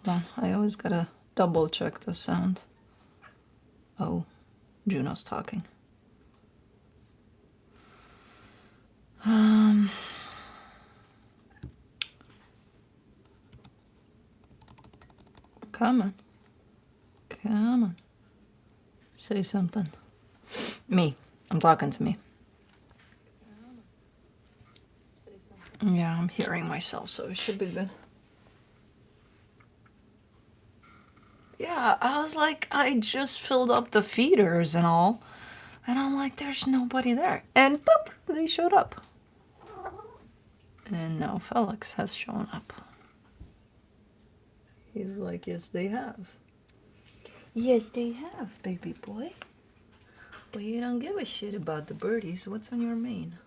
Hold on, I always gotta double check the sound. Oh, Juno's talking. Come on. Come on. Say something. Me. I'm talking to me. Yeah, I'm hearing myself, so it should be good. Yeah, I was like, I just filled up the feeders and all. And I'm like, there's nobody there. And boop, they showed up. And now Felix has shown up. He's like, yes, they have. Yes, they have, baby boy. But you don't give a shit about the birdies. What's on your mane?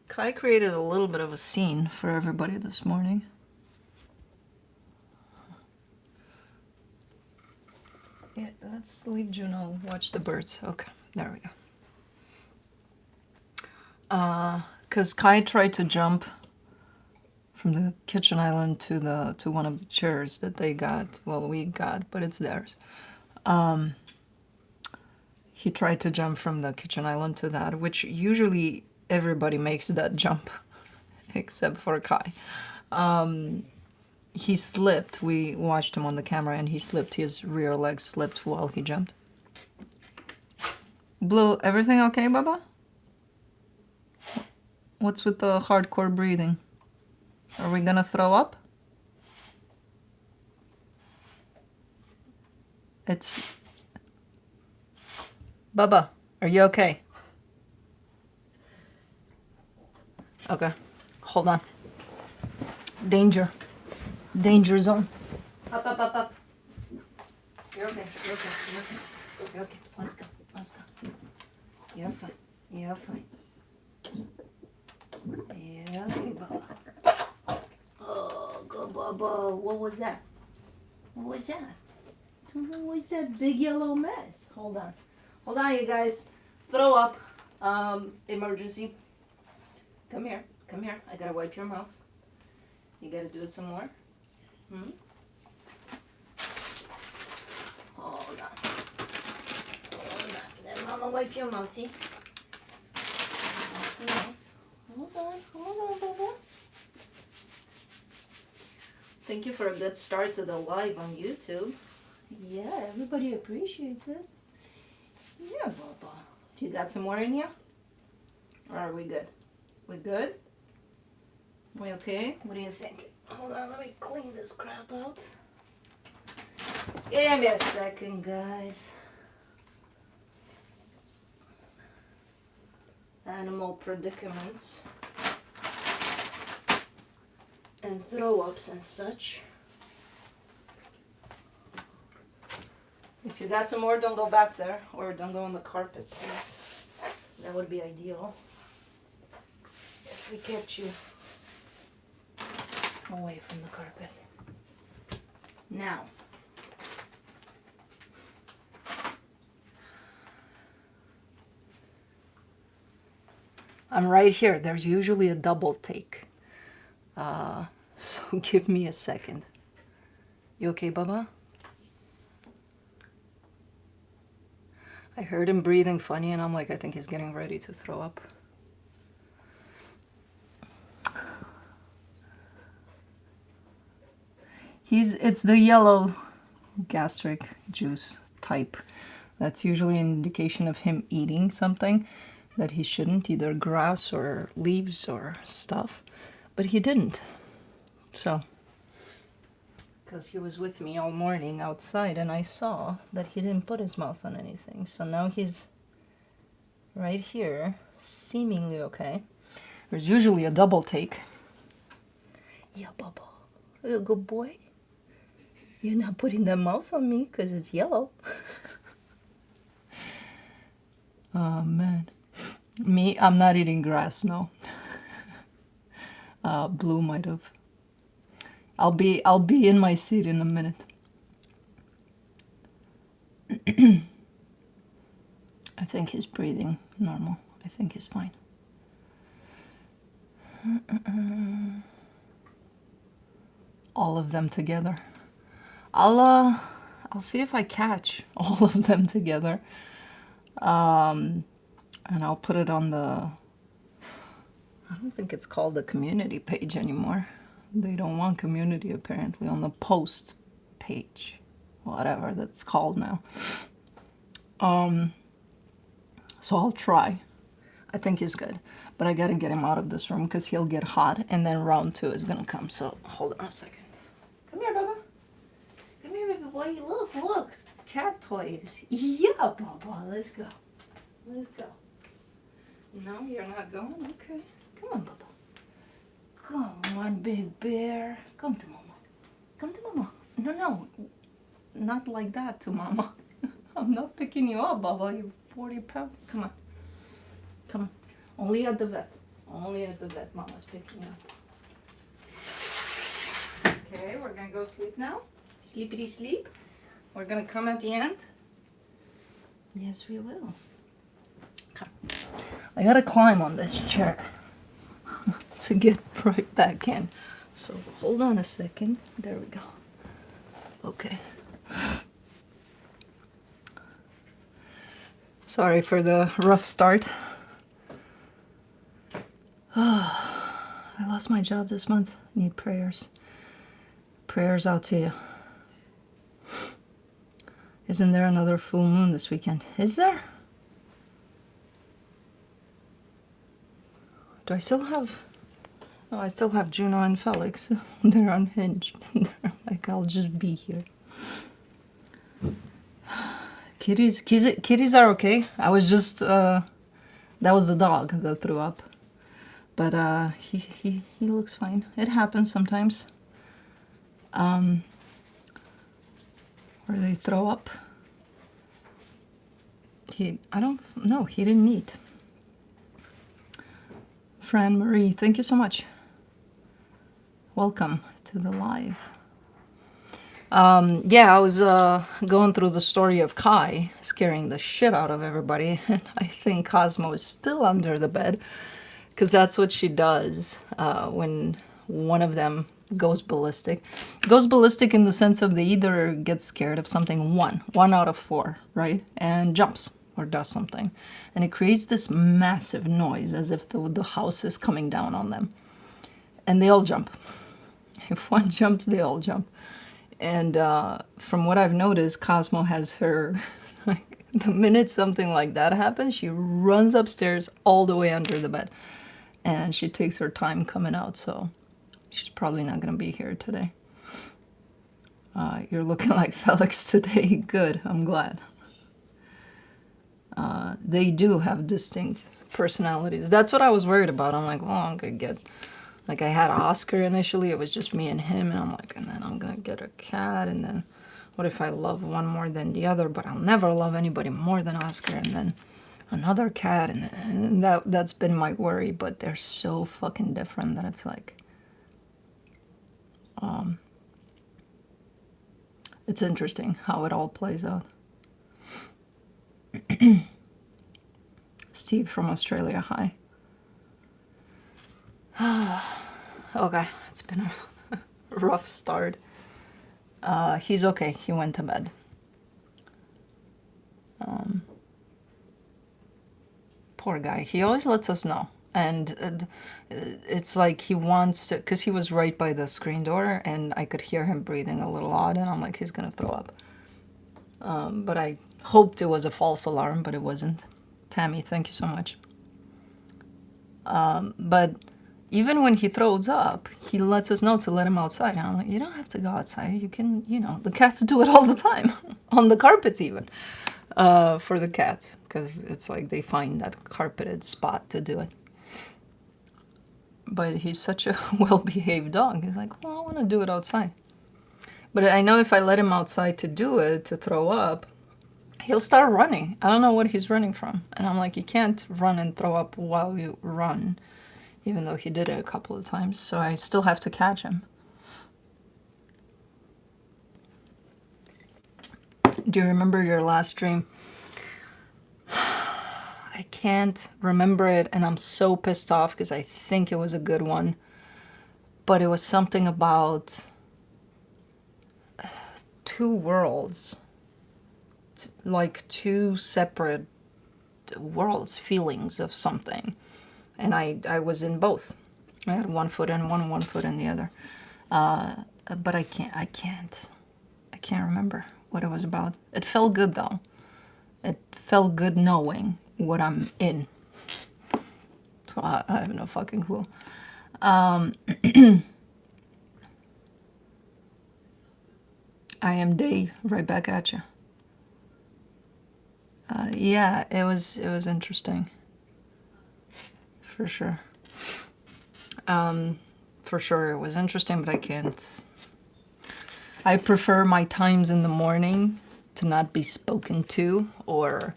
Kai created a little bit of a scene for everybody this morning. Yeah, let's leave Juno watch the birds. Okay, there we go. Because Kai tried to jump from the kitchen island to one of the chairs that they got. Well, we got, but it's theirs. He tried to jump from the kitchen island to that, which usually everybody makes that jump, except for Kai. He slipped. We watched him on the camera, and he slipped. His rear leg slipped while he jumped. Blue, everything okay, Baba? What's with the hardcore breathing? Are we gonna throw up? It's... Baba, are you okay? Okay, hold on. Danger. Danger zone. Up, up, up, up. You're okay, you're okay, you're okay. You're okay, let's go, let's go. You're fine, you're fine. Yeah, okay, Baba. Oh, go, Baba. What was that? What was that? What was that big yellow mess? Hold on. Hold on, you guys. Throw up. Emergency. Come here. Come here. I gotta wipe your mouth. You gotta do it some more. Hmm? Hold on. Hold on. Then Mama wipe your mouth, see? Nothing else. Hold on, Baba. Thank you for a good start to the live on YouTube. Yeah, everybody appreciates it. Yeah, Baba. Do you got some more in you? Or are we good? We good? We okay? What do you think? Hold on, let me clean this crap out. Give me a second, guys. Animal predicaments. And throw-ups and such. If you got some more, don't go back there. Or don't go on the carpet, please. That would be ideal. If we kept you away from the carpet. Now. I'm right here. There's usually a double take. So give me a second. You okay, Baba? I heard him breathing funny and I'm like, I think he's getting ready to throw up. It's the yellow gastric juice type. That's usually an indication of him eating something that he shouldn't, either grass or leaves or stuff. But he didn't. So, because he was with me all morning outside and I saw that he didn't put his mouth on anything. So now he's right here, seemingly okay. There's usually a double take. Yeah, Baba. You're a good boy. You're not putting that mouth on me because it's yellow. Oh, man. Me, I'm not eating grass, no. Blue might have. I'll be in my seat in a minute. I think he's breathing normal. I think he's fine. All of them together. I'll see if I catch all of them together. And I'll put it on the, I don't think it's called the community page anymore. They don't want community apparently, on the post page, whatever that's called now. So I'll try. I think he's good, but I gotta get him out of this room because he'll get hot, and then round 2 is gonna come. So hold on a second. Come here, Bubba. Come here, baby boy. Look, cat toys. Yeah, Bubba. Let's go. Let's go. No, you're not going? Okay. Come on, Bubba. Come on, big bear. Come to Mama. Come to Mama. No. Not like that to Mama. I'm not picking you up, Bubba. You're 40 pounds. Come on. Come on. Only at the vet. Only at the vet Mama's picking you up. Okay, we're gonna go sleep now. Sleepity sleep. We're gonna come at the end. Yes, we will. Come. I gotta climb on this chair to get right back in. So hold on a second. There we go. Okay. Sorry for the rough start. I lost my job this month. Need prayers. Prayers out to you. Isn't there another full moon this weekend? Is there? Do I still have... Oh, I still have Juno and Felix. They're unhinged. They're like, I'll just be here. Kitties are okay. I was just... that was the dog that threw up. But he looks fine. It happens sometimes. Where they throw up. I don't know. He didn't eat. Fran Marie, thank you so much. Welcome to the live. Yeah, I was going through the story of Kai scaring the shit out of everybody, and I think Cosmo is still under the bed, because that's what she does when one of them goes ballistic. Goes ballistic in the sense of they either get scared of something, one out of 4, right, and jumps or does something, and it creates this massive noise as if the house is coming down on them, and they all jump. If one jumps, they all jump. And from what I've noticed, Cosmo has her, like, the minute something like that happens, she runs upstairs all the way under the bed. And she takes her time coming out, so she's probably not going to be here today. You're looking like Felix today. Good, I'm glad. They do have distinct personalities. That's what I was worried about. I'm like, well, I'm going to get... Like, I had Oscar initially, it was just me and him, and I'm like, and then I'm gonna get a cat, and then what if I love one more than the other, but I'll never love anybody more than Oscar, and then another cat, and that's been my worry, but they're so fucking different that it's like, it's interesting how it all plays out. Steve from Australia, hi. Okay, it's been a rough start. He's okay. He went to bed. Poor guy. He always lets us know. And it's like he wants to... Because he was right by the screen door, and I could hear him breathing a little odd, and I'm like, he's going to throw up. But I hoped it was a false alarm, but it wasn't. Tammy, thank you so much. But... Even when he throws up, he lets us know to let him outside. And I'm like, you don't have to go outside. You can, you know, the cats do it all the time. On the carpets even. For the cats. Because it's like they find that carpeted spot to do it. But he's such a well-behaved dog. He's like, well, I want to do it outside. But I know if I let him outside to do it, to throw up, he'll start running. I don't know what he's running from. And I'm like, you can't run and throw up while you run. Even though he did it a couple of times, so I still have to catch him. Do you remember your last dream? I can't remember it, and I'm so pissed off because I think it was a good one. But it was something about two worlds, like two separate worlds, feelings of something. And I was in both. I had one foot in one foot in the other. But I can't remember what it was about. It felt good though. It felt good knowing what I'm in. So I have no fucking clue. I am Day, right back at you. Yeah, it was interesting. For sure. For sure it was interesting, but I can't. I prefer my times in the morning to not be spoken to or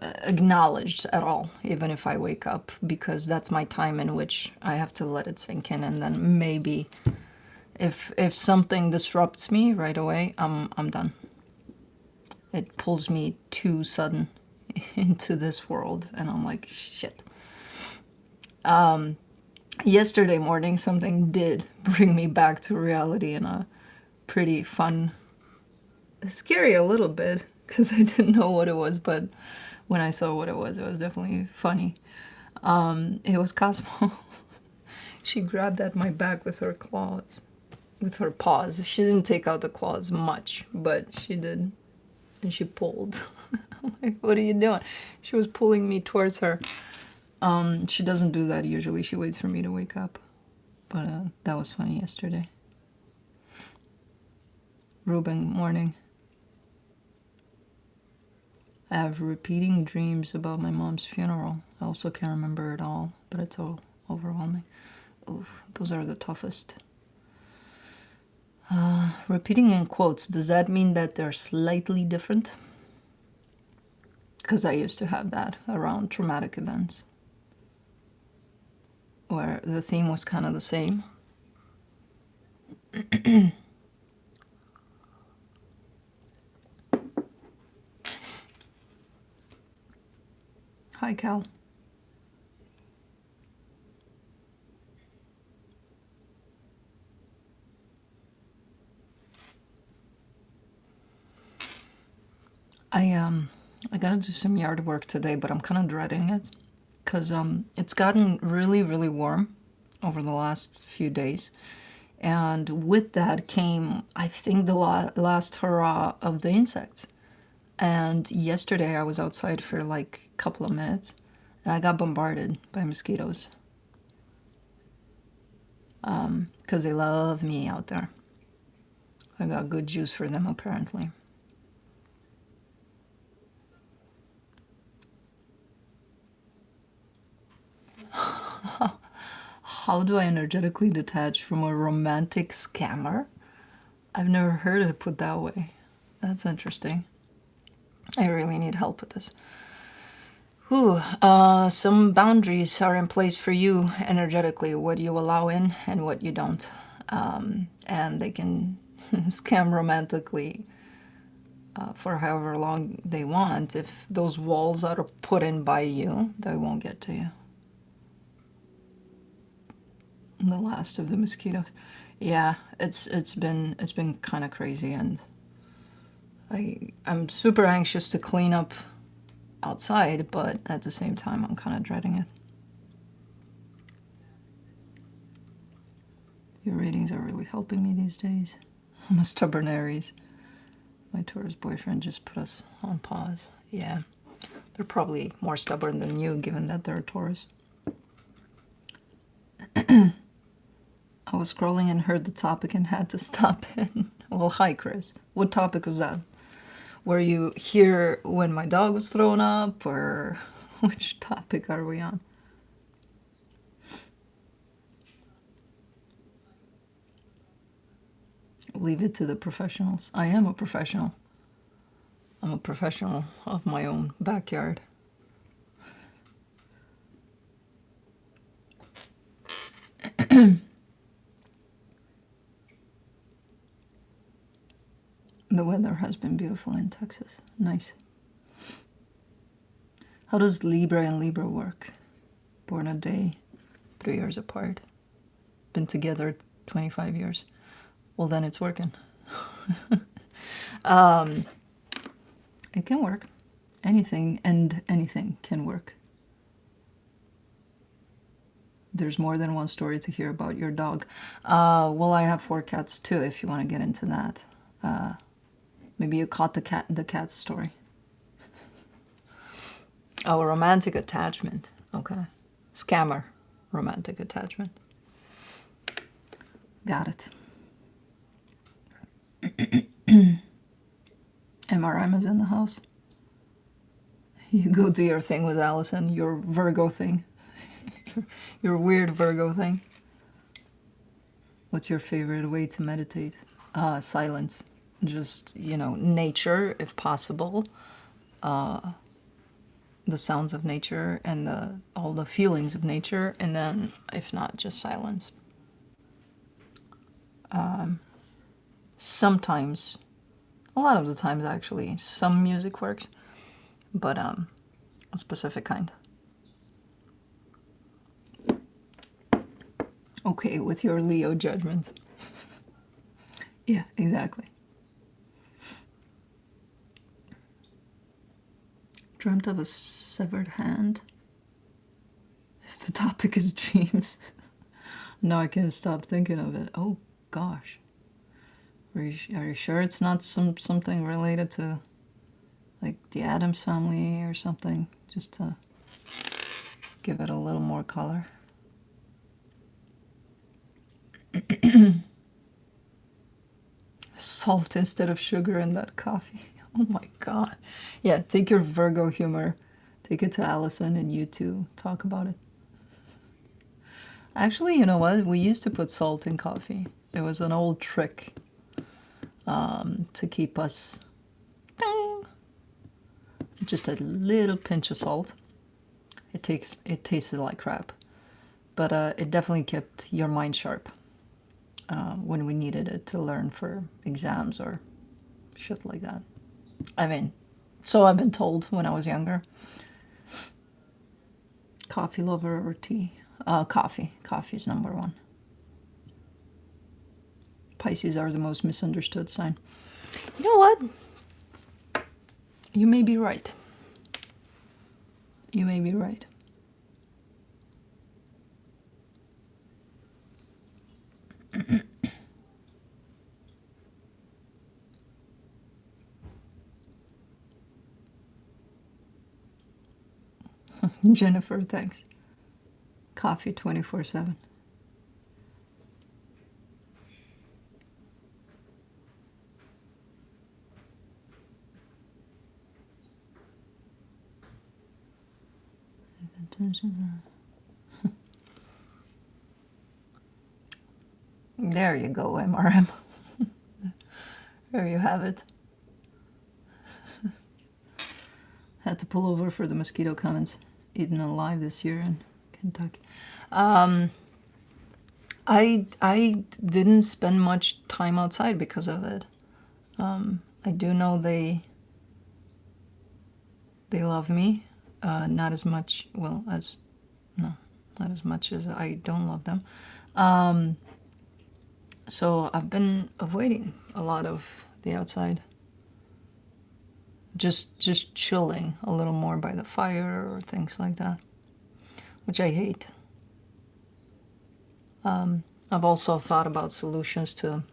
acknowledged at all, even if I wake up, because that's my time in which I have to let it sink in, and then maybe if something disrupts me right away, I'm done. It pulls me too sudden into this world, and I'm like, shit. Yesterday morning, something did bring me back to reality in a pretty fun, scary a little bit, because I didn't know what it was, but when I saw what it was definitely funny. It was Cosmo. She grabbed at my back with her claws, with her paws. She didn't take out the claws much, but she did. And she pulled. I'm like, what are you doing? She was pulling me towards her. She doesn't do that usually. She waits for me to wake up. But that was funny yesterday. Ruben, morning. I have repeating dreams about my mom's funeral. I also can't remember it all, but it's all overwhelming. Oof, those are the toughest. Repeating in quotes, does that mean that they're slightly different? Because I used to have that around traumatic events, where the theme was kind of the same. Hi, Cal. I gotta do some yard work today, but I'm kind of dreading it because it's gotten really, really warm over the last few days, and with that came, I think, the last hurrah of the insects. And yesterday I was outside for like a couple of minutes, and I got bombarded by mosquitoes because they love me out there. I got good juice for them apparently. How do I energetically detach from a romantic scammer? I've never heard it put that way. That's interesting. I really need help with this. Ooh, some boundaries are in place for you energetically, what you allow in and what you don't. And they can scam romantically for however long they want. If those walls are put in by you, they won't get to you. The last of the mosquitoes. Yeah, it's been kind of crazy, and I'm super anxious to clean up outside, but at the same time I'm kind of dreading it. Your readings are really helping me these days. I'm a stubborn Aries. My Taurus boyfriend just put us on pause. Yeah, they're probably more stubborn than you, given that they're a Taurus. I was scrolling and heard the topic and had to stop in. Well, hi, Chris. What topic was that? Were you here when my dog was thrown up, or which topic are we on? Leave it to the professionals. I am a professional. I'm a professional of my own backyard. The weather has been beautiful in Texas. Nice. How does Libra and Libra work? Born a day, 3 years apart. Been together 25 years. well, then it's working. It can work. Anything and anything can work. There's more than one story to hear about your dog. Well, I have 4 cats too, if you want to get into that. Maybe you caught the cat's story. Oh, romantic attachment. Okay. Scammer. Romantic attachment. Got it. MRM is in the house. You go do your thing with Allison, your Virgo thing. Your weird Virgo thing. What's your favorite way to meditate? Silence. Just, you know, nature, if possible. The sounds of nature and all the feelings of nature. And then, if not, just silence. Sometimes, a lot of the times actually, some music works. But a specific kind. Okay, with your Leo judgment. Yeah, exactly. Dreamt of a severed hand. If the topic is dreams. No, I can't stop thinking of it. Oh, gosh. Are you sure it's not something related to, like, the Addams Family or something? Just to give it a little more color. Salt instead of sugar in that coffee. Oh my god. Yeah, take your Virgo humor, take it to Allison, and you two talk about it. Actually, you know what? We used to put salt in coffee. It was an old trick to keep us... Just a little pinch of salt. It tasted like crap. But it definitely kept your mind sharp. When we needed it to learn for exams or shit like that. I mean, so I've been told when I was younger. Coffee lover or tea? Coffee. Coffee's number 1. Pisces are the most misunderstood sign. You know what? You may be right. You may be right. Jennifer, thanks. Coffee 24/7. There you go, MRM. There you have it. Had to pull over for the mosquito comments. Eaten alive this year in Kentucky. I didn't spend much time outside because of it. I do know they love me. Not as much, well, as, no, not as much as I don't love them. So I've been avoiding a lot of the outside. Just chilling a little more by the fire or things like that, which I hate. I've also thought about solutions to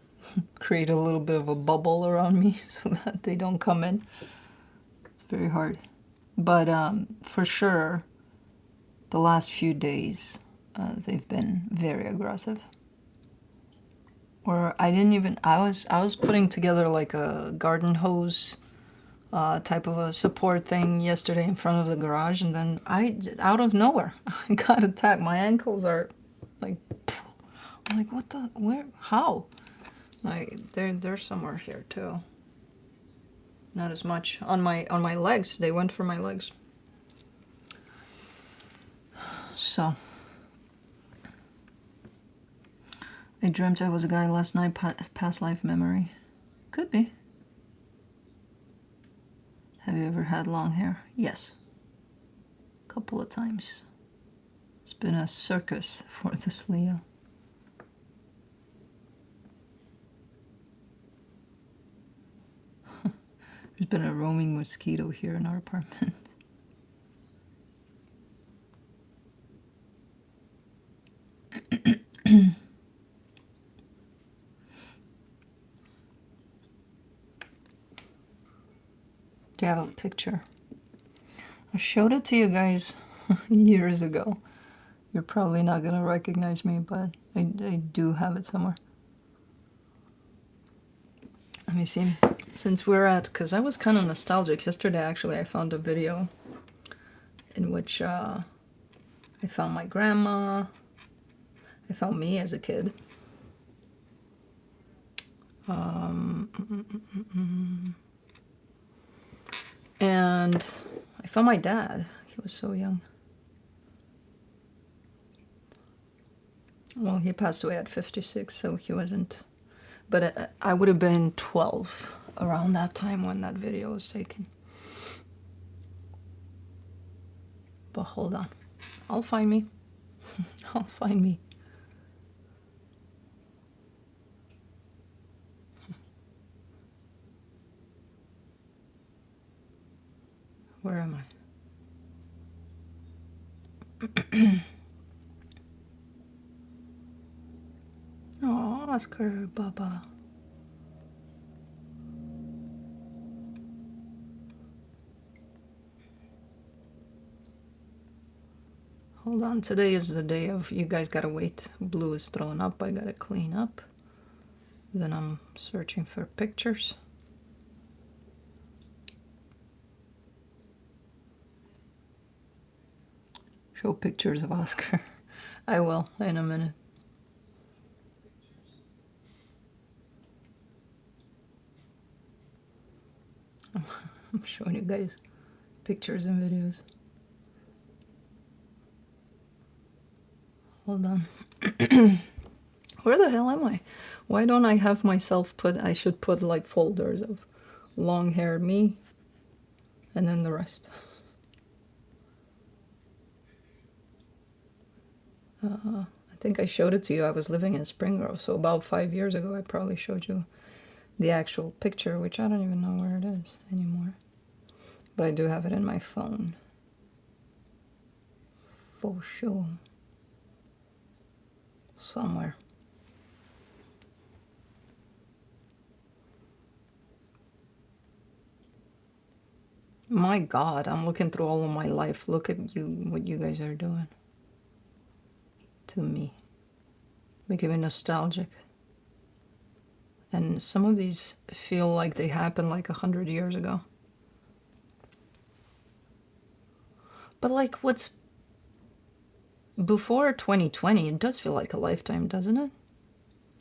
create a little bit of a bubble around me so that they don't come in. It's very hard. But for sure, the last few days, they've been very aggressive. Or I was putting together like a garden hose type of a support thing yesterday in front of the garage, and then out of nowhere, I got attacked. My ankles are like, I'm like, what the, where, how? Like, they're somewhere here too. Not as much on my legs. They went for my legs. So I dreamt I was a guy last night. Past life memory. Could be. Have you ever had long hair? Yes. A couple of times. It's been a circus for this Leo. There's been a roaming mosquito here in our apartment. Do you have a picture? I showed it to you guys years ago. You're probably not going to recognize me, but I do have it somewhere. Let me see. Since we're at, because I was kind of nostalgic. Yesterday, actually, I found a video in which I found my grandma. I found me as a kid. And I found my dad. He was so young. Well, he passed away at 56, so he wasn't. But I would have been 12 around that time when that video was taken. But hold on. I'll find me. I'll find me. Where am I? Oh, Oscar, Baba. Hold on, today is the day of, you guys gotta wait. Blue is thrown up, I gotta clean up. Then I'm searching for pictures. Show pictures of Oscar. I will in a minute. I'm showing you guys pictures and videos. Hold on. Where the hell am I? Why don't I have myself put, I should put like folders of long hair me and then the rest. I think I showed it to you. I was living in Spring Grove, so about 5 years ago I probably showed you the actual picture, which I don't even know where it is anymore. But I do have it in my phone. For sure. Somewhere. My God, I'm looking through all of my life. Look at you, what you guys are doing to me. Making me nostalgic. And some of these feel like they happened like 100 years ago. But like what's before 2020, it does feel like a lifetime, doesn't it?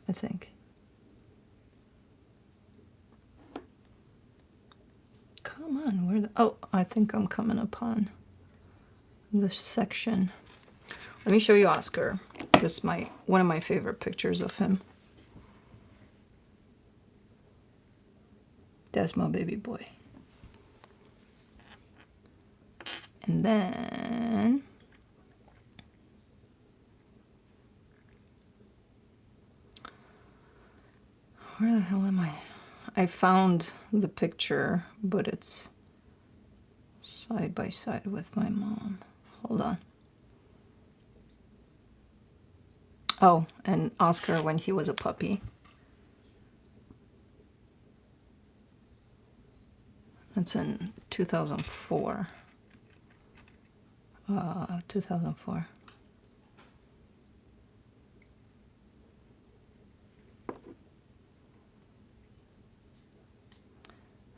I think. Come on, where the... Oh, I think I'm coming upon this section. Let me show you Oscar. This is one of my favorite pictures of him. That's my baby boy. And then... where the hell am I? I found the picture, but it's side by side with my mom. Hold on. Oh, and Oscar when he was a puppy. That's in 2004. 2004.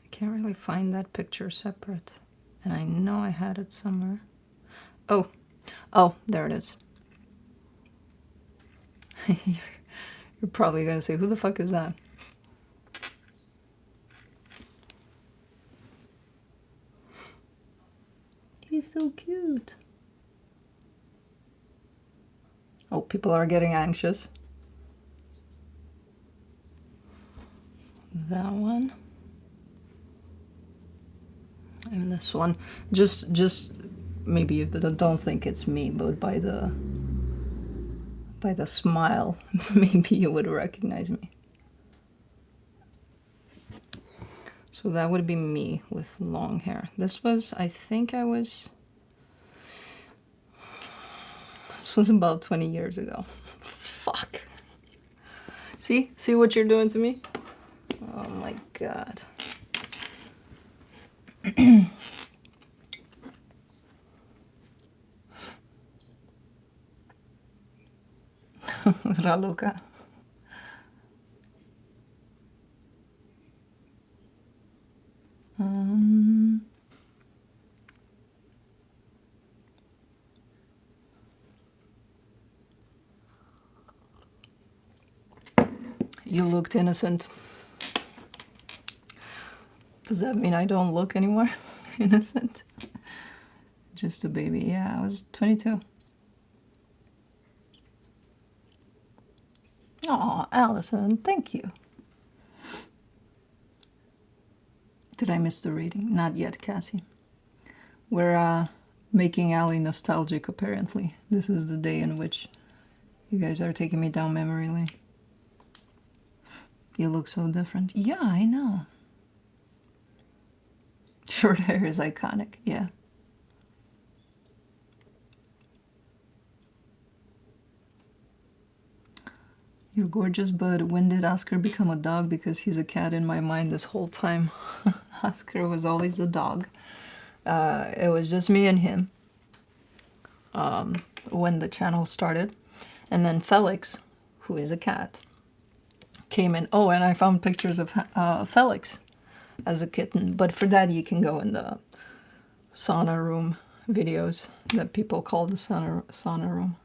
I can't really find that picture separate. And I know I had it somewhere. Oh, there it is. You're probably going to say, who the fuck is that? He's so cute. Oh, people are getting anxious. That one. And this one. Just maybe you don't think it's me, but by the smile, maybe you would recognize me. So that would be me with long hair. This was, I think this was about 20 years ago. Fuck. See what you're doing to me? Oh my God. Raluca. You looked innocent. Does that mean I don't look anymore innocent? Just a baby. Yeah, I was 22. Oh, Allison, thank you. Did I miss the reading? Not yet, Cassie. We're making Allie nostalgic, apparently. This is the day in which you guys are taking me down memory lane. You look so different. Yeah, I know. Short hair is iconic, yeah. You're gorgeous, but when did Oscar become a dog? Because he's a cat in my mind this whole time. Oscar was always a dog. It was just me and him when the channel started. And then Felix, who is a cat, came in. Oh, and I found pictures of Felix as a kitten. But for that, you can go in the sauna room videos that people call the sauna room.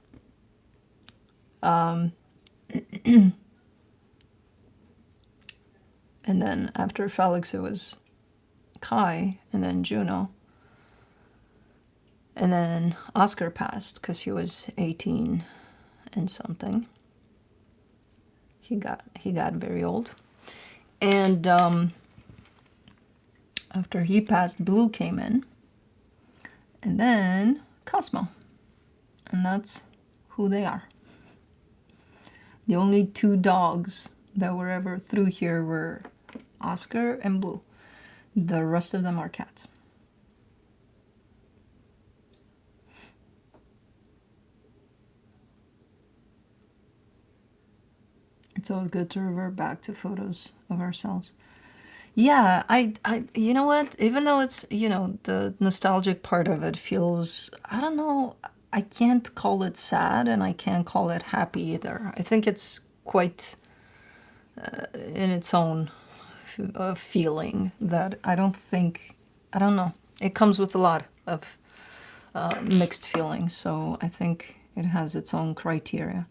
And then after Felix, it was Kai, and then Juno. And then Oscar passed because he was 18 and something. He got very old. And after he passed, Blue came in. And then Cosmo. And that's who they are. The only two dogs that were ever through here were Oscar and Blue. The rest of them are cats. It's always good to revert back to photos of ourselves. Yeah, you know what? Even though it's, you know, the nostalgic part of it feels, I don't know, I can't call it sad and I can't call it happy either. I think it's quite in its own feeling that I don't know. It comes with a lot of mixed feelings, so I think it has its own criteria.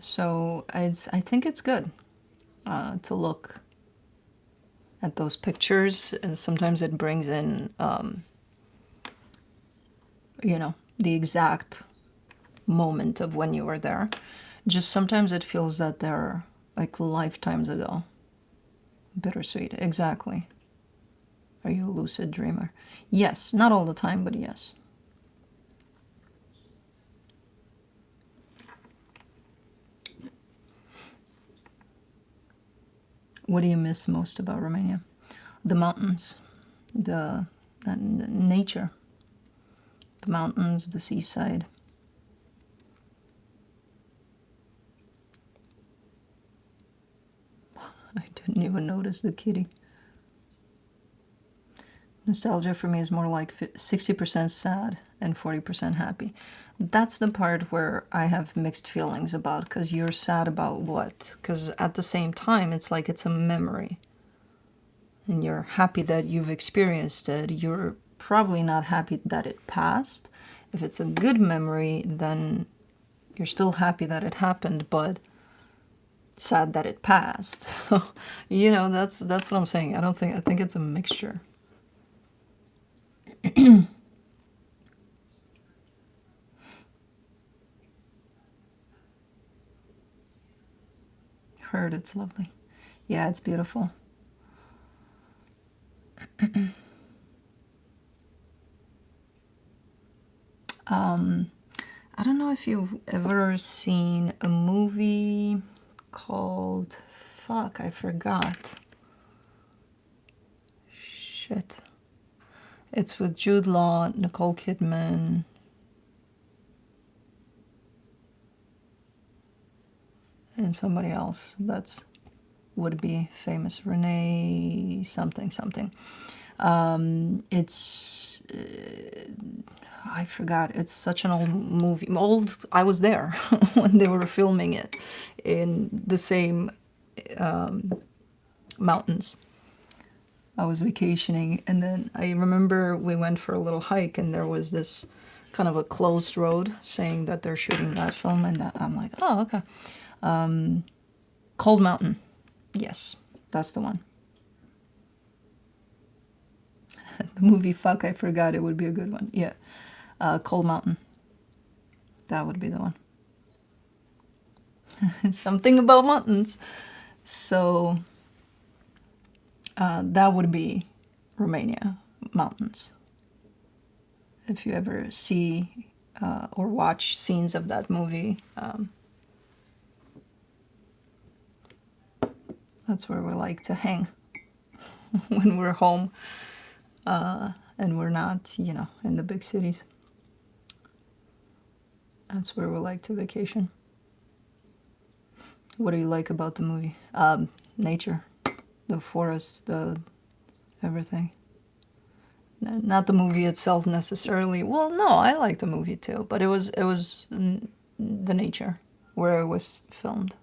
So I think it's good to look at those pictures. And sometimes it brings in, you know, the exact moment of when you were there. Just sometimes it feels that they're like lifetimes ago. Bittersweet, exactly. Are you a lucid dreamer? Yes, not all the time, but yes. What do you miss most about Romania? The mountains, the nature, the mountains, the seaside. I didn't even notice the kitty. Nostalgia for me is more like 60% sad and 40% happy. That's the part where I have mixed feelings about, because you're sad about what? Because at the same time, it's like it's a memory. And you're happy that you've experienced it. You're probably not happy that it passed. If it's a good memory, then you're still happy that it happened, but sad that it passed. So, you know, that's what I'm saying. I think it's a mixture. Heard it's lovely. Yeah, it's beautiful. I don't know if you've ever seen a movie called fuck, I forgot. Shit. It's with Jude Law, Nicole Kidman, and somebody else that's would be famous. Renee something something. It's I forgot. It's such an old movie. Old. I was there when they were filming it in the same mountains. I was vacationing, and then I remember we went for a little hike, and there was this kind of a closed road saying that they're shooting that film, and that I'm like, oh, okay. Cold Mountain. Yes, that's the one. The movie, fuck, I forgot. It would be a good one. Yeah. Cold Mountain. That would be the one. Something about mountains. So that would be Romania, mountains. If you ever see or watch scenes of that movie, that's where we like to hang when we're home and we're not, you know, in the big cities. That's where we like to vacation. What do you like about the movie? Nature, the forest, the everything. Not the movie itself necessarily. Well, no, I like the movie too, but it was the nature where it was filmed.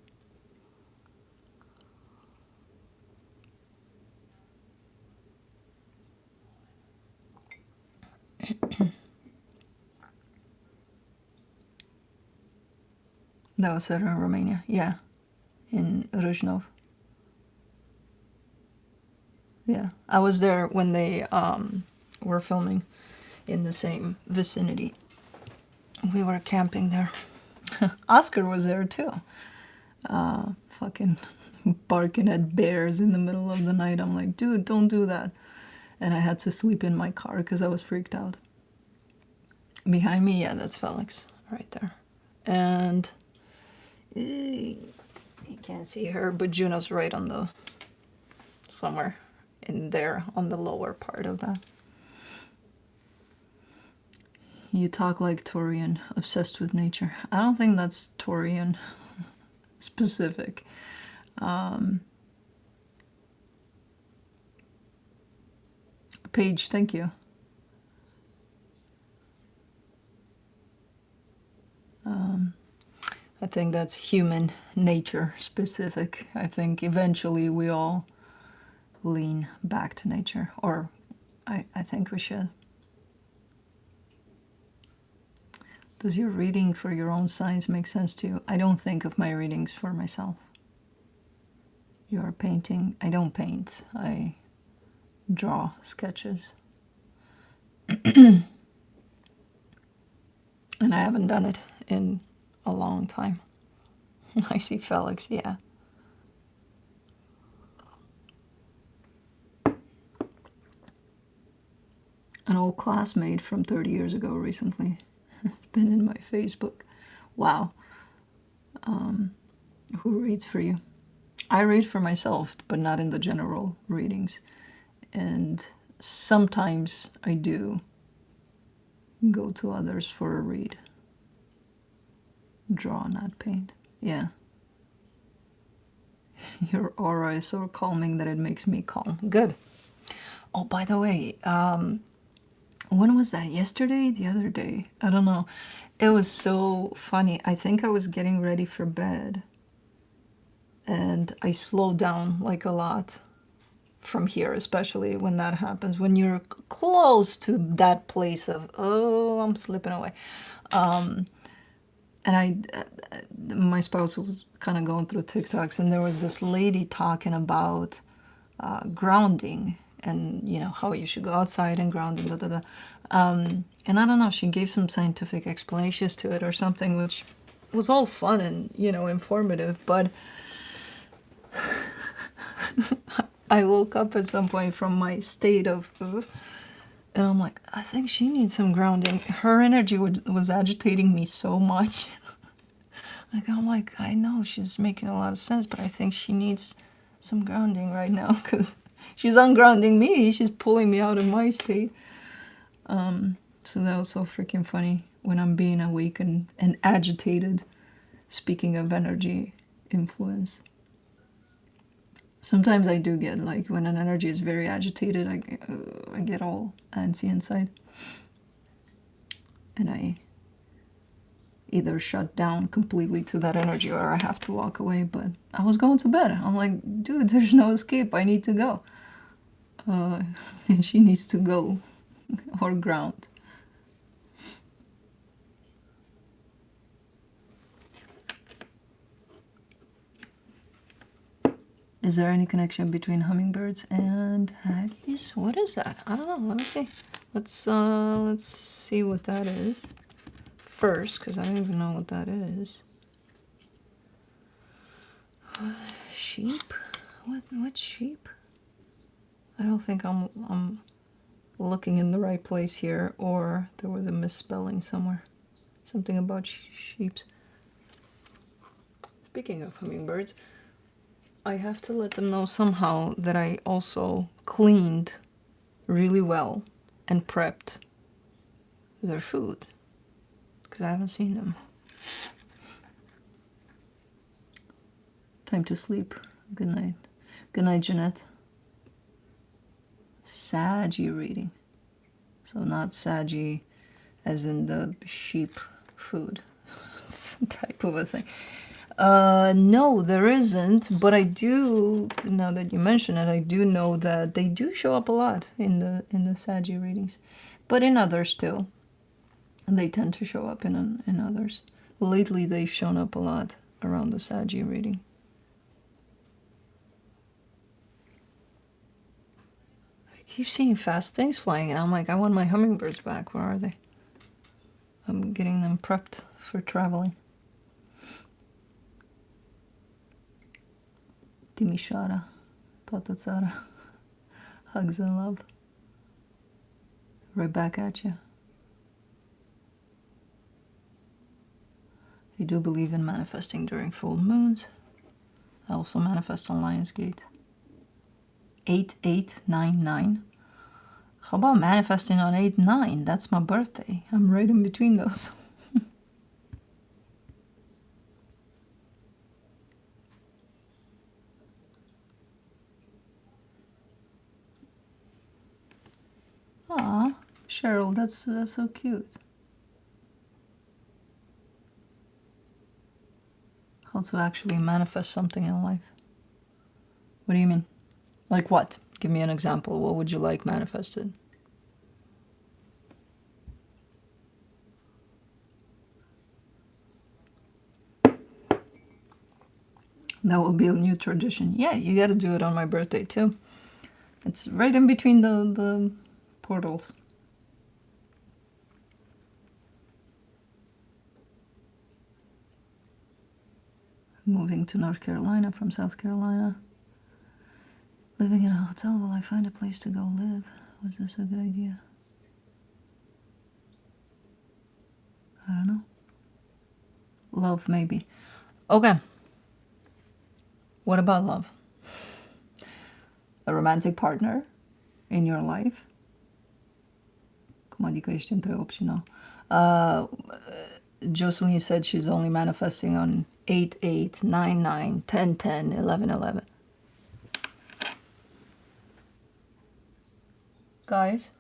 That was set in Romania, yeah, in Râșnov. Yeah, I was there when they were filming in the same vicinity. We were camping there. Oscar was there too. Fucking barking at bears in the middle of the night. I'm like, dude, don't do that. And I had to sleep in my car because I was freaked out. Behind me, yeah, that's Felix right there. And you can't see her, but Juno's right on the, somewhere in there on the lower part of that. You talk like Taurian, obsessed with nature. I don't think that's Taurian specific. Paige, thank you. I think that's human nature specific. I think eventually we all lean back to nature, or I think we should. Does your reading for your own signs make sense to you? I don't think of my readings for myself. You are painting. I don't paint. I draw sketches. And I haven't done it in a long time. I see Felix, yeah. An old classmate from 30 years ago recently. It's been in my Facebook. Wow. Who reads for you? I read for myself, but not in the general readings. And sometimes I do go to others for a read. Draw, not paint. Yeah. Your aura is so calming that it makes me calm. Good. Oh, by the way, when was that? Yesterday? The other day? I don't know. It was so funny. I think I was getting ready for bed. And I slowed down like a lot from here, especially when that happens. When you're close to that place of, oh, I'm slipping away. And my spouse was kind of going through TikToks, and there was this lady talking about grounding and, you know, how you should go outside and ground and da da da. And I don't know, she gave some scientific explanations to it or something, which was all fun and, you know, informative, but I woke up at some point from my state of, and I'm like, I think she needs some grounding. Her energy was agitating me so much. Like, I'm like, I know she's making a lot of sense, but I think she needs some grounding right now, because she's ungrounding me. She's pulling me out of my state. So that was so freaking funny when I'm being awake and agitated. Speaking of energy influence. Sometimes I do get, like, when an energy is very agitated, I get all antsy inside. And I either shut down completely to that energy or I have to walk away. But I was going to bed. I'm like, dude, there's no escape. I need to go. And she needs to go or ground. Is there any connection between hummingbirds and Aries? What is that? I don't know. Let me see. Let's see what that is first, because I don't even know what that is. Sheep? What sheep? I don't think I'm looking in the right place here, or there was a misspelling somewhere. Something about sheeps. Speaking of hummingbirds, I have to let them know somehow that I also cleaned really well and prepped their food, because I haven't seen them. Time to sleep. Good night. Good night, Jeanette. Saggy reading. So not saggy as in the sheep food type of a thing. No, there isn't, but I do, now that you mention it, I do know that they do show up a lot in the Saggy readings, but in others too. And they tend to show up in others. Lately, they've shown up a lot around the Saggy reading. I keep seeing fast things flying, and I'm like, I want my hummingbirds back. Where are they? I'm getting them prepped for traveling. Dimishara, Totatsara, hugs and love. Right back at you. I do believe in manifesting during full moons. I also manifest on Lionsgate. 8899. How about manifesting on 8-9? That's my birthday. I'm right in between those. Aw, Cheryl, that's so cute. How to actually manifest something in life. What do you mean? Like what? Give me an example. What would you like manifested? That will be a new tradition. Yeah, you got to do it on my birthday too. It's right in between the portals. Moving to North Carolina from South Carolina. Living in a hotel. Will I find a place to go live? Was this a good idea? I don't know. Love, maybe. Okay. What about love? A romantic partner in your life? Cum adică ești între 8 și 9. Jocelyn said she's only manifesting on 8, 8, 9, 9, 10, 10, 11, 11. Guys?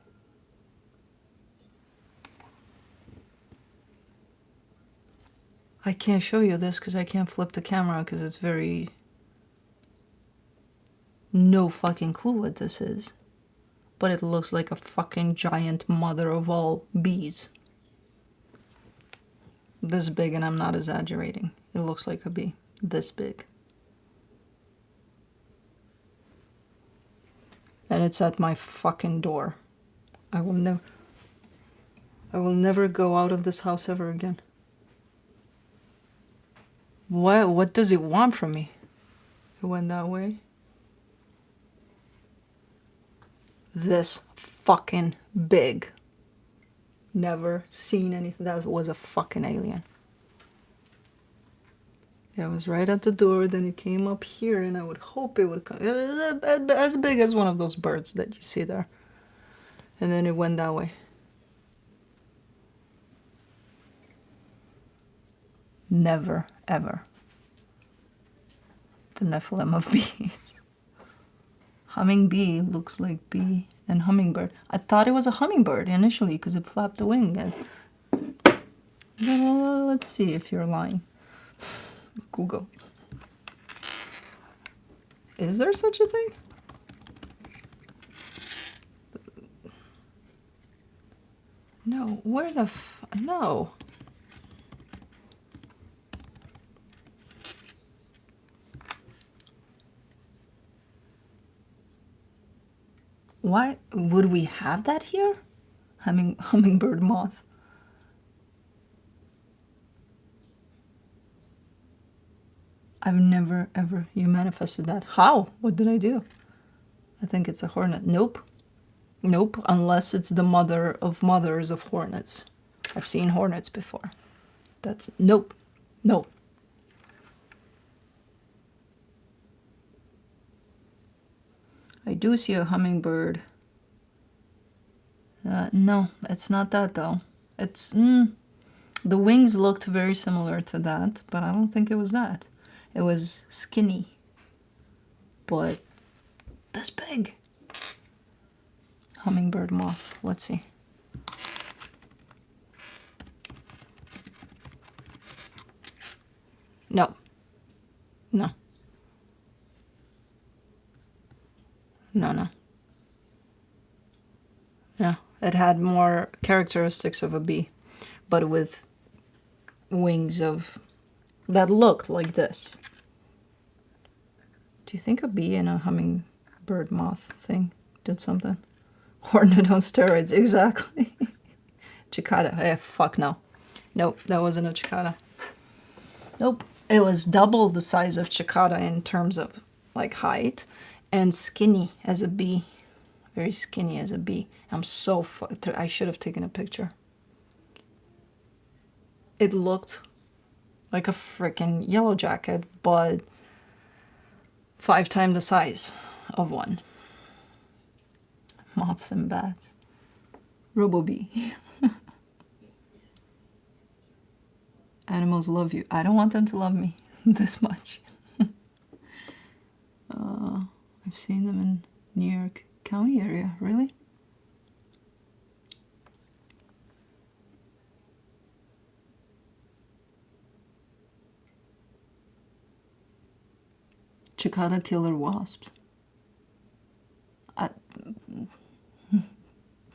I can't show you this because I can't flip the camera because it's very... No fucking clue what this is. But it looks like a fucking giant mother of all bees. This big, and I'm not exaggerating. It looks like a bee. This big. And it's at my fucking door. I will never go out of this house ever again. What does it want from me? It went that way. This fucking big. Never seen anything. That was a fucking alien. Yeah, it was right at the door, then it came up here, and I would hope it would come as big as one of those birds that you see there. And then it went that way. Never, ever. The Nephilim of bees. Humming bee looks like bee and hummingbird. I thought it was a hummingbird initially because it flapped the wing. And let's see if you're lying. Google. Is there such a thing? No, where the no. Why would we have that here? Hummingbird moth. I've never ever, you manifested that. How? What did I do? I think it's a hornet. Nope. Nope, unless it's the mother of mothers of hornets. I've seen hornets before. That's, nope. Nope. I do see a hummingbird. No, it's not that though. It's, the wings looked very similar to that, but I don't think it was that. It was skinny, but this big. Hummingbird moth, let's see. No. No. No, no. No, it had more characteristics of a bee, but with wings of that looked like this. Do you think a bee and a hummingbird moth thing did something? Hornet on steroids, exactly. Cicada, fuck no. Nope, that wasn't a cicada. Nope, it was double the size of cicada in terms of like height, and skinny as a bee. Very skinny as a bee. I'm so fucked. I should have taken a picture. It looked like a freaking yellow jacket, but 5 times the size of one. Moths and bats. Robo-bee. Animals love you. I don't want them to love me this much. I've seen them in New York County area. Really? Cicada killer wasps.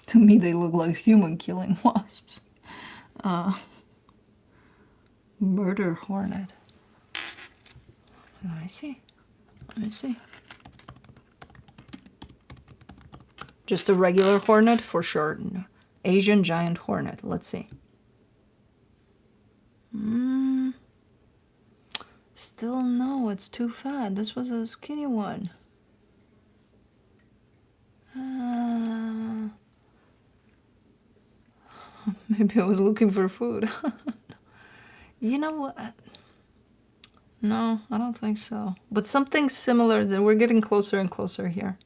To me, they look like human killing wasps. Murder hornet. Let me see. Let me see. Just a regular hornet for sure. Asian giant hornet. Let's see. Still no, it's too fat. This was a skinny one. Maybe I was looking for food. You know what? No, I don't think so. But something similar. That we're getting closer and closer here.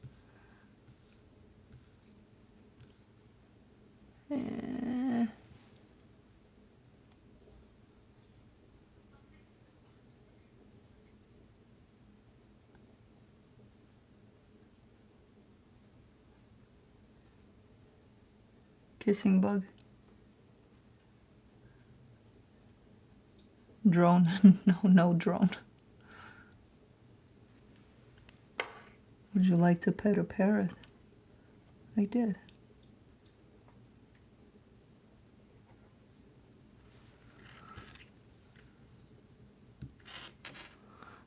Kissing bug. Drone. No drone. Would you like to pet a parrot? I did.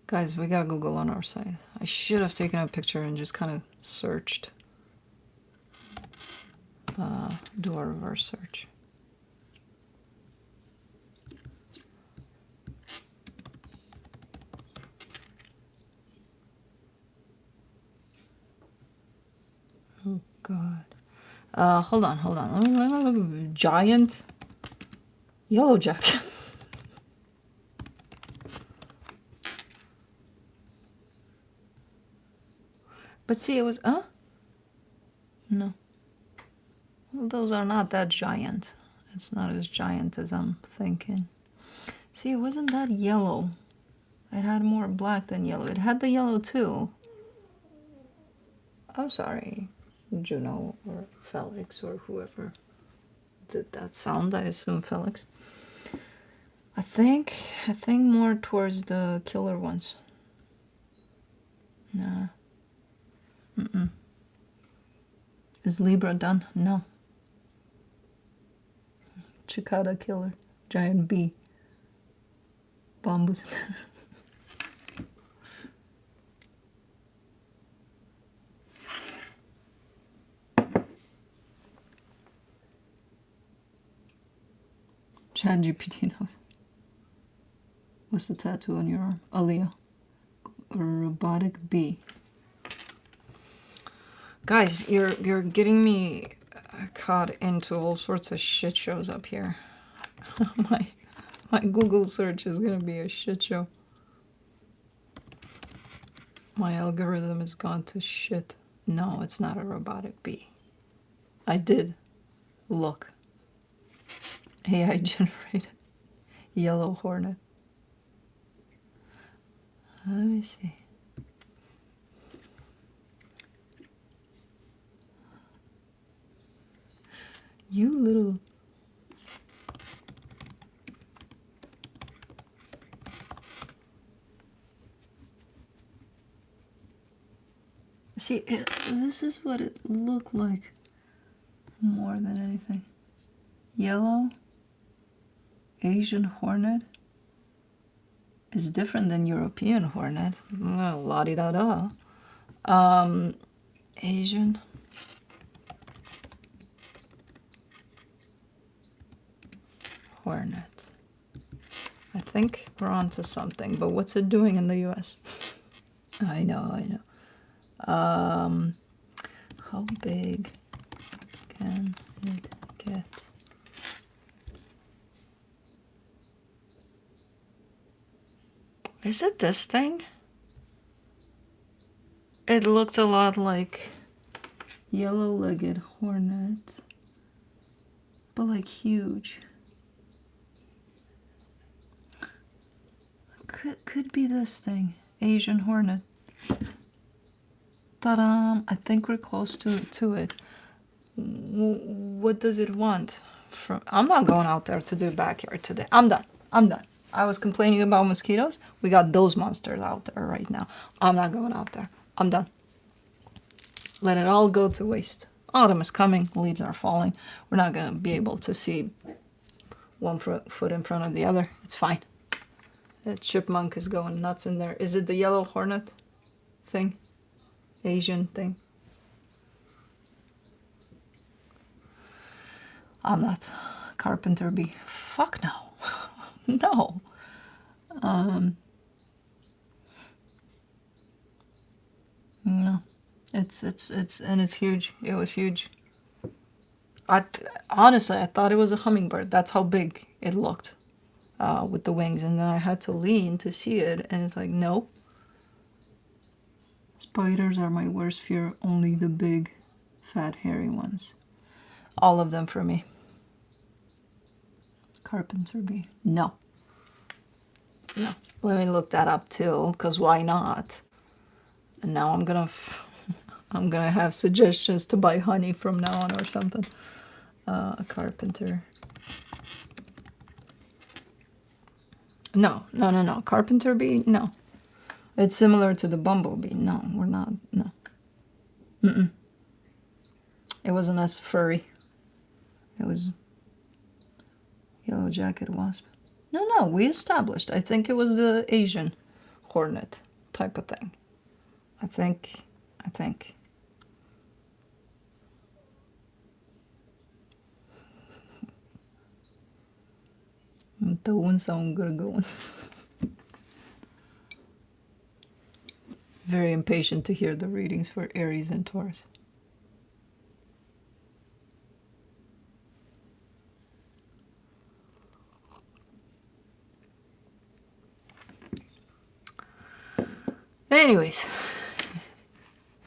Guys, we got Google on our side. I should have taken a picture and just kind of searched. Do a reverse search. Oh God. Hold on. Let me look at giant yellow jacket. But see, it was, no. Well, those are not that giant. It's not as giant as I'm thinking. See, it wasn't that yellow. It had more black than yellow. It had the yellow too. I'm sorry, Juno or Felix or whoever did that sound. I assume Felix. I think more towards the killer ones. Nah. Is Libra done? No. Cicada killer. Giant bee. Bombus. ChatGPT knows. What's the tattoo on your arm? Aaliyah. A robotic bee. Guys, you're getting me caught into all sorts of shit shows up here. my Google search is gonna be a shit show. My algorithm has gone to shit. No, it's not a robotic bee. I did look. AI generated yellow hornet. Let me see. You little... See, this is what it looked like more than anything. Yellow Asian hornet is different than European hornet. Well, la-di-da-da. Asian. Hornet. I think we're on to something, but what's it doing in the US? I know. How big can it get? Is it this thing? It looked a lot like yellow-legged hornet, but like huge. Could be this thing, Asian hornet. Ta-da! I think we're close to it. What does it want? I'm not going out there to do backyard today. I'm done. I was complaining about mosquitoes. We got those monsters out there right now. I'm not going out there. I'm done. Let it all go to waste. Autumn is coming. Leaves are falling. We're not going to be able to see one foot in front of the other. It's fine. The chipmunk is going nuts in there. Is it the yellow hornet thing? Asian thing? I'm not. Carpenter bee. Fuck no. No. No. It's huge. It was huge. Honestly, I thought it was a hummingbird. That's how big it looked with the wings. And then I had to lean to see it. And it's like, nope. Spiders are my worst fear. Only the big, fat, hairy ones. All of them for me. Carpenter bee. No. No. Let me look that up too, because why not? And now I'm gonna have suggestions to buy honey from now on or something. A carpenter. No. Carpenter bee? No. It's similar to the bumblebee. No, we're not. No. It wasn't as furry. It was yellow jacket wasp. No, we established. I think it was the Asian hornet type of thing. I think. Doing sound good going. Very impatient to hear the readings for Aries and Taurus. Anyways,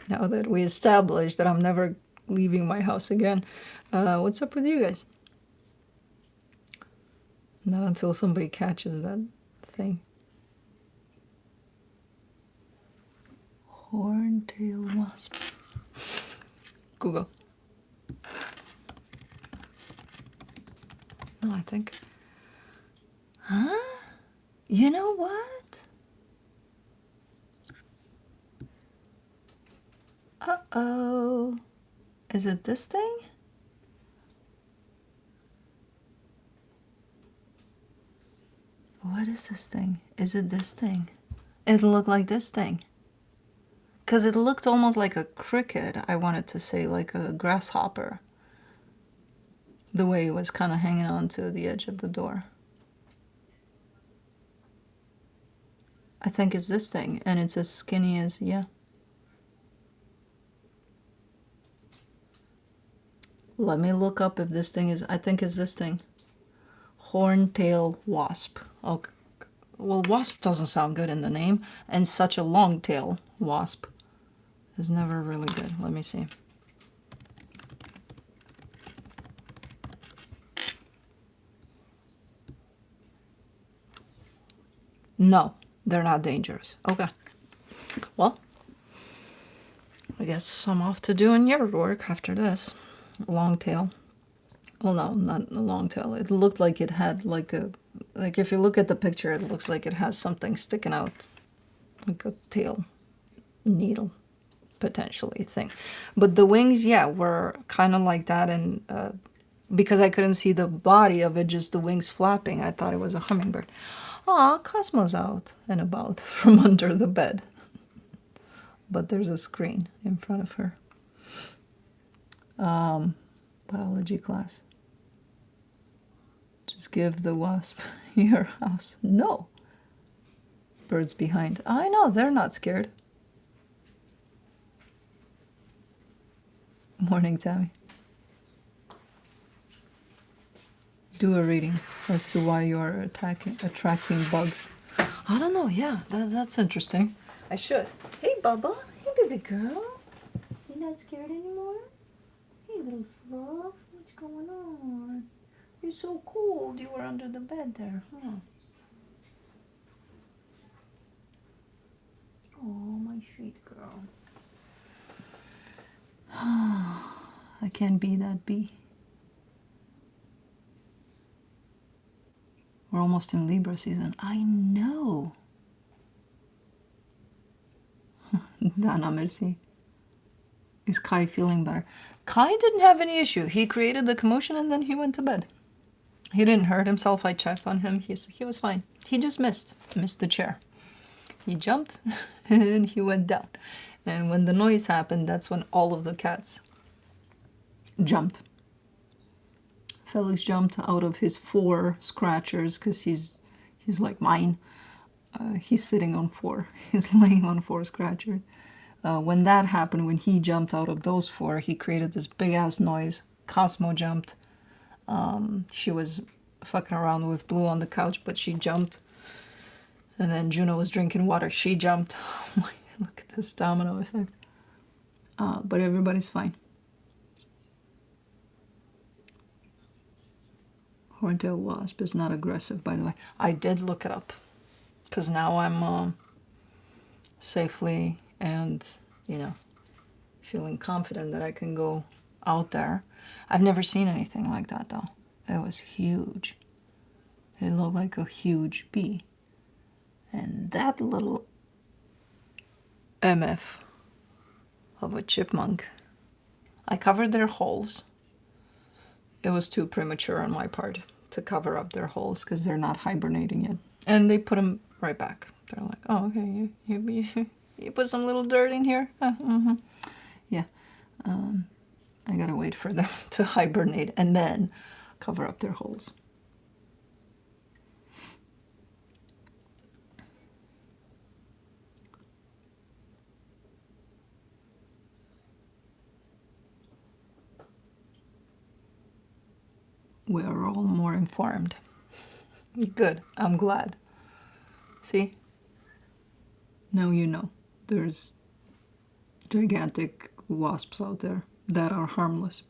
Now that we established that I'm never leaving my house again, what's up with you guys? Not until somebody catches that thing. Horntail wasp. Google. No, I think. Huh? You know what? Uh-oh. Is it this thing? What is this thing? Is it this thing? It looked like this thing. Because it looked almost like a cricket, I wanted to say, like a grasshopper. The way it was kind of hanging on to the edge of the door. I think it's this thing, and it's as skinny as, yeah. Let me look up if this thing is, I think it's this thing. Horntail wasp. Okay. Well, wasp doesn't sound good in the name, and such a long tail wasp is never really good. Let me see. No, they're not dangerous. Okay. Well, I guess I'm off to doing your work after this. Long tail. Well, no, not a long tail. It looked like it had like a, like if you look at the picture, it looks like it has something sticking out, like a tail needle, potentially thing. But the wings, yeah, were kind of like that, and because I couldn't see the body of it, just the wings flapping, I thought it was a hummingbird. Aw, Cosmo's out and about from under the bed. But there's a screen in front of her. Biology class. Just give the wasp your house. No. Birds behind. I know, they're not scared. Morning, Tammy. Do a reading as to why you are attracting bugs. I don't know, yeah, that's interesting. I should. Hey, Bubba. Hey, baby girl. You not scared anymore? Hey, little fluff. What's going on? You're so cold. You were under the bed there, huh? Oh, my sweet girl. I can't be that bee. We're almost in Libra season. I know. Dana, merci. Is Kai feeling better? Kai didn't have any issue. He created the commotion and then he went to bed. He didn't hurt himself. I checked on him. He was fine. He just missed the chair. He jumped and he went down. And when the noise happened, that's when all of the cats jumped. Felix jumped out of his 4 scratchers because he's like mine. He's sitting on 4. He's laying on 4 scratchers. When that happened, when he jumped out of those 4, he created this big ass noise. Cosmo jumped. She was fucking around with Blue on the couch, but she jumped. And then Juno was drinking water. She jumped. Look at this domino effect. But everybody's fine. Horntail wasp is not aggressive, by the way. I did look it up. Because now I'm safely and, you know, feeling confident that I can go out there. I've never seen anything like that, though. It was huge. It looked like a huge bee. And that little MF of a chipmunk, I covered their holes. It was too premature on my part to cover up their holes because they're not hibernating yet. And they put them right back. They're like, oh, okay, you put some little dirt in here? Yeah. I gotta wait for them to hibernate and then cover up their holes. We are all more informed. Good, I'm glad. See? Now you know. There's gigantic wasps out there that are harmless.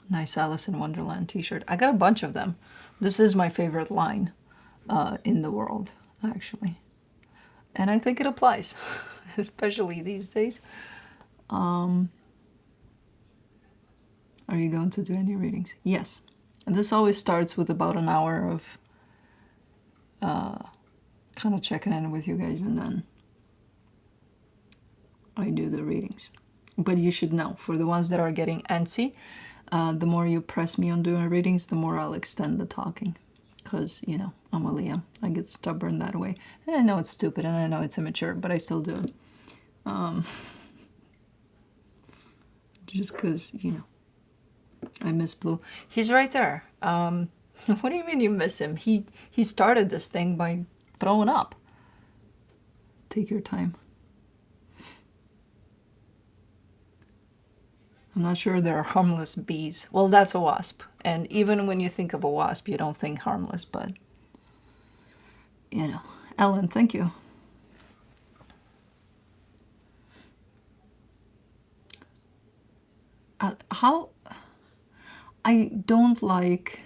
Nice Alice in Wonderland t-shirt. I got a bunch of them. This is my favorite line in the world, actually. And I think it applies, especially these days. Are you going to do any readings? Yes. And this always starts with about an hour of kind of checking in with you guys, and then I do the readings. But you should know, for the ones that are getting antsy, the more you press me on doing readings, the more I'll extend the talking. Because, you know, I'm a Leo. I get stubborn that way. And I know it's stupid and I know it's immature, but I still do it. Just because, you know, I miss Blue. He's right there. What do you mean you miss him? He started this thing by throwing up. Take your time. I'm not sure there are harmless bees. Well, that's a wasp. And even when you think of a wasp, you don't think harmless, but, you know. Ellen, thank you. How... I don't like...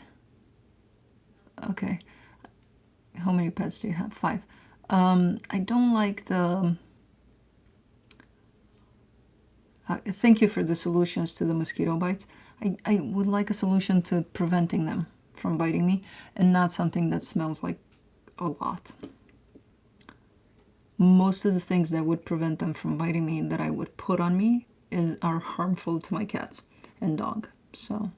Okay. How many pets do you have? 5. I don't like the... thank you for the solutions to the mosquito bites. I would like a solution to preventing them from biting me, and not something that smells like a lot. Most of the things that would prevent them from biting me that I would put on me are harmful to my cats and dog. So,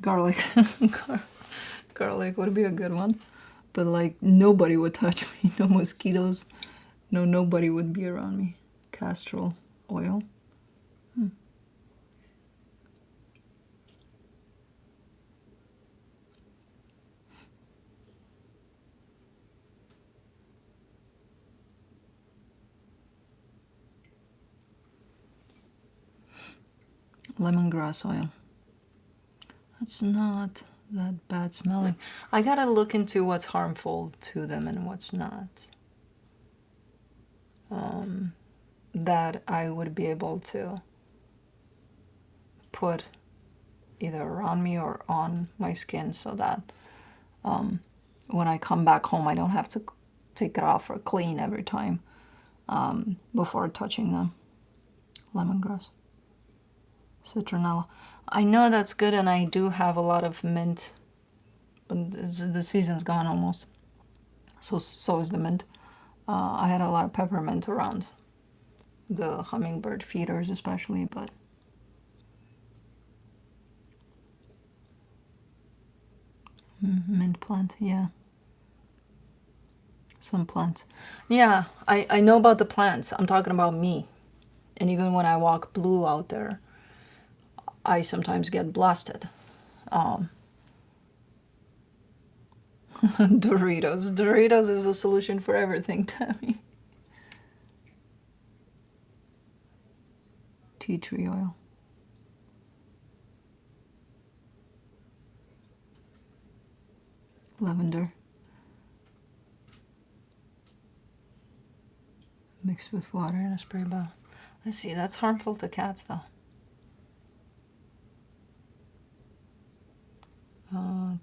garlic. Garlic would be a good one. But like, nobody would touch me. No mosquitoes. No, nobody would be around me. Castor oil. Lemongrass oil. That's not that bad smelling. I gotta look into what's harmful to them and what's not. That I would be able to put either around me or on my skin, so that when I come back home I don't have to take it off or clean every time before touching them. Lemongrass. Citronella. I know that's good, and I do have a lot of mint, but the season's gone almost. So is the mint. I had a lot of peppermint around the hummingbird feeders especially, but mint plant, yeah. Some plants. Yeah, I know about the plants. I'm talking about me. And even when I walk Blue out there, I sometimes get blasted. Doritos. Doritos is a solution for everything, Tammy. Tea tree oil. Lavender. Mixed with water in a spray bottle. Let's see, that's harmful to cats though.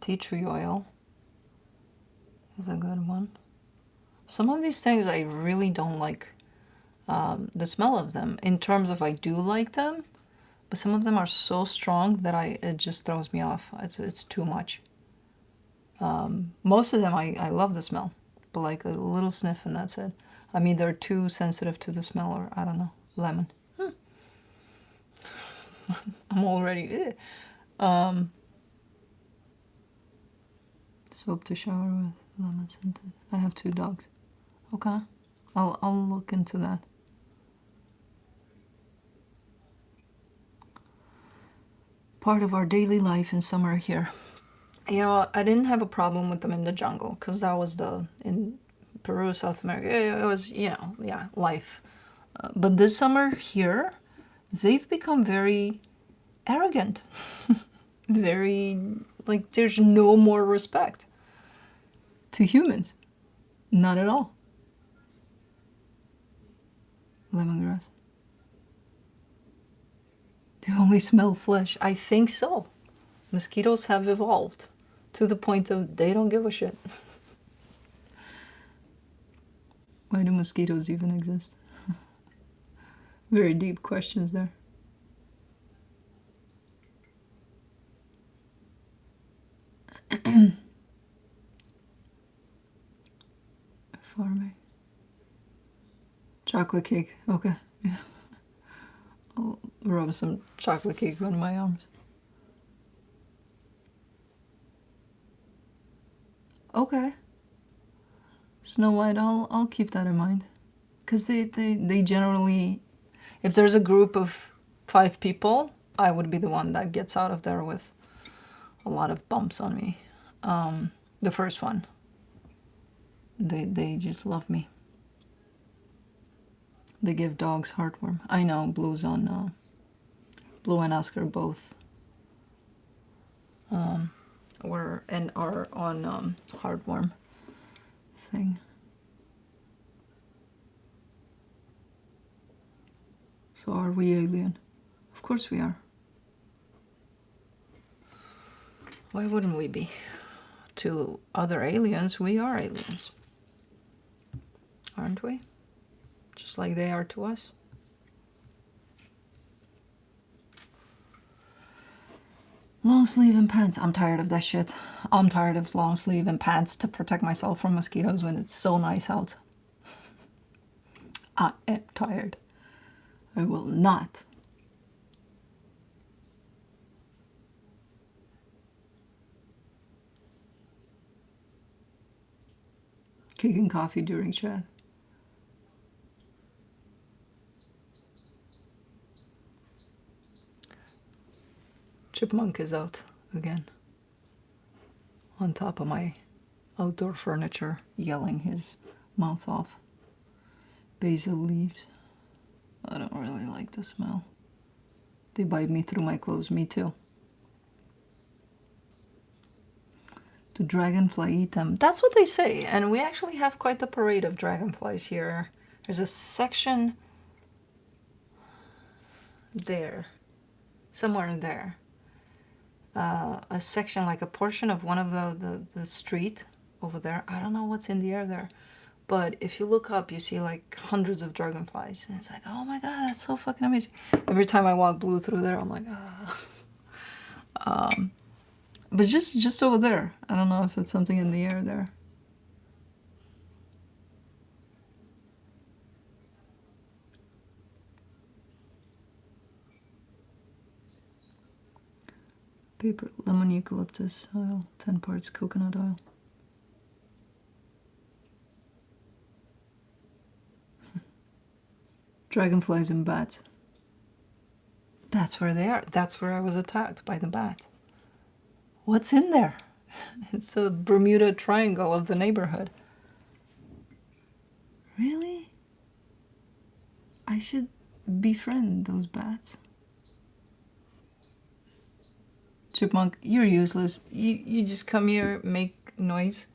Tea tree oil is a good one. Some of these things I really don't like the smell of them, in terms of I do like them, but some of them are so strong that it just throws me off. It's too much. Most of them I love the smell, but like a little sniff and that's it. I mean, they're too sensitive to the smell, or I don't know. Lemon. I'm already... soap to shower with, lemon scented. I have 2 dogs. Okay. I'll look into that. Part of our daily life in summer here. You know, I didn't have a problem with them in the jungle, because that was in Peru, South America, it was, you know, yeah, life. But this summer here, they've become very arrogant. Very, like, there's no more respect to humans. Not at all. Lemongrass. They only smell flesh. I think so. Mosquitoes have evolved to the point of they don't give a shit. Why do mosquitoes even exist? Very deep questions there. Farming. Chocolate cake. Okay. Yeah. I'll rub some chocolate cake on my arms. Okay. Snow White, I'll keep that in mind. Because they generally, if there's a group of 5 people, I would be the one that gets out of there with a lot of bumps on me. The first one. They just love me. They give dogs heartworm. I know, Blue's on, Blue and Oscar both are on heartworm thing. So are we alien? Of course we are. Why wouldn't we be? To other aliens, we are aliens. Aren't we? Just like they are to us. Long sleeve and pants. I'm tired of that shit. I'm tired of long sleeve and pants to protect myself from mosquitoes when it's so nice out. I am tired. I will not. Cake and coffee during chat. Chipmunk is out again. On top of my outdoor furniture, yelling his mouth off. Basil leaves. I don't really like the smell. They bite me through my clothes, me too. Do dragonfly eat them? That's what they say, and we actually have quite the parade of dragonflies here. There's a section there, somewhere there. A section, like a portion of one of the street over there. I don't know what's in the air there. But if you look up, you see like hundreds of dragonflies. And it's like, oh my god, that's so fucking amazing. Every time I walk Blue through there, I'm like, ah. But just over there. I don't know if it's something in the air there. Paper, lemon eucalyptus oil, 10 parts coconut oil. Dragonflies and bats. That's where they are. That's where I was attacked by the bat. What's in there? It's a Bermuda Triangle of the neighborhood. Really? I should befriend those bats. Chipmunk, you're useless. You just come here, make noise.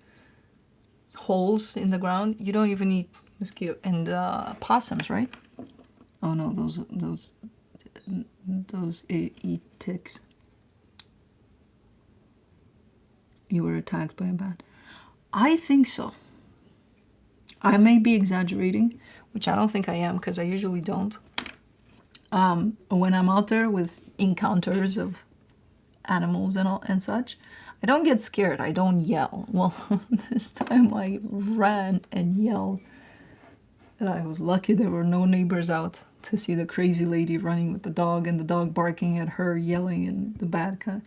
Holes in the ground. You don't even eat mosquito and possums, right? Oh no, those eat ticks. You were attacked by a bat. I think so. I may be exaggerating, which I don't think I am because I usually don't. When I'm out there with encounters of animals and such, I don't get scared. I don't yell. Well, this time I ran and yelled. And I was lucky there were no neighbors out to see the crazy lady running with the dog and the dog barking at her, yelling, and the bad kind.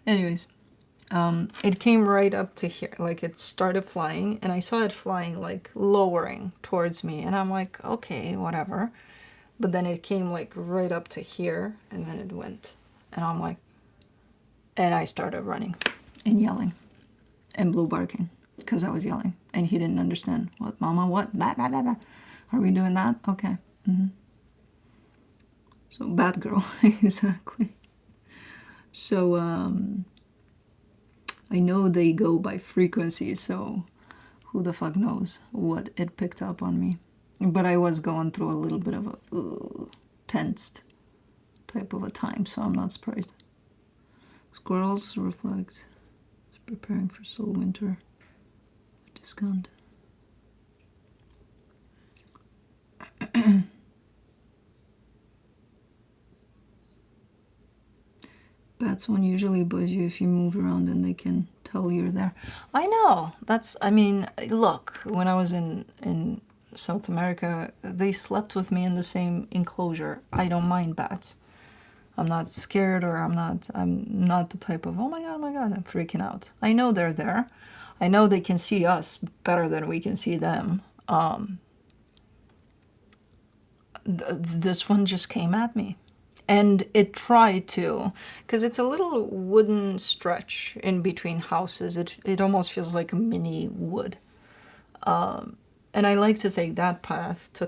Anyways, it came right up to here. Like it started flying and I saw it flying like lowering towards me. And I'm like, okay, whatever. But then it came like right up to here and then it went. And I'm like, and I started running and yelling and Blue barking because I was yelling and he didn't understand. What, mama, what? Blah, blah, blah, blah. Are we doing that? Okay. So bad girl, exactly. So I know they go by frequency, so who the fuck knows what it picked up on me. But I was going through a little bit of a tensed type of a time, so I'm not surprised. Squirrels reflect. Preparing for soul winter. Discount. Bats won't usually buzz you if you move around and they can tell you're there. I know. That's, I mean, look, when I was in South America, they slept with me in the same enclosure. I don't mind bats. I'm not scared, or I'm not the type of, oh my God, I'm freaking out. I know they're there. I know they can see us better than we can see them. This one just came at me. And it tried to, because it's a little wooden stretch in between houses. It almost feels like a mini wood. And I like to take that path to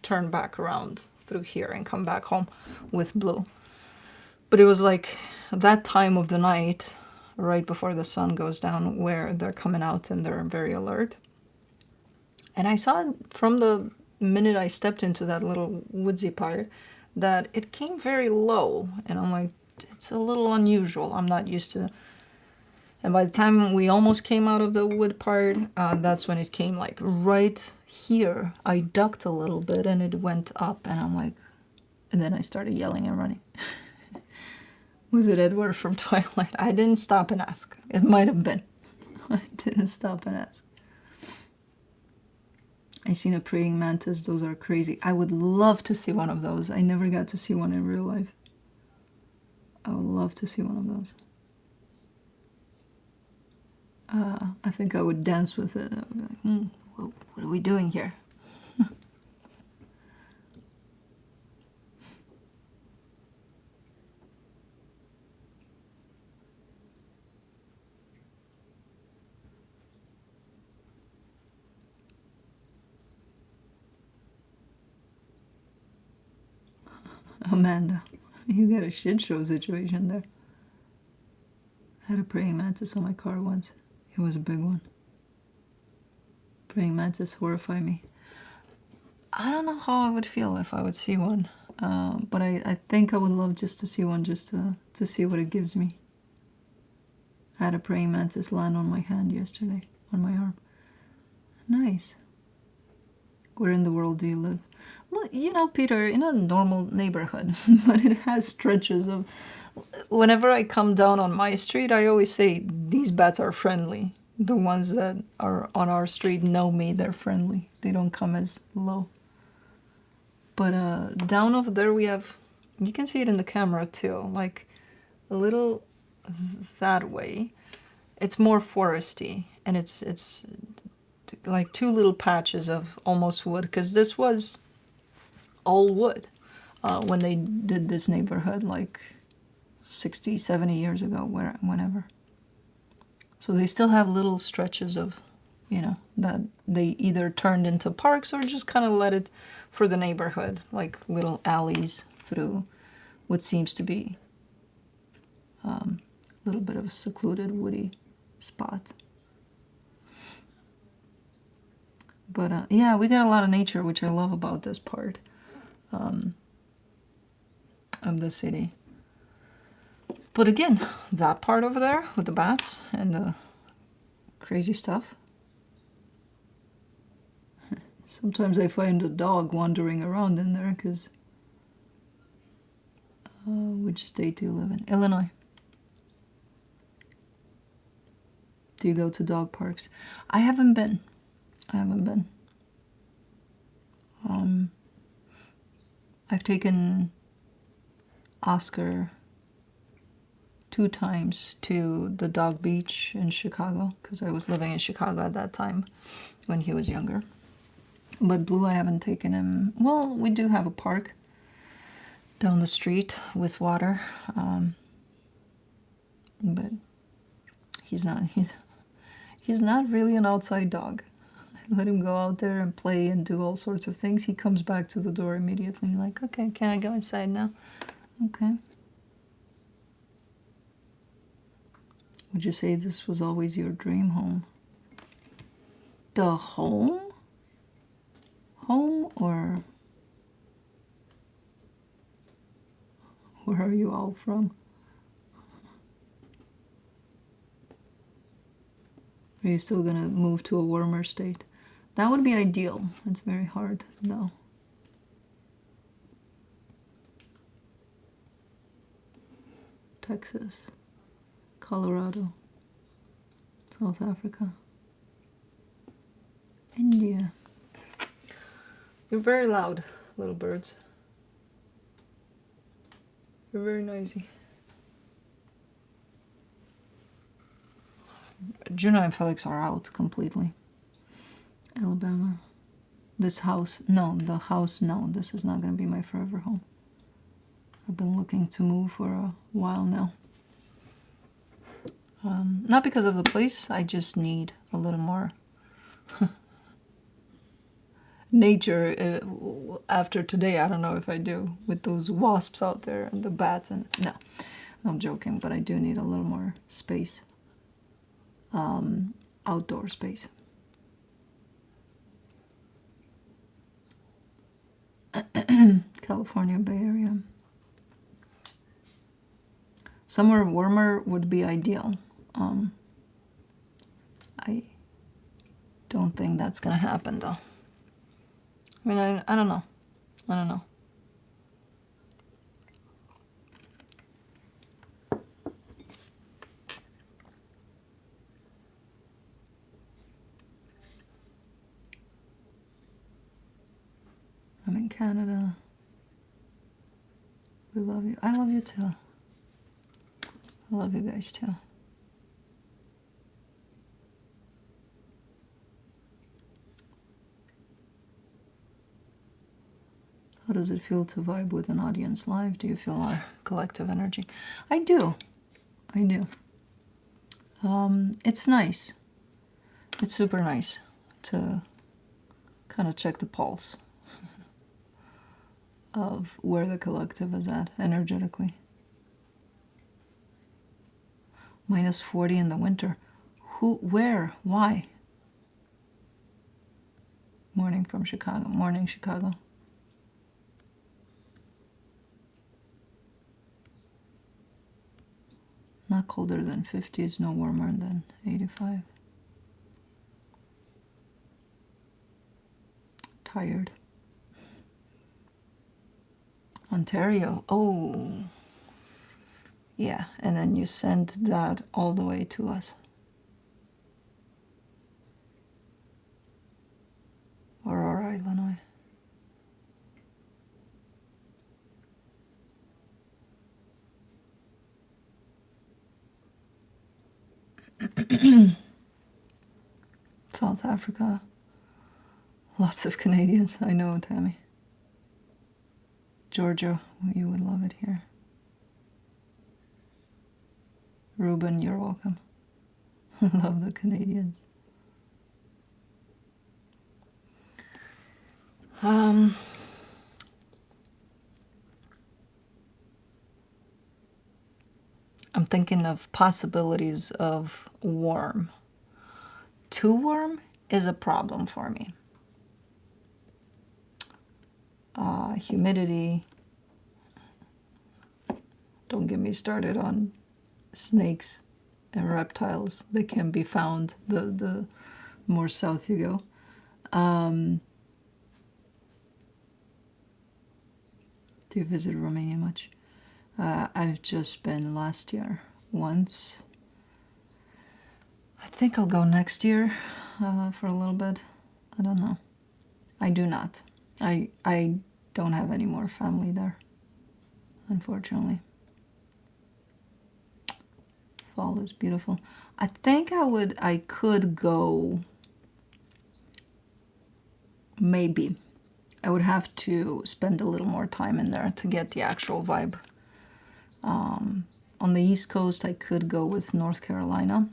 turn back around through here and come back home with Blue. But it was like that time of the night, right before the sun goes down, where they're coming out and they're very alert. And I saw it from the minute I stepped into that little woodsy part that it came very low. And I'm like, it's a little unusual. I'm not used to it. And by the time we almost came out of the wood part, that's when it came like right here. I ducked a little bit and it went up, and I'm like, and then I started yelling and running. Was it Edward from Twilight? I didn't stop and ask. It might have been. I didn't stop and ask. I seen a praying mantis. Those are crazy. I would love to see one of those. I never got to see one in real life. I would love to see one of those. I think I would dance with it. I would be like, what are we doing here? Amanda, you got a shit show situation there. I had a praying mantis on my car once. It was a big one. Praying mantis horrify me. I don't know how I would feel if I would see one. But I think I would love just to see one, just to see what it gives me. I had a praying mantis land on my hand yesterday, on my arm. Nice. Where in the world do you live? Look, you know, Peter, in a normal neighborhood, but it has stretches of... Whenever I come down on my street, I always say, these bats are friendly. The ones that are on our street know me, they're friendly. They don't come as low. But down over there we have... You can see it in the camera too, like a little that way. It's more foresty, and it's like two little patches of almost wood, because this was all wood when they did this neighborhood like 60, 70 years ago, whenever. So they still have little stretches of, you know, that they either turned into parks or just kind of let it for the neighborhood, like little alleys through what seems to be a little bit of a secluded woody spot. But yeah, we got a lot of nature, which I love about this part of the city. But again, that part over there with the bats and the crazy stuff. Sometimes I find a dog wandering around in there, because... which state do you live in? Illinois. Do you go to dog parks? I haven't been. I've taken Oscar 2 times to the dog beach in Chicago, because I was living in Chicago at that time when he was younger. But Blue, I haven't taken him. Well, we do have a park down the street with water, but he's not really an outside dog. I let him go out there and play and do all sorts of things. He comes back to the door immediately, like, okay, can I go inside now? Okay. Would you say this was always your dream home? the home? Home, or where are you all from? Are you still gonna move to a warmer state? That would be ideal. It's very hard, though. Texas, Colorado, South Africa, India. You're very loud, little birds. You're very noisy. Juno and Felix are out completely. Alabama. This house, no. The house, no. This is not going to be my forever home. I've been looking to move for a while now. Not because of the place, I just need a little more nature. After today, I don't know if I do, with those wasps out there and the bats. And no, I'm joking, but I do need a little more space. Outdoor space. California Bay Area. Somewhere warmer would be ideal. I don't think that's gonna happen, though. I mean, I don't know. I don't know. I'm in Canada. We love you. I love you too. I love you guys too. How does it feel to vibe with an audience live? Do you feel our collective energy? I do. I do. It's nice. It's super nice to kind of check the pulse of where the collective is at energetically. Minus 40 in the winter. Who, where, why? Morning from Chicago. Morning, Chicago. Not colder than 50, it's no warmer than 85. Tired. Ontario. Oh. Yeah, and then you sent that all the way to us. Aurora, Illinois. South Africa. Lots of Canadians. I know, Tammy. Georgia, you would love it here. Ruben, you're welcome. Love the Canadians. I'm thinking of possibilities of warm. Too warm is a problem for me. Humidity. Don't get me started on snakes and reptiles. They can be found the more south you go. Do you visit Romania much? I've just been last year once. I think I'll go next year for a little bit. I don't know. I do not. I don't have any more family there, unfortunately. Fall is beautiful. I think I could go, maybe. I would have to spend a little more time in there to get the actual vibe. On the East Coast, I could go with North Carolina,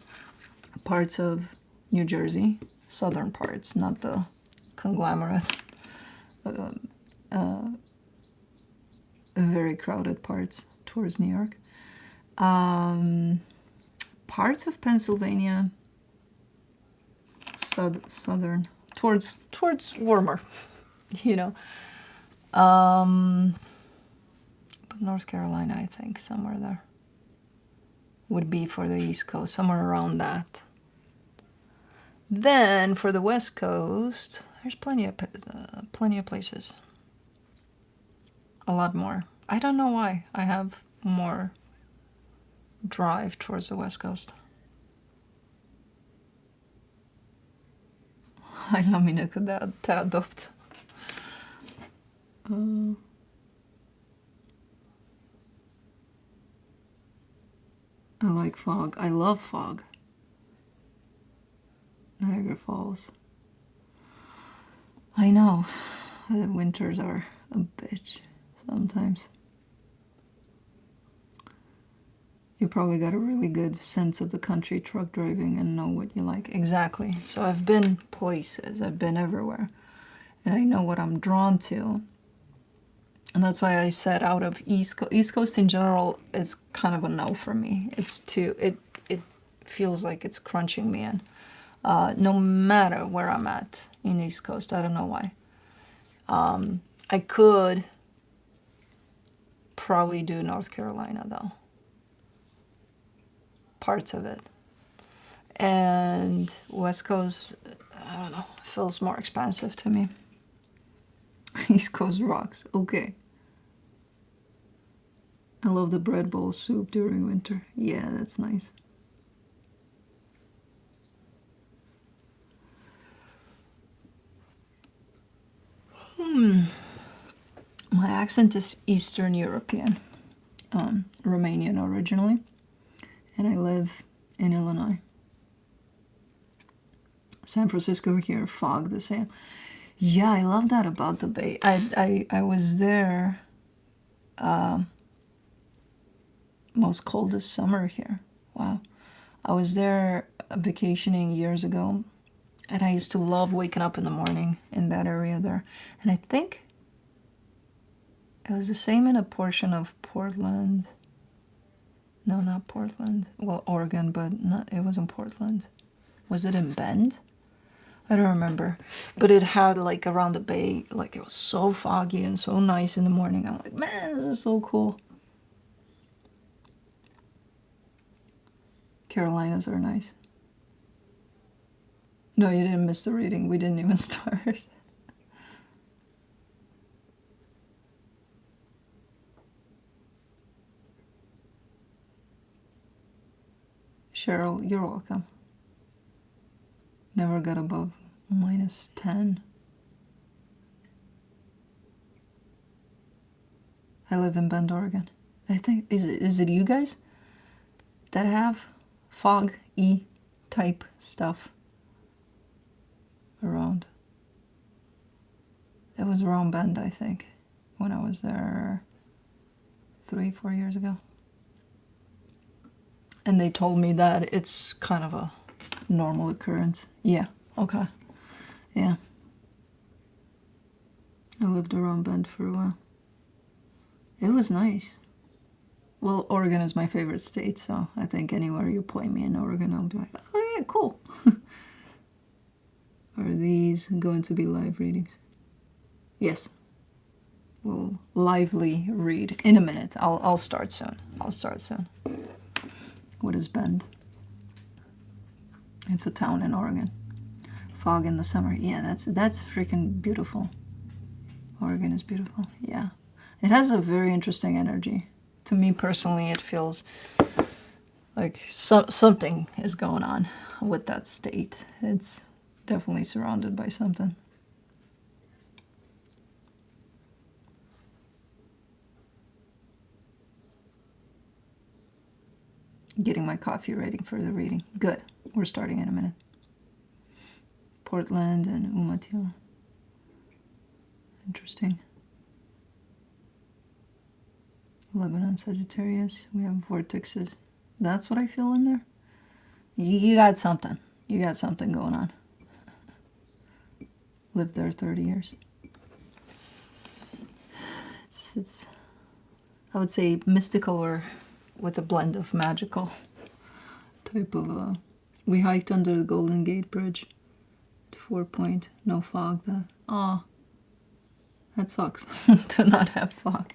parts of New Jersey, southern parts, not the conglomerate, very crowded parts towards New York. Parts of Pennsylvania, southern, towards warmer, you know. But North Carolina, I think, somewhere there would be for the East Coast, somewhere around that. Then for the West Coast, there's plenty of places. A lot more. I don't know why I have more drive towards the West Coast. Ai la mine cât de te adopt. I like fog. I love fog. Niagara Falls. I know. The winters are a bitch sometimes. You probably got a really good sense of the country truck driving and know what you like. Exactly. So I've been places. I've been everywhere. And I know what I'm drawn to. And that's why I said out of East Coast in general, it's kind of a no for me. It's too, it feels like it's crunching me in. No matter where I'm at in East Coast. I don't know why. I could probably do North Carolina though. Parts of it. And West Coast, I don't know, feels more expansive to me. East Coast rocks. Okay. I love the bread bowl soup during winter. Yeah, that's nice. My accent is Eastern European, Romanian originally, and I live in Illinois. San Francisco here, fog the same. Yeah, I love that about the Bay. I was there most coldest summer here. Wow. I was there vacationing years ago, and I used to love waking up in the morning in that area there. And I think it was the same in a portion of Portland. No, not Portland. Well, Oregon, but not. It wasn't Portland. Was it in Bend? I don't remember. But it had like around the bay, like it was so foggy and so nice in the morning. I'm like, man, this is so cool. Carolinas are nice. No, you didn't miss the reading. We didn't even start. Cheryl, you're welcome. Never got above -10. I live in Bend, Oregon. I think, is it you guys that have fog-y type stuff around? It was around Bend, I think, when I was there 3-4 years ago. And they told me that it's kind of a normal occurrence. Yeah, okay. Yeah. I lived around Bend for a while. It was nice. Well, Oregon is my favorite state, so I think anywhere you point me in Oregon, I'll be like, oh yeah, cool. Are these going to be live readings? Yes. We'll lively read in a minute. I'll start soon. I'll start soon. What is Bend? It's a town in Oregon. Fog in the summer. Yeah, that's freaking beautiful. Oregon is beautiful. Yeah. It has a very interesting energy. To me personally, it feels like something is going on with that state. It's definitely surrounded by something. Getting my coffee ready for the reading. Good. We're starting in a minute. Portland and Umatilla. Interesting. Lebanon, Sagittarius. We have vortexes. That's what I feel in there. You got something. You got something going on. Lived there 30 years. It's I would say mystical, or with a blend of magical type of. We hiked under the Golden Gate Bridge 4 point, no fog. Aw, that sucks to not have fog.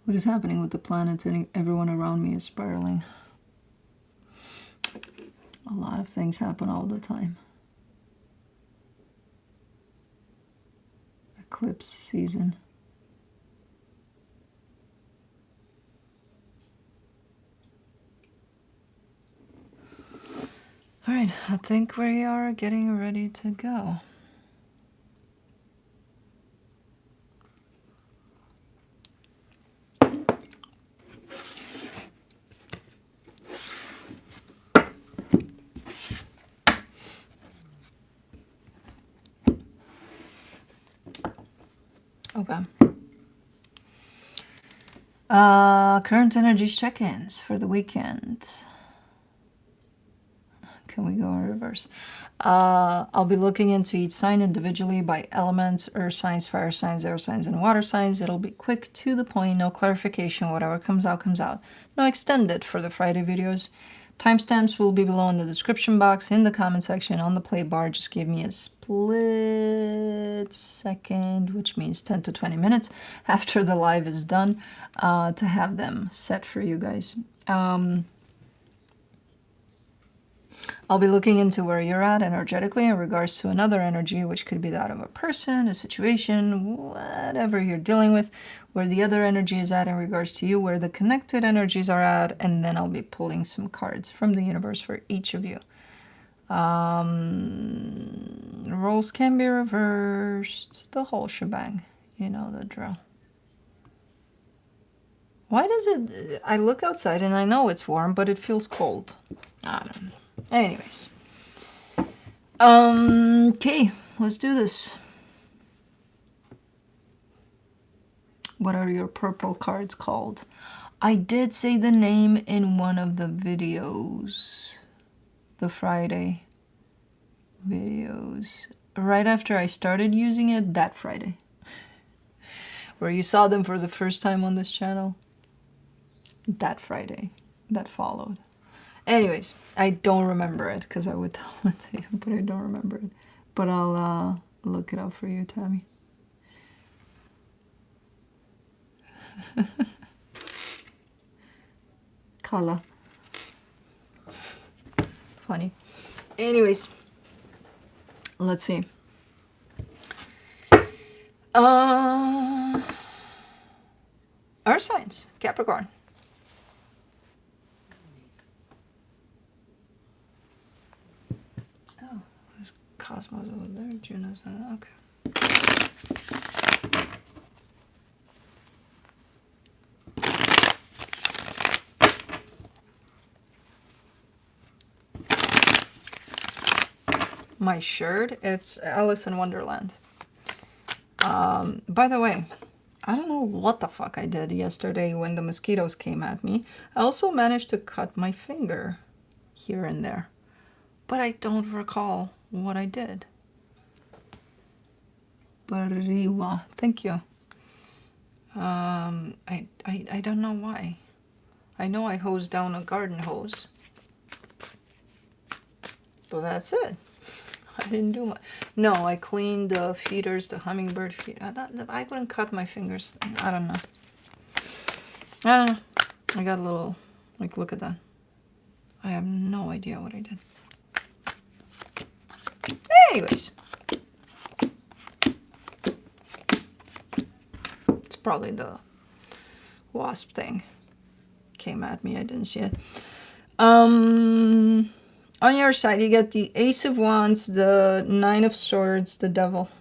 What is happening with the planets and everyone around me is spiraling. A lot of things happen all the time. Eclipse season. All right, I think we are getting ready to go. Okay. Current energy check-ins for the weekend. Can we go in reverse? I'll be looking into each sign individually by elements: earth signs, fire signs, air signs, and water signs. It'll be quick, to the point, no clarification. Whatever comes out, comes out. No extended for the Friday videos. Timestamps will be below in the description box, in the comment section, on the play bar. Just give me a split second, which means 10 to 20 minutes after the live is done, to have them set for you guys. I'll be looking into where you're at energetically in regards to another energy, which could be that of a person, a situation, whatever you're dealing with, where the other energy is at in regards to you, where the connected energies are at, and then I'll be pulling some cards from the universe for each of you. Roles can be reversed, the whole shebang, you know the drill. Why does it, I look outside and I know it's warm, but it feels cold. I don't know. Anyways. Okay, let's do this. What are your purple cards called? I did say the name in one of the videos. The Friday videos. Right after I started using it, that Friday. Where you saw them for the first time on this channel. That Friday. That followed. Anyways, I don't remember it because I would tell it to you, but I don't remember it. But I'll look it up for you, Tammy. Kala. Funny. Anyways, let's see. Earth signs, Capricorn. Cosmos over there, Juno's okay. My shirt, it's Alice in Wonderland. By the way, I don't know what the fuck I did yesterday when the mosquitoes came at me. I also managed to cut my finger here and there, but I don't recall what I did. Bariwa, thank you. I don't know why. I know I hosed down a garden hose, but that's it. I didn't do much. No, I cleaned the feeders, the hummingbird feeder. I wouldn't cut my fingers. I don't know. I don't know. I got a little, like, look at that. I have no idea what I did. Anyways. It's probably the wasp thing. Came at me, I didn't see it. On your side, you get the Ace of Wands, the Nine of Swords, the Devil.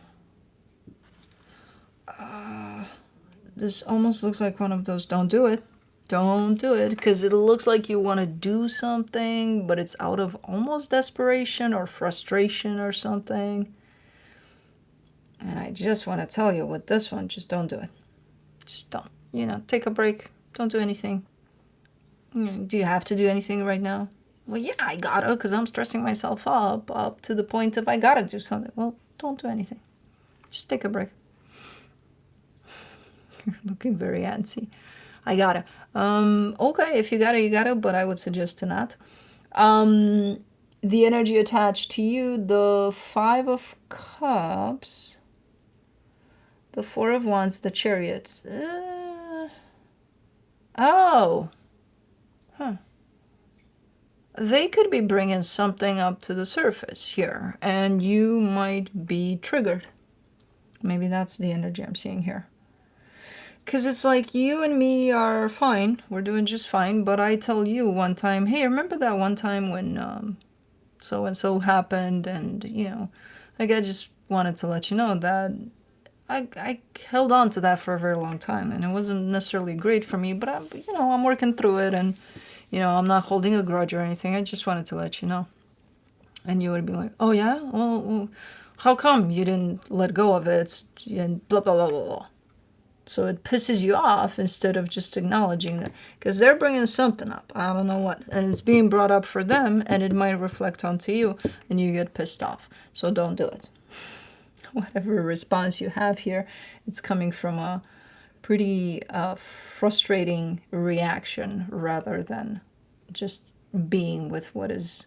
This almost looks like one of those, don't do it. Don't do it, because it looks like you want to do something, but it's out of almost desperation or frustration or something. And I just want to tell you with this one, just don't do it. Just don't. You know, take a break. Don't do anything. Do you have to do anything right now? Well, yeah, I gotta, because I'm stressing myself up to the point of I gotta do something. Well, don't do anything. Just take a break. You're looking very antsy. I gotta. Okay, if you gotta, you gotta, but I would suggest to not. The energy attached to you, the Five of Cups, the Four of Wands, the Chariots. Oh. Huh. They could be bringing something up to the surface here, and you might be triggered. Maybe that's the energy I'm seeing here. Because it's like you and me are fine. We're doing just fine. But I tell you one time, hey, remember that one time when so-and-so happened? And, you know, like I just wanted to let you know that I held on to that for a very long time. And it wasn't necessarily great for me. But, I'm working through it. And, I'm not holding a grudge or anything. I just wanted to let you know. And you would be like, oh, yeah? Well, how come you didn't let go of it? And blah, blah, blah, blah, blah. So it pisses you off instead of just acknowledging that. Because they're bringing something up. I don't know what. And it's being brought up for them, and it might reflect onto you, and you get pissed off. So don't do it. Whatever response you have here, it's coming from a pretty frustrating reaction rather than just being with what is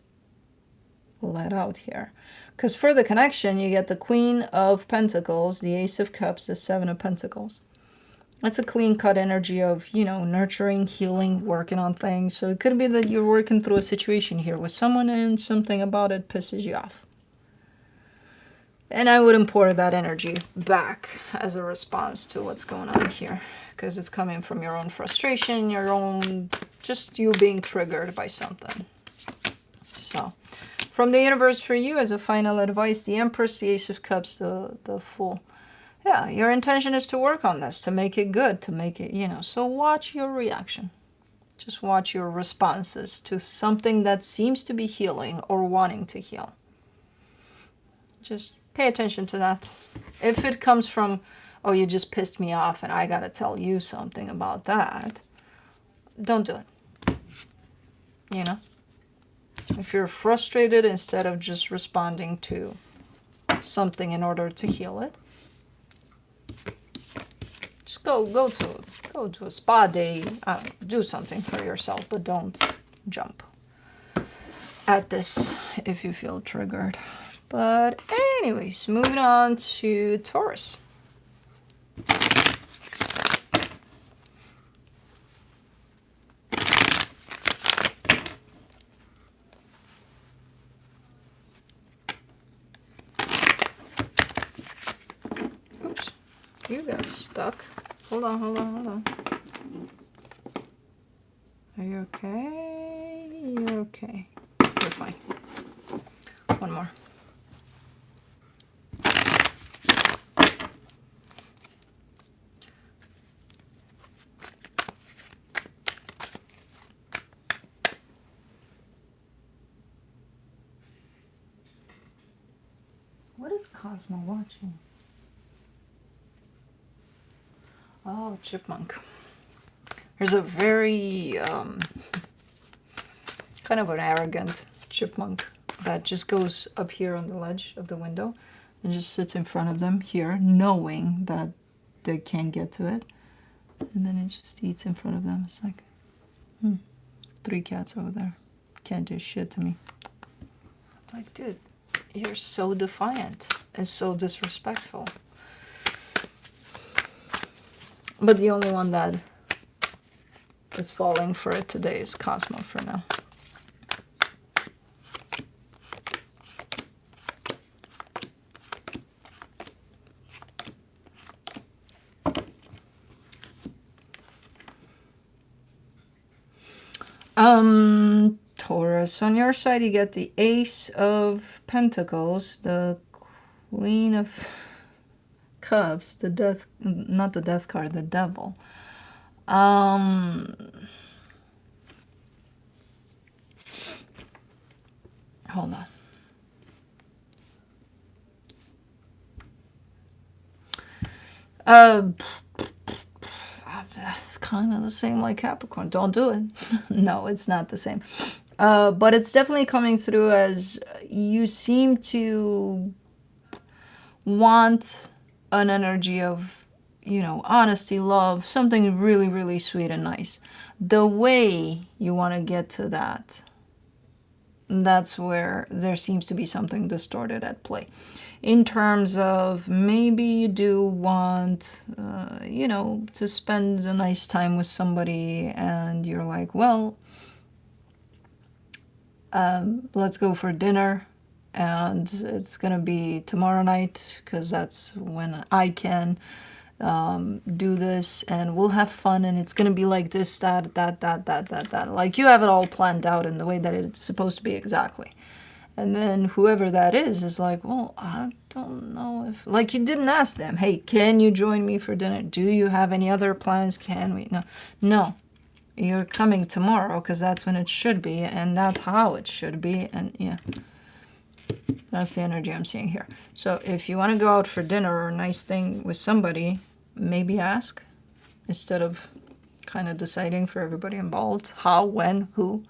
let out here. Because for the connection, you get the Queen of Pentacles, the Ace of Cups, the Seven of Pentacles. It's a clean-cut energy of, nurturing, healing, working on things. So it could be that you're working through a situation here with someone and something about it pisses you off. And I would pour that energy back as a response to what's going on here. Because it's coming from your own frustration, your own, just you being triggered by something. So, from the universe for you as a final advice, the Empress, the Ace of Cups, the Fool. Yeah, your intention is to work on this, to make it good, to make it, so watch your reaction. Just watch your responses to something that seems to be healing or wanting to heal. Just pay attention to that. If it comes from, oh, you just pissed me off and I gotta tell you something about that, don't do it. If you're frustrated, instead of just responding to something in order to heal it, just go to a spa day, do something for yourself, but don't jump at this if you feel triggered. But anyways, moving on to Taurus. Oops, you got stuck. Hold on. Are you okay? You're okay. You're fine. One more. What is Cosmo watching? Oh, chipmunk. There's a very kind of an arrogant chipmunk that just goes up here on the ledge of the window and just sits in front of them here, knowing that they can't get to it. And then it just eats in front of them. It's like, 3 cats over there. Can't do shit to me. Like, dude, you're so defiant and so disrespectful. But the only one that is falling for it today is Cosmo for now. Taurus, on your side you get the Ace of Pentacles, the Queen of Cups, the Death, not the Death card, the Devil. Hold on. Kind of the same like Capricorn. Don't do it. No, it's not the same. But it's definitely coming through as you seem to want an energy of, you know, honesty, love, something really, really sweet and nice. The way you want to get to that, that's where there seems to be something distorted at play. In terms of maybe you do want, you know, to spend a nice time with somebody and you're like, well, let's go for dinner and it's gonna be tomorrow night because that's when I can do this and we'll have fun and it's gonna be like this, that. Like you have it all planned out in the way that it's supposed to be exactly. And then whoever that is like, well, I don't know if, like you didn't ask them, hey, can you join me for dinner? Do you have any other plans? Can we? No. You're coming tomorrow because that's when it should be and that's how it should be. And yeah, that's the energy I'm seeing here. So if you want to go out for dinner or a nice thing with somebody, maybe ask instead of kind of deciding for everybody involved how, when, who,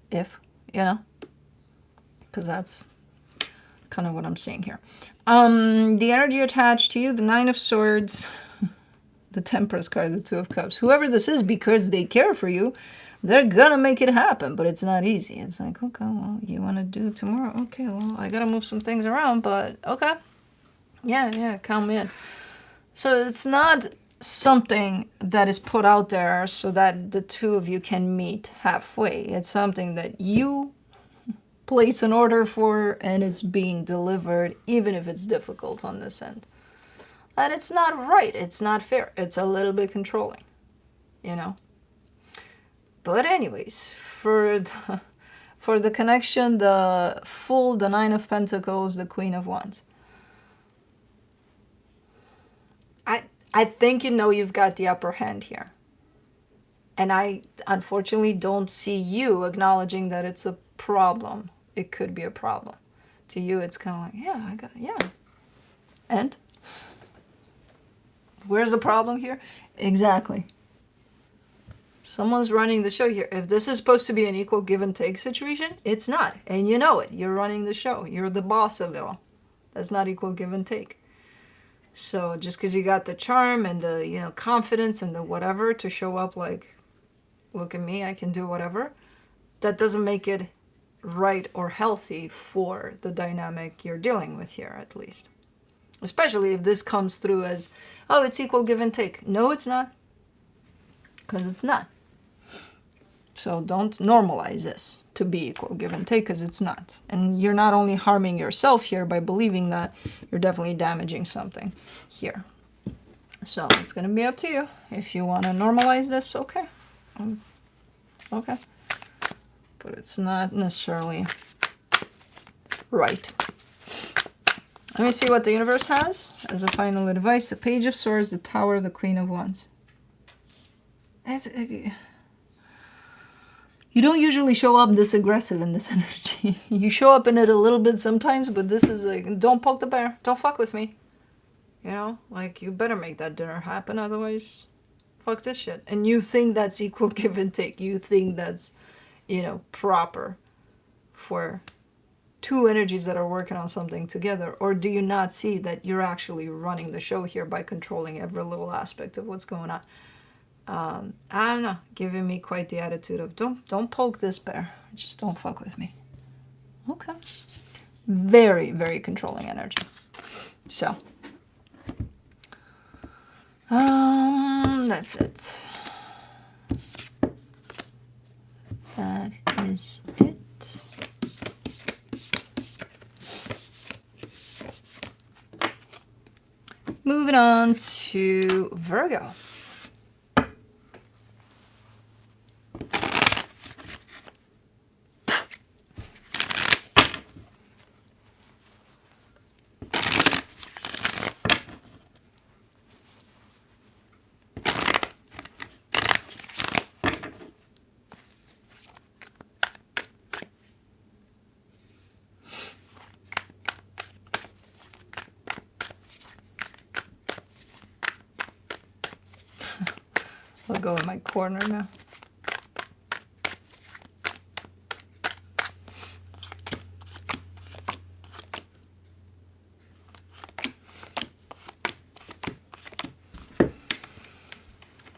if, you know. Because that's kind of what I'm seeing here. The energy attached to you, the Nine of Swords, the Temperance card, the Two of Cups. Whoever this is, because they care for you, they're gonna make it happen, but it's not easy. It's like, okay, well, you want to do tomorrow? Okay, well, I gotta move some things around, but okay. Yeah, count me in. So it's not something that is put out there so that the two of you can meet halfway. It's something that you place an order for and it's being delivered, even if it's difficult on this end. And it's not right, it's not fair, it's a little bit controlling, you know. But anyways, for the connection, the Fool, the Nine of Pentacles, the Queen of Wands. I think you know you've got the upper hand here. And I unfortunately don't see you acknowledging that it's a problem. It could be a problem. To you, it's kind of like, yeah. And? Where's the problem here? Exactly. Someone's running the show here. If this is supposed to be an equal give and take situation, it's not. And you know it. You're running the show. You're the boss of it all. That's not equal give and take. So just because you got the charm and the, you know, confidence and the whatever to show up like, look at me, I can do whatever, that doesn't make it right or healthy for the dynamic you're dealing with here, at least. Especially if this comes through as, oh, it's equal give and take. No, it's not. Because it's not. So don't normalize this to be equal give and take, because it's not. And you're not only harming yourself here by believing that, you're definitely damaging something here. So it's going to be up to you. If you want to normalize this, okay. Okay. But it's not necessarily right. Let me see what the universe has as a final advice. The Page of Swords, the Tower, the Queen of Wands. You don't usually show up this aggressive in this energy. You show up in it a little bit sometimes, but this is like, don't poke the bear. Don't fuck with me. You know, like, you better make that dinner happen, otherwise, fuck this shit. And you think that's equal give and take. You think that's, you know, proper for two energies that are working on something together? Or do you not see that you're actually running the show here by controlling every little aspect of what's going on? I don't know, giving me quite the attitude of don't poke this bear, just don't fuck with me. Okay. Very, very controlling energy. So that's it. That is it. Moving on to Virgo. I'll go in my corner now.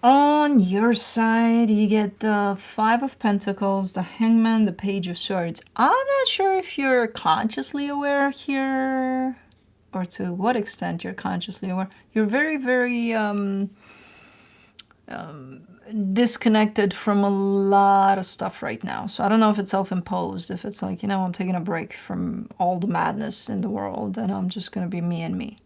On your side, you get the Five of Pentacles, the Hangman, the Page of Swords. I'm not sure if you're consciously aware here, or to what extent you're consciously aware. You're very, very disconnected from a lot of stuff right now. So I don't know if it's self-imposed, if it's like, you know, I'm taking a break from all the madness in the world and I'm just going to be me and me.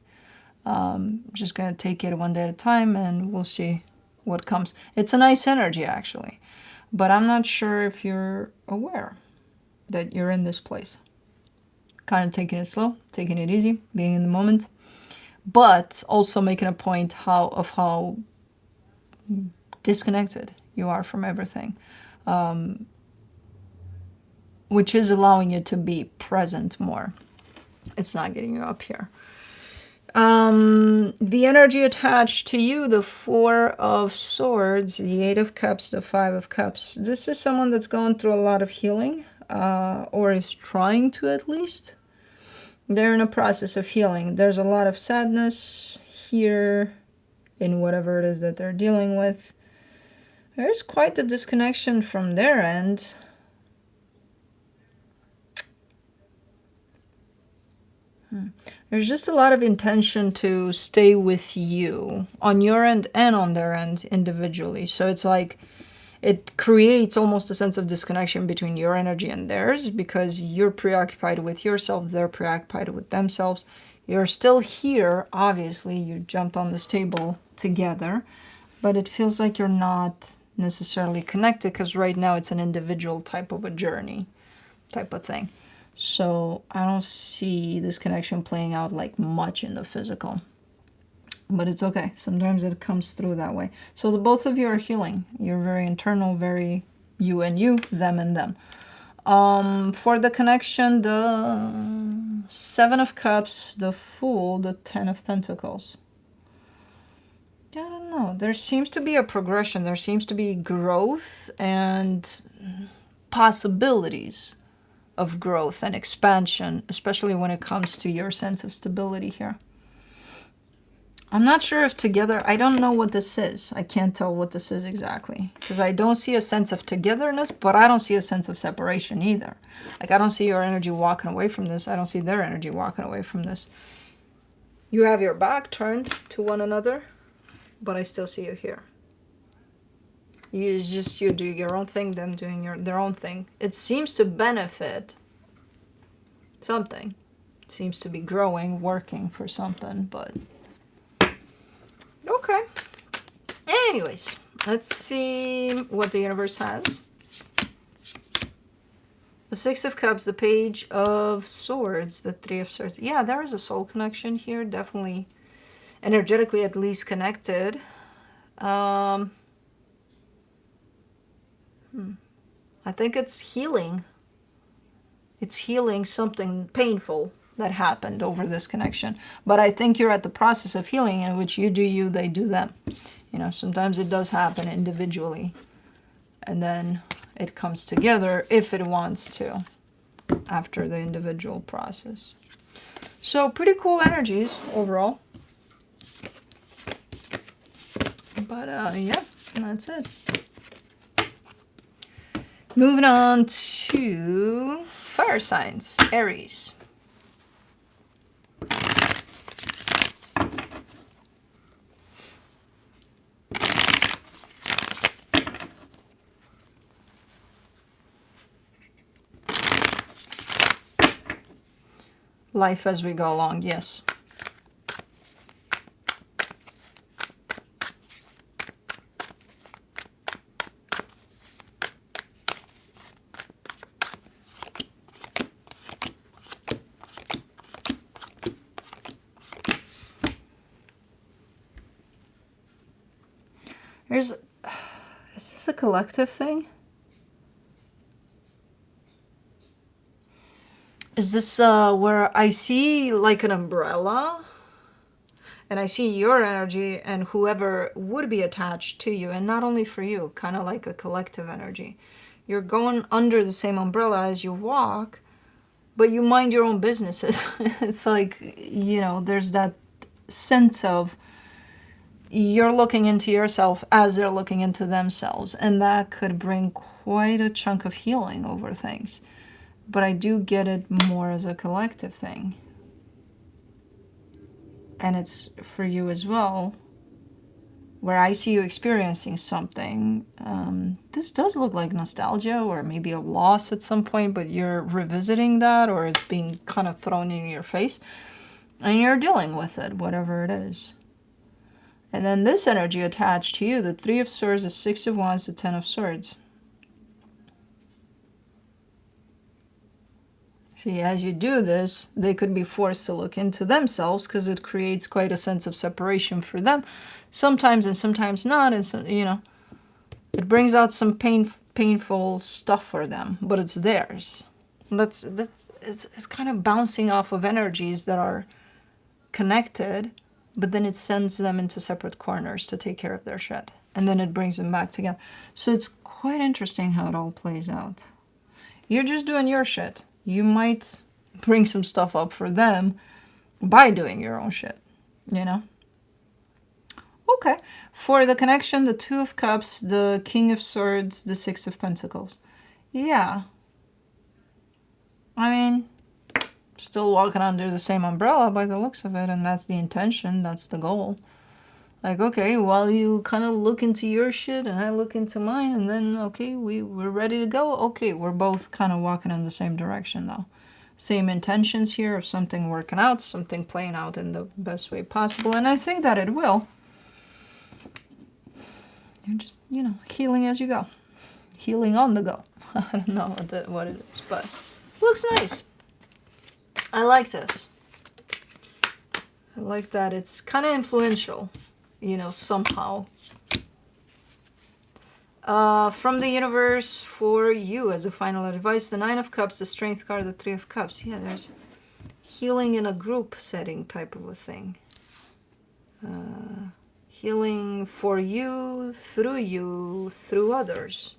Just going to take it one day at a time and we'll see what comes. It's a nice energy, actually. But I'm not sure if you're aware that you're in this place. Kind of taking it slow, taking it easy, being in the moment. But also making a point of how disconnected you are from everything. Which is allowing you to be present more. It's not getting you up here. The energy attached to you, the Four of Swords, the Eight of Cups, the Five of Cups. This is someone that's going through a lot of healing, or is trying to at least. They're in a process of healing. There's a lot of sadness here in whatever it is that they're dealing with. There's quite a disconnection from their end. There's just a lot of intention to stay with you on your end and on their end individually. So it's like it creates almost a sense of disconnection between your energy and theirs because you're preoccupied with yourself, they're preoccupied with themselves. You're still here, obviously, you jumped on this table together, but it feels like you're not necessarily connected because right now it's an individual type of a journey type of thing. So I don't see this connection playing out like much in the physical. But it's okay. Sometimes it comes through that way. So the both of you are healing. You're very internal, very you and you, them and them. For the connection, the Seven of Cups, the Fool, the Ten of Pentacles. I don't know. There seems to be a progression. There seems to be growth and possibilities of growth and expansion, especially when it comes to your sense of stability here. I'm not sure if together, I don't know what this is. I can't tell what this is exactly because I don't see a sense of togetherness, but I don't see a sense of separation either. Like I don't see your energy walking away from this. I don't see their energy walking away from this. You have your back turned to one another, but I still see you here. It's just you do your own thing, them doing their own thing. It seems to benefit something. It seems to be growing, working for something, but okay. Anyways, let's see what the universe has. The Six of Cups, the Page of Swords, the Three of Swords. Yeah, there is a soul connection here, definitely energetically at least connected. I think it's healing. It's healing something painful that happened over this connection. But I think you're at the process of healing in which you do you, they do them. You know, sometimes it does happen individually. And then it comes together if it wants to after the individual process. So pretty cool energies overall. But yeah, that's it. Moving on to fire signs, Aries. Life as we go along, yes. Is this a collective thing? Is this where I see like an umbrella and I see your energy and whoever would be attached to you, and not only for you, kind of like a collective energy. You're going under the same umbrella as you walk, but you mind your own businesses. It's like, you know, there's that sense of you're looking into yourself as they're looking into themselves, and that could bring quite a chunk of healing over things. But I do get it more as a collective thing. And it's for you as well, where I see you experiencing something. This does look like nostalgia or maybe a loss at some point, but you're revisiting that, or it's being kind of thrown in your face, and you're dealing with it, whatever it is. And then this energy attached to you, the Three of Swords, the Six of Wands, the Ten of Swords. See, as you do this, they could be forced to look into themselves, because it creates quite a sense of separation for them. Sometimes and sometimes not, and so, you know, it brings out some painful stuff for them, but it's theirs. It's kind of bouncing off of energies that are connected, but then it sends them into separate corners to take care of their shit, and then it brings them back together. So it's quite interesting how it all plays out. You're just doing your shit. You might bring some stuff up for them by doing your own shit, you know? Okay. For the connection, the Two of Cups, the King of Swords, the Six of Pentacles. Yeah. I mean, still walking under the same umbrella by the looks of it, and that's the intention, that's the goal. Like, okay, while you kind of look into your shit and I look into mine, and then, okay, we're ready to go. Okay, we're both kind of walking in the same direction, though. Same intentions here of something working out, something playing out in the best way possible, and I think that it will. You're just, you know, healing as you go. Healing on the go. I don't know what it is, but looks nice. I like this. I like that it's kind of influential, you know, somehow. From the universe for you as a final advice, the Nine of Cups, the Strength card, the Three of Cups. Yeah, there's healing in a group setting type of a thing. Healing for you, through others.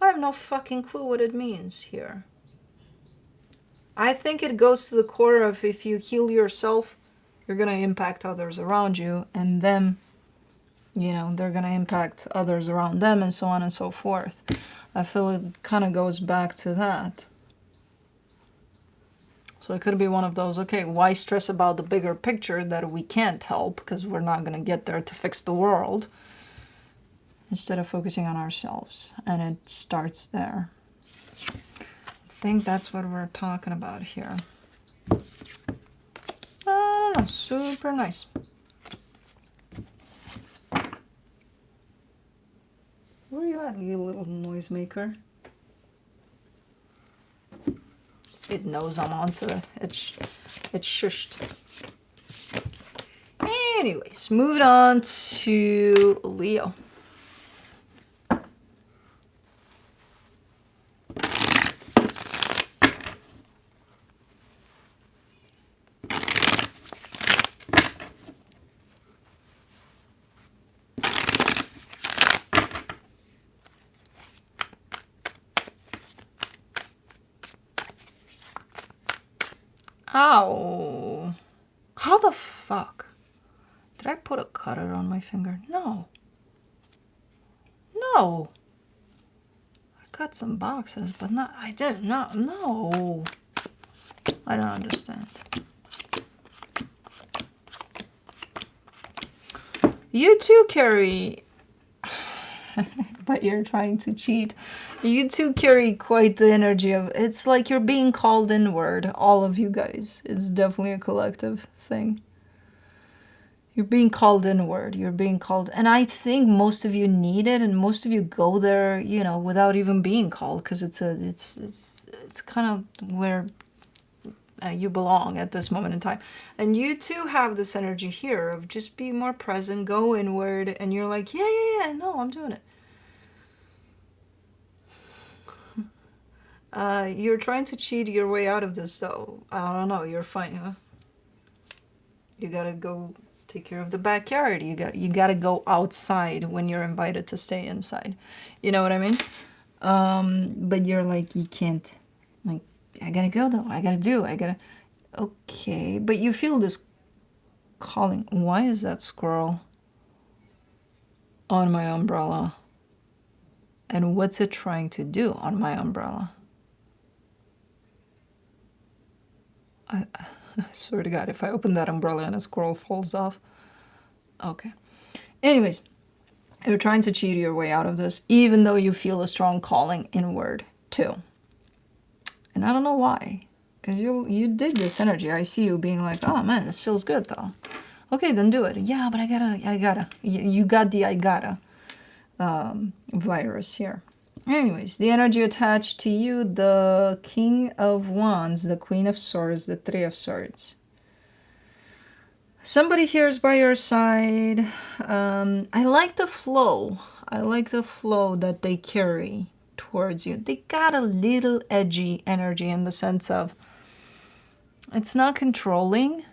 I have no fucking clue what it means here. I think it goes to the core of, if you heal yourself, you're going to impact others around you, and them, you know, they're going to impact others around them, and so on and so forth. I feel it kind of goes back to that. So it could be one of those, okay, why stress about the bigger picture that we can't help, because we're not going to get there to fix the world, instead of focusing on ourselves. And it starts there. I think that's what we're talking about here. Ah, super nice. Where are you at, you little noisemaker? It knows I'm onto it. It's shushed. Anyways, moving on to Leo. Ow. How the fuck? Did I put a cutter on my finger? No. No. I cut some boxes, but not, I didn't, no. I don't understand. You too carry, but you're trying to cheat. You too carry quite the energy of, it's like you're being called inward, all of you guys. It's definitely a collective thing. You're being called inward. You're being called, and I think most of you need it, and most of you go there, you know, without even being called, because it's kind of where you belong at this moment in time. And you too have this energy here of just be more present, go inward, and you're like, yeah, no, I'm doing it. You're trying to cheat your way out of this, though. I don't know. You're fine. Huh? You gotta go take care of the backyard. You gotta go outside when you're invited to stay inside. You know what I mean? But you're like, you can't. Like, I gotta go though. I gotta. Okay, but you feel this calling. Why is that squirrel on my umbrella. And what's it trying to do on my umbrella? I swear to God, if I open that umbrella and a squirrel falls off. Okay. Anyways, you're trying to cheat your way out of this, even though you feel a strong calling inward too. And I don't know why. Because you dig this energy. I see you being like, oh man, this feels good though. Okay, then do it. Yeah, but I gotta. You got the I gotta virus here. Anyways, the energy attached to you, the King of Wands, the Queen of Swords, the Three of Swords. Somebody here is by your side. I like the flow. I like the flow that they carry towards you. They got a little edgy energy in the sense of it's not controlling.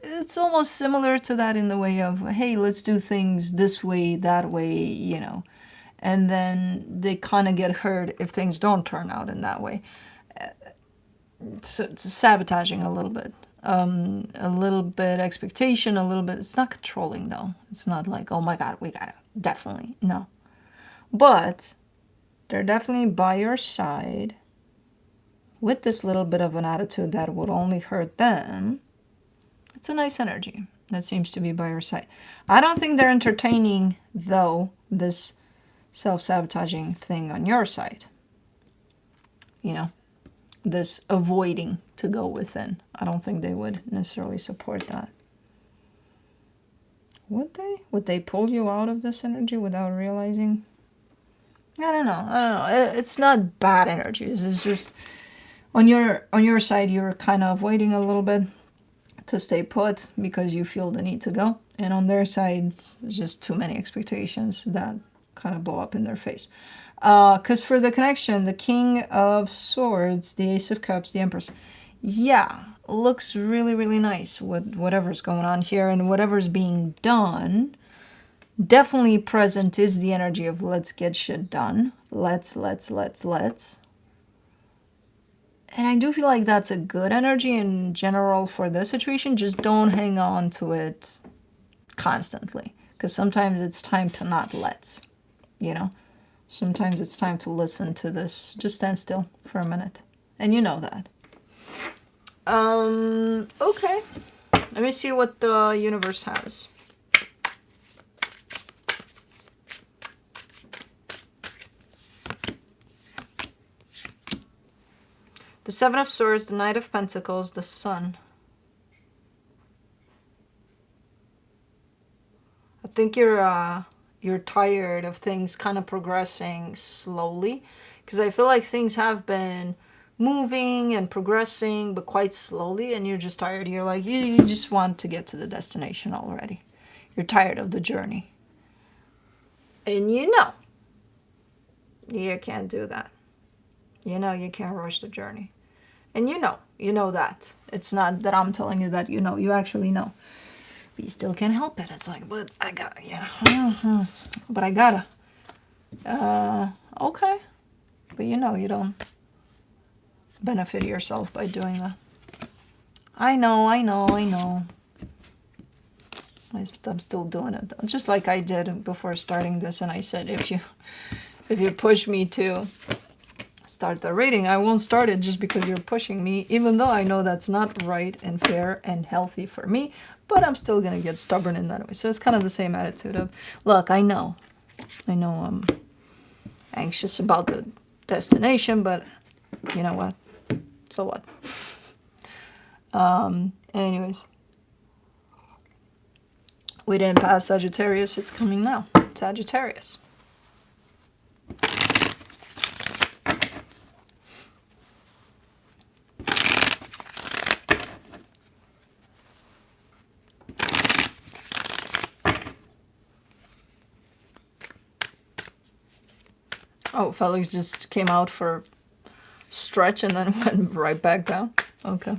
It's almost similar to that in the way of, hey, let's do things this way, that way, you know. And then they kind of get hurt if things don't turn out in that way. So it's sabotaging a little bit expectation, a little bit. It's not controlling though. It's not like, oh my God, we got it. Definitely. No. But they're definitely by your side with this little bit of an attitude that would only hurt them. It's a nice energy that seems to be by your side. I don't think they're entertaining, though, this self-sabotaging thing on your side. You know, this avoiding to go within. I don't think they would necessarily support that. Would they? Would they pull you out of this energy without realizing? I don't know. It's not bad energies. It's just on your side, you're kind of avoiding a little bit to stay put because you feel the need to go. And on their side, there's just too many expectations that kind of blow up in their face. Because for the connection, the King of Swords, the Ace of Cups, the Empress. Yeah, looks really, really nice with whatever's going on here and whatever's being done. Definitely present is the energy of let's get shit done. Let's. And I do feel like that's a good energy in general for this situation. Just don't hang on to it constantly. Because sometimes it's time to not let's, you know. Sometimes it's time to listen to this. Just stand still for a minute. And you know that. Okay. Let me see what the universe has. The Seven of Swords, the Knight of Pentacles, the Sun. I think you're tired of things kind of progressing slowly, because I feel like things have been moving and progressing, but quite slowly, and you're just tired. You're like, you just want to get to the destination already. You're tired of the journey. And you know can't do that. You know you can't rush the journey. And you know that. It's not that I'm telling you that you actually know. But you still can't help it. It's like, but I gotta, yeah. But I gotta. Okay. But you don't benefit yourself by doing that. I know. I'm still doing it though. Just like I did before starting this, and I said, if you push me to start the reading, I won't start it just because you're pushing me, even though I know that's not right and fair and healthy for me, but I'm still gonna get stubborn in that way. So it's kind of the same attitude of, look, I know I'm anxious about the destination, but you know what? So what? Anyways, we didn't pass Sagittarius. It's coming now. Sagittarius. Oh, Felix just came out for stretch and then went right back down. Okay.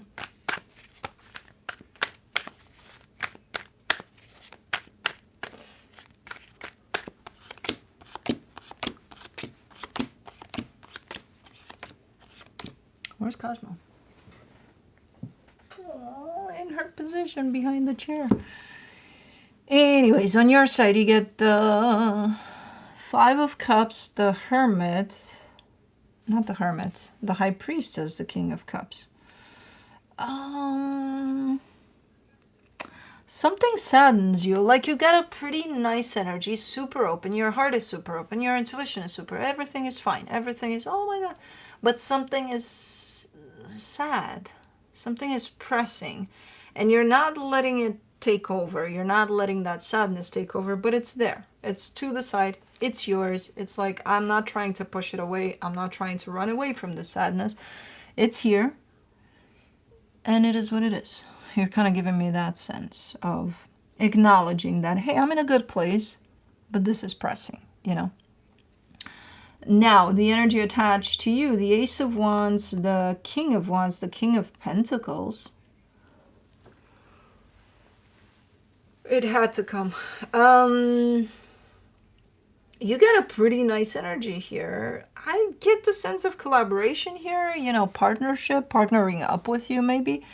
Where's Cosmo? Oh, in her position behind the chair. Anyways, on your side, you get the Five of Cups, the Hermit, not the Hermit, the High Priestess, the King of Cups. Something saddens you. Like you got a pretty nice energy, super open. Your heart is super open. Your intuition is super. Everything is fine. Everything is, oh my God. But something is sad. Something is pressing. And you're not letting it take over. You're not letting that sadness take over, but it's there. It's to the side. It's yours. It's like, I'm not trying to push it away. I'm not trying to run away from the sadness. It's here. And it is what it is. You're kind of giving me that sense of acknowledging that, hey, I'm in a good place, but this is pressing, you know. Now, the energy attached to you, the Ace of Wands, the King of Wands, the King of Pentacles. It had to come. You get a pretty nice energy here. I get the sense of collaboration here, you know, partnership, partnering up with you maybe.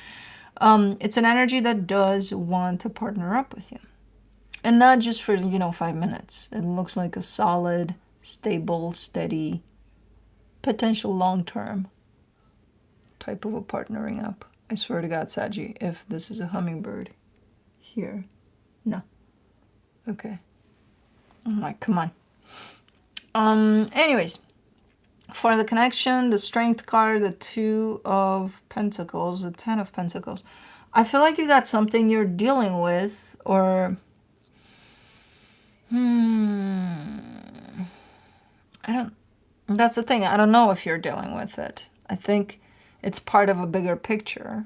It's an energy that does want to partner up with you. And not just for, you know, 5 minutes. It looks like a solid, stable, steady, potential long-term type of a partnering up. I swear to God, Saggy, if this is a hummingbird here. No. Okay. I'm like, come on. Anyways. For the connection, the Strength card, the Two of Pentacles, the Ten of Pentacles. I feel like you got something you're dealing with, or... That's the thing. I don't know if you're dealing with it. I think it's part of a bigger picture.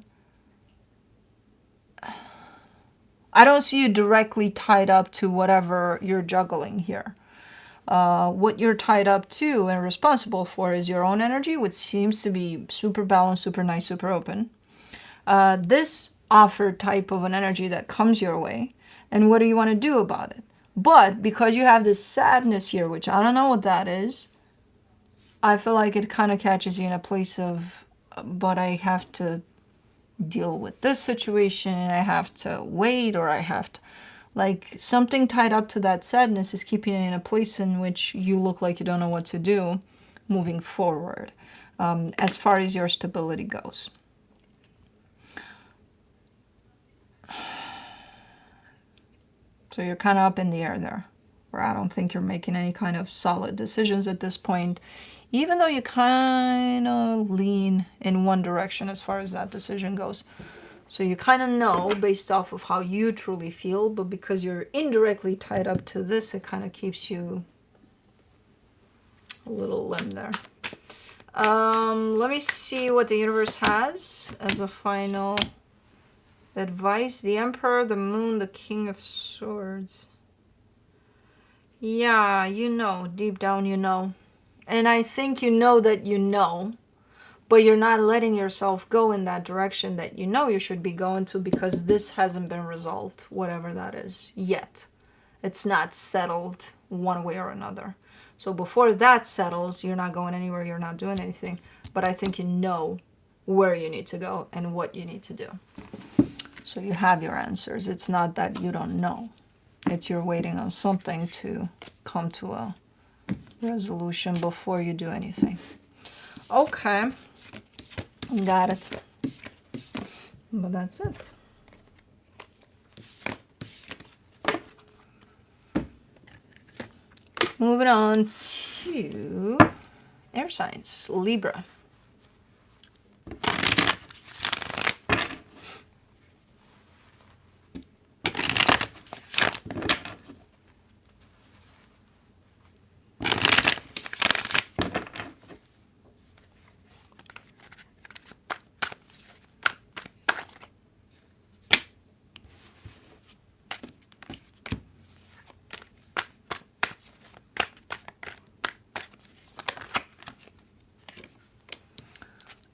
I don't see you directly tied up to whatever you're juggling here. What you're tied up to and responsible for is your own energy, which seems to be super balanced, super nice, super open. This offered type of an energy that comes your way, and what do you want to do about it? But because you have this sadness here, which I don't know what that is, I feel like it kind of catches you in a place of, but I have to deal with this situation, and I have to wait, or I have to... Like, something tied up to that sadness is keeping you in a place in which you look like you don't know what to do moving forward, as far as your stability goes. So you're kind of up in the air there, where I don't think you're making any kind of solid decisions at this point, even though you kind of lean in one direction as far as that decision goes. So you kind of know based off of how you truly feel, but because you're indirectly tied up to this, it kind of keeps you a little limb there. Let me see what the universe has as a final advice. The Emperor, the Moon, the King of Swords. Yeah, you know, deep down you know. And I think you know that you know. But you're not letting yourself go in that direction that you know you should be going to, because this hasn't been resolved, whatever that is, yet. It's not settled one way or another. So before that settles, you're not going anywhere, you're not doing anything. But I think you know where you need to go and what you need to do. So you have your answers. It's not that you don't know. It's you're waiting on something to come to a resolution before you do anything. Okay. Got it. But that's it. Moving on to air signs, Libra.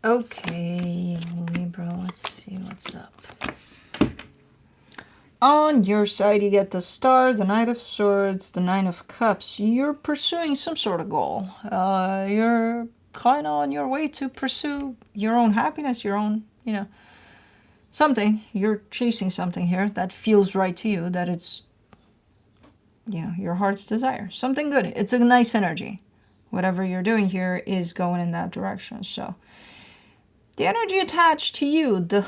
Okay, Libra, let's see what's up. On your side, you get the Star, the Knight of Swords, the Nine of Cups. You're pursuing some sort of goal. You're kind of on your way to pursue your own happiness, your own, you know, something. You're chasing something here that feels right to you, that it's you know, your heart's desire. Something good. It's a nice energy. Whatever you're doing here is going in that direction. So the energy attached to you, the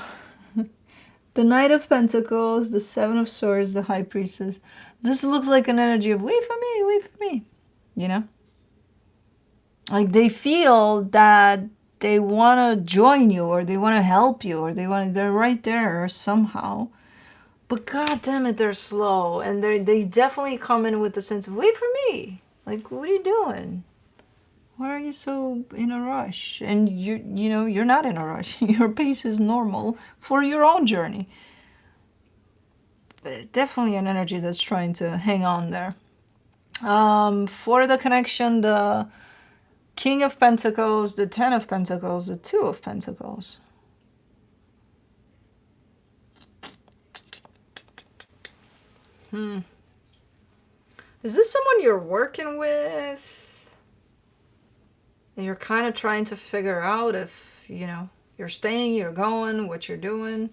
Knight of Pentacles, the Seven of Swords, the High Priestess. This looks like an energy of wait for me, wait for me. You know? Like they feel that they want to join you, or they want to help you, or they're right there somehow. But god damn it, they're slow. And they definitely come in with the sense of wait for me. Like, what are you doing? Why are you so in a rush? And you know, you're not in a rush. Your pace is normal for your own journey. But definitely an energy that's trying to hang on there. For the connection, the King of Pentacles, the Ten of Pentacles, the Two of Pentacles. Is this someone you're working with? And you're kind of trying to figure out if, you know, you're staying, you're going, what you're doing.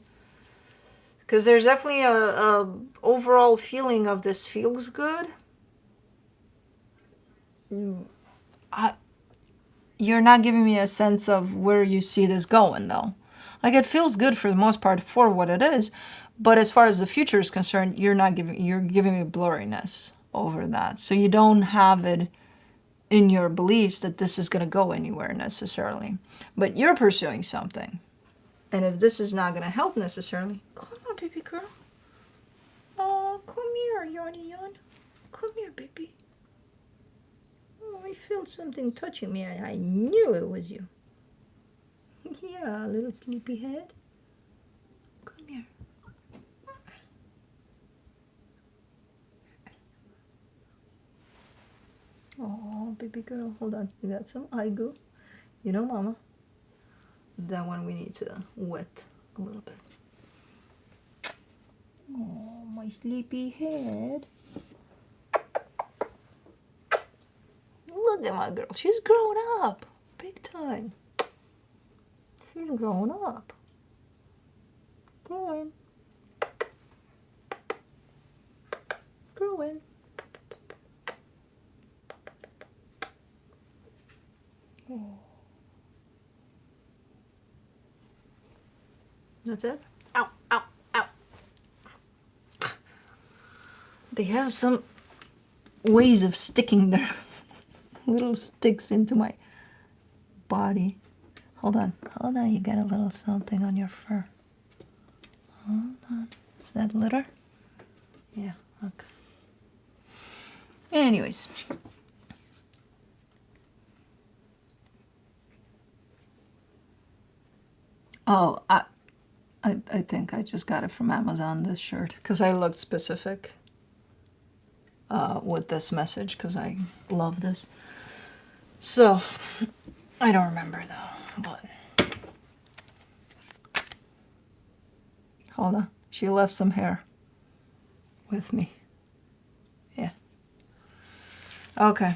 Because there's definitely a overall feeling of this feels good. You're not giving me a sense of where you see this going, though. Like, it feels good for the most part for what it is. But as far as the future is concerned, you're giving me blurriness over that. So you don't have it in your beliefs that this is going to go anywhere necessarily. But you're pursuing something. And if this is not going to help necessarily, come on, baby girl. Oh, come here, Yawny Yawn. Come here, baby. Oh, I felt something touching me. I knew it was you. Yeah, little sleepyhead. Come here. Oh, baby girl, hold on. You got some eye goo. You know, mama. That one we need to wet a little bit. Oh, my sleepy head. Look at my girl. She's grown up. Big time. She's grown up. Growing. Growing. Oh. That's it? Ow, ow, ow. They have some ways of sticking their little sticks into my body. Hold on, you got a little something on your fur. Hold on. Is that litter? Yeah, okay. Anyways. Oh, I think I just got it from Amazon, this shirt, because I looked specific with this message, because I love this. So, I don't remember though, but... Hold on. She left some hair with me. Yeah. Okay.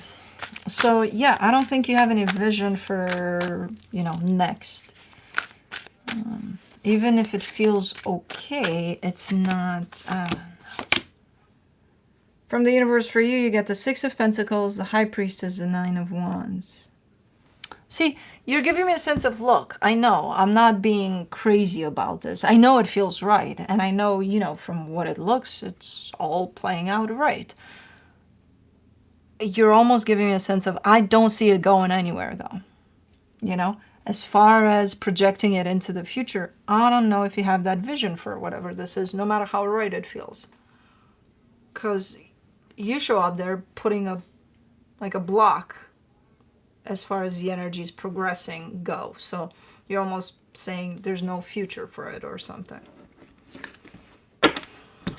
So, yeah, I don't think you have any vision for, you know, next. Even if it feels okay, it's not... From the universe for you, you get the Six of Pentacles, the High Priestess, the Nine of Wands. See, you're giving me a sense of, look, I know, I'm not being crazy about this. I know it feels right. And I know, you know, from what it looks, it's all playing out right. You're almost giving me a sense of, I don't see it going anywhere, though. You know? As far as projecting it into the future, I don't know if you have that vision for whatever this is, no matter how right it feels. Because you show up there putting a block as far as the energies progressing go. So you're almost saying there's no future for it or something.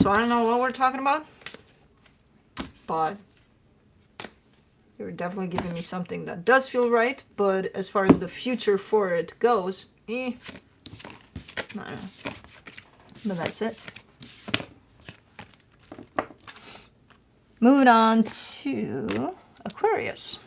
So I don't know what we're talking about, but you're definitely giving me something that does feel right, but as far as the future for it goes, I don't know. But that's it. Moving on to Aquarius.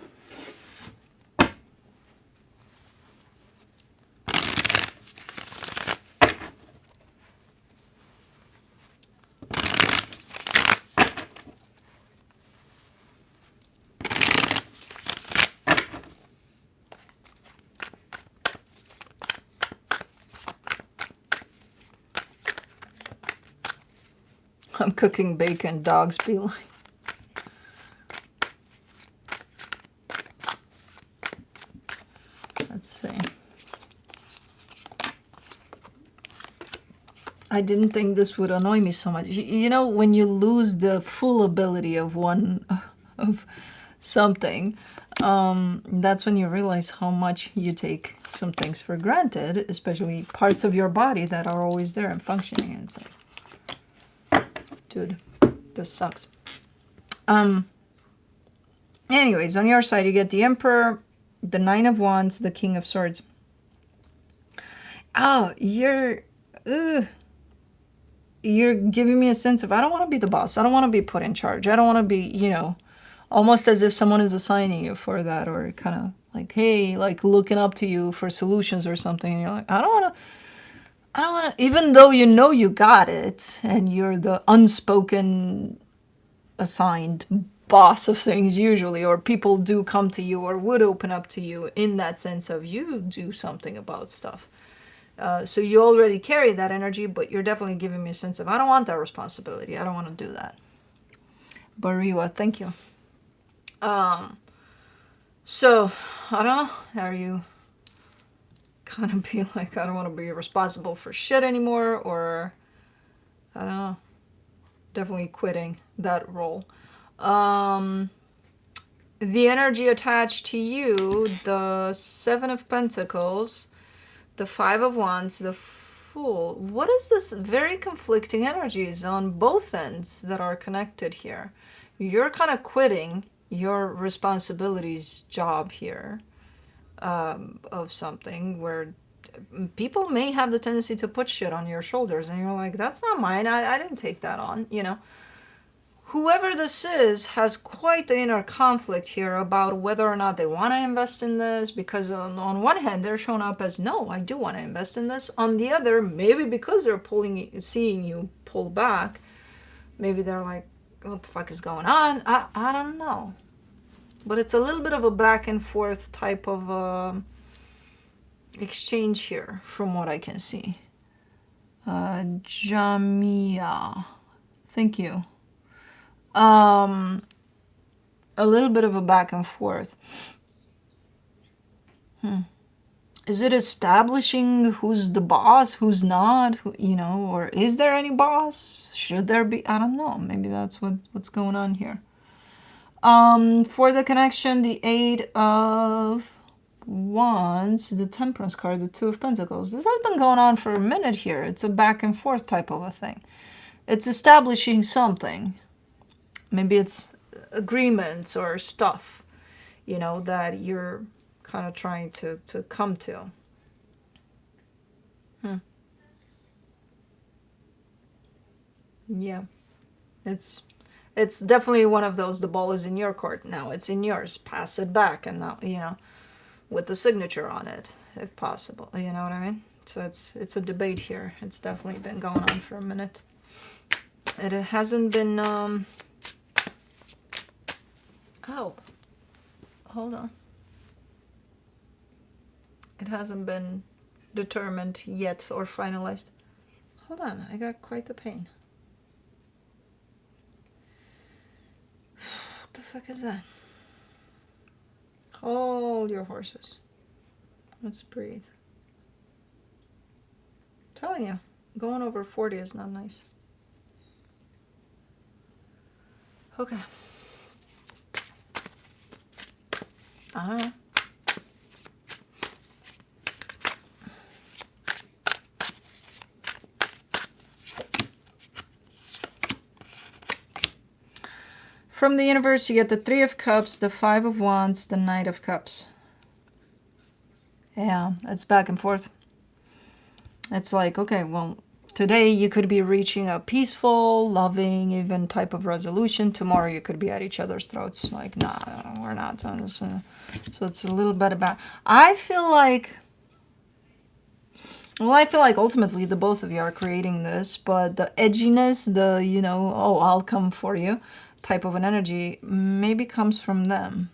I'm cooking bacon, dogs be like. Let's see. I didn't think this would annoy me so much. You know, when you lose the full ability of one, of something, that's when you realize how much you take some things for granted, especially parts of your body that are always there and functioning. And it's like, dude, this sucks. Anyways, on your side, you get the Emperor, the Nine of Wands, the King of Swords. Oh, you're giving me a sense of, I don't want to be the boss. I don't want to be put in charge. I don't want to be, you know, almost as if someone is assigning you for that, or kind of like, hey, like looking up to you for solutions or something. And you're like, I don't want to, even though you know you got it and you're the unspoken assigned boss of things usually, or people do come to you or would open up to you in that sense of you do something about stuff. So you already carry that energy, but you're definitely giving me a sense of, I don't want that responsibility. I don't want to do that. Bariwa, thank you. So, I don't know. Are you kind of be like, I don't want to be responsible for shit anymore, or I don't know. Definitely quitting that role. The energy attached to you, the Seven of Pentacles, the Five of Wands, the Fool. What is this very conflicting energies on both ends that are connected here? You're kind of quitting your responsibilities job here, of something where people may have the tendency to put shit on your shoulders, and you're like, that's not mine. I didn't take that on, you know. Whoever this is has quite the inner conflict here about whether or not they want to invest in this, because on one hand they're showing up as, no, I do want to invest in this. On the other, maybe because they're seeing you pull back, maybe they're like, what the fuck is going on? I don't know. But it's a little bit of a back and forth type of exchange here from what I can see. Jamia, thank you. A little bit of a back and forth. Is it establishing who's the boss, who's not, you know, or is there any boss? Should there be? I don't know. Maybe that's what's going on here. For the connection, the Eight of Wands, the Temperance card, the Two of Pentacles. This has been going on for a minute here. It's a back and forth type of a thing. It's establishing something. Maybe it's agreements or stuff, you know, that you're kind of trying to come to. Yeah. It's definitely one of those, the ball is in your court now. It's in yours. Pass it back, and now, you know, with the signature on it, if possible. You know what I mean? So it's a debate here. It's definitely been going on for a minute. It hasn't been oh, hold on. It hasn't been determined yet or finalized. Hold on, I got quite the pain. What the fuck is that? Hold your horses. Let's breathe. I'm telling you, going over 40 is not nice. Okay. I don't know. From the universe, you get the Three of Cups, the Five of Wands, the Knight of Cups. Yeah, it's back and forth. It's like, okay, well, today you could be reaching a peaceful, loving, even type of resolution. Tomorrow you could be at each other's throats. Like, nah, we're not done this. So it's a little bit about... I feel like ultimately the both of you are creating this, but the edginess, the, you know, oh, I'll come for you type of an energy maybe comes from them.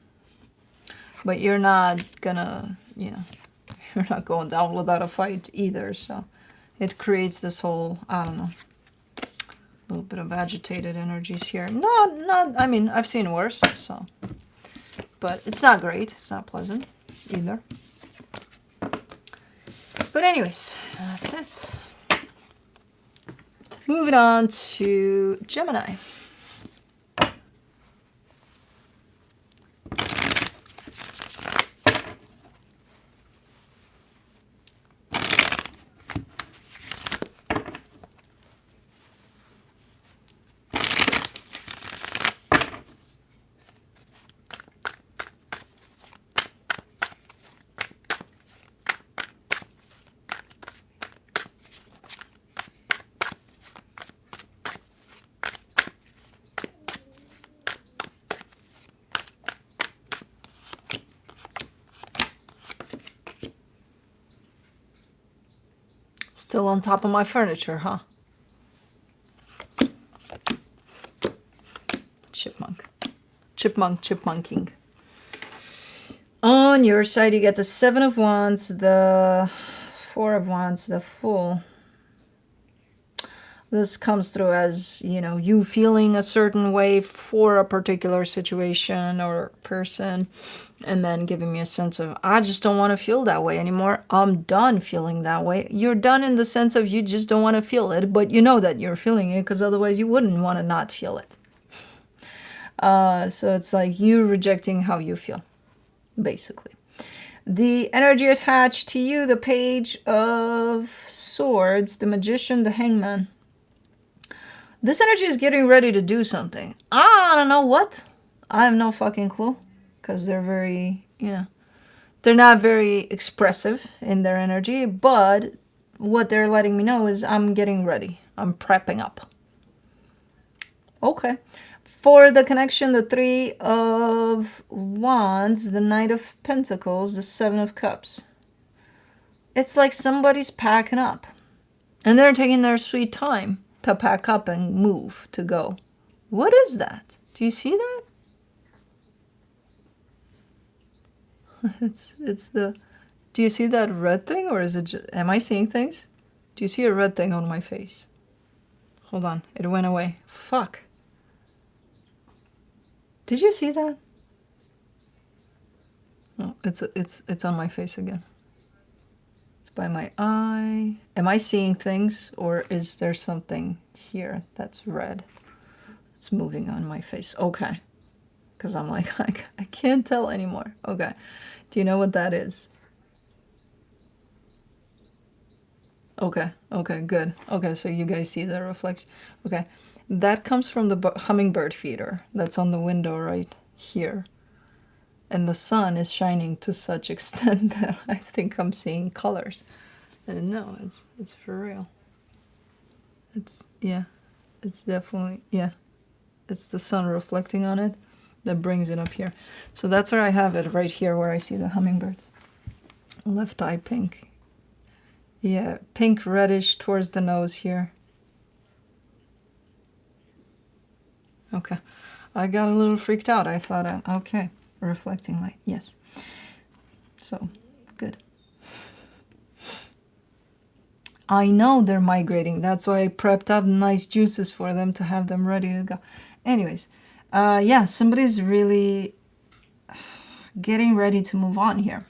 But you're not gonna, you know, you're not going down without a fight either. So it creates this whole, I don't know, little bit of agitated energies here. I mean, I've seen worse, so. But it's not great. It's not pleasant either. But anyways, that's it. Moving on to Gemini. Still on top of my furniture, huh? Chipmunk. Chipmunking. On your side, you get the 7 of Wands, the 4 of Wands, the Fool. This comes through as, you know, you feeling a certain way for a particular situation or person, and then giving me a sense of, I just don't want to feel that way anymore. I'm done feeling that way. You're done in the sense of you just don't want to feel it, but you know that you're feeling it because otherwise you wouldn't want to not feel it. So it's like you rejecting how you feel, basically. The energy attached to you, the Page of Swords, the Magician, the Hangman. This energy is getting ready to do something. I don't know what. I have no fucking clue. Because they're very, you know, they're not very expressive in their energy. But what they're letting me know is I'm getting ready. I'm prepping up. Okay. For the connection, the 3 of Wands, the Knight of Pentacles, the 7 of Cups. It's like somebody's packing up. And they're taking their sweet time to pack up and move, to go. What is that? Do you see that? It's the, do you see that red thing, or is it just, am I seeing things? Do you see a red thing on my face? Hold on, it went away. Fuck. Did you see that? No, it's on my face again. By my eye. Am I seeing things, or is there something here that's red? It's moving on my face. Okay. Because I'm like, I can't tell anymore. Okay. Do you know what that is? Okay. Okay, good. Okay, so you guys see the reflection. Okay. That comes from the hummingbird feeder that's on the window right here. And the sun is shining to such extent that I think I'm seeing colors. And no, it's for real. It's, yeah, it's definitely, yeah. It's the sun reflecting on it that brings it up here. So that's where I have it, right here where I see the hummingbird. Left eye pink. Yeah, pink reddish towards the nose here. Okay. I got a little freaked out. I thought, okay. Reflecting light, yes. So, good. I know they're migrating. That's why I prepped up nice juices for them to have them ready to go. Anyways, yeah, somebody's really getting ready to move on here.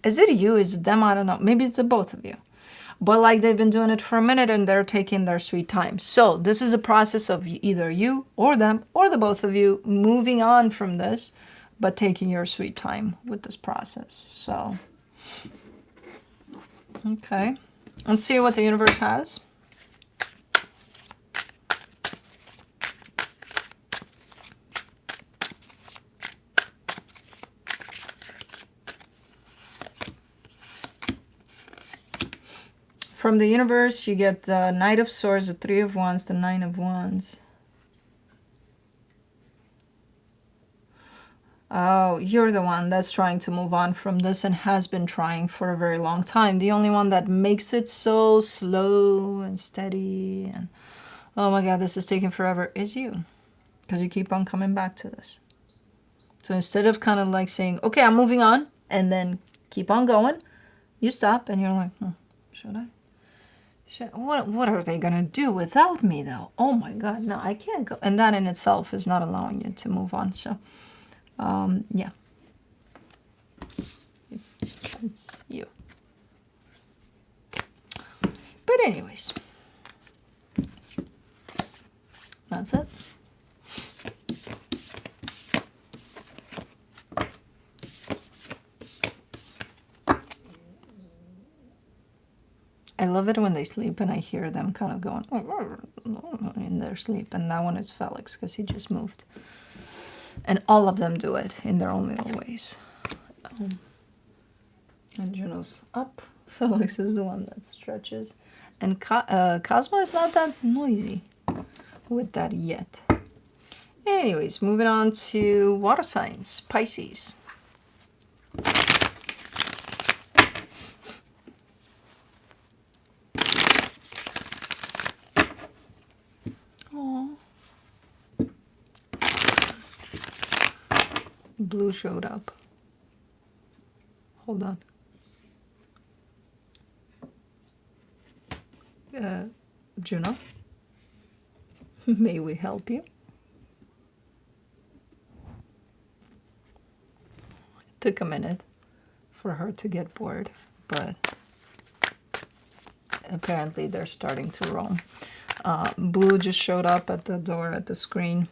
Is it you? Is it them? I don't know. Maybe it's the both of you. But like they've been doing it for a minute and they're taking their sweet time. So this is a process of either you or them or the both of you moving on from this, but taking your sweet time with this process. So, okay. Let's see what the universe has. From the universe, you get the Knight of Swords, the 3 of Wands, the 9 of Wands. Oh, you're the one that's trying to move on from this and has been trying for a very long time. The only one that makes it so slow and steady and, oh my God, this is taking forever, is you. Because you keep on coming back to this. So instead of kind of like saying, okay, I'm moving on, and then keep on going, you stop and you're like, should I? What are they gonna do without me though? Oh my God, no, I can't go. And that in itself is not allowing you to move on. So, yeah, it's you. But anyways, that's it. I love it when they sleep and I hear them kind of going in their sleep. And that one is Felix because he just moved. And all of them do it in their own little ways. And Juno's up. Felix is the one that stretches. And Cosmo is not that noisy with that yet. Anyways, moving on to water signs, Pisces. Blue showed up. Hold on. Juno, may we help you? It took a minute for her to get bored, but apparently they're starting to roam. Blue just showed up at the door at the screen,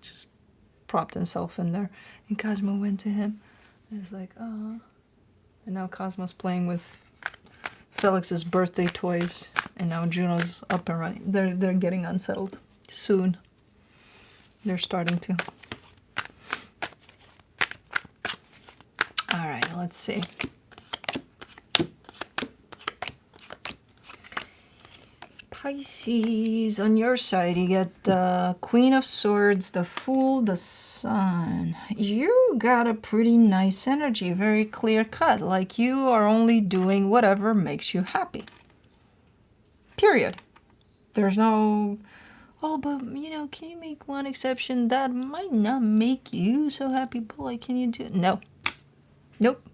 just propped himself in there, and Cosmo went to him. And it's like, oh. And now Cosmo's playing with Felix's birthday toys, and now Juno's up and running. They're getting unsettled soon. They're starting to. All right, let's see. Pisces, on your side, you get the Queen of Swords, the Fool, the Sun. You got a pretty nice energy, very clear cut, like you are only doing whatever makes you happy. Period. There's no, oh, but you know, can you make one exception? That might not make you so happy, but like, can you do it? No. Nope.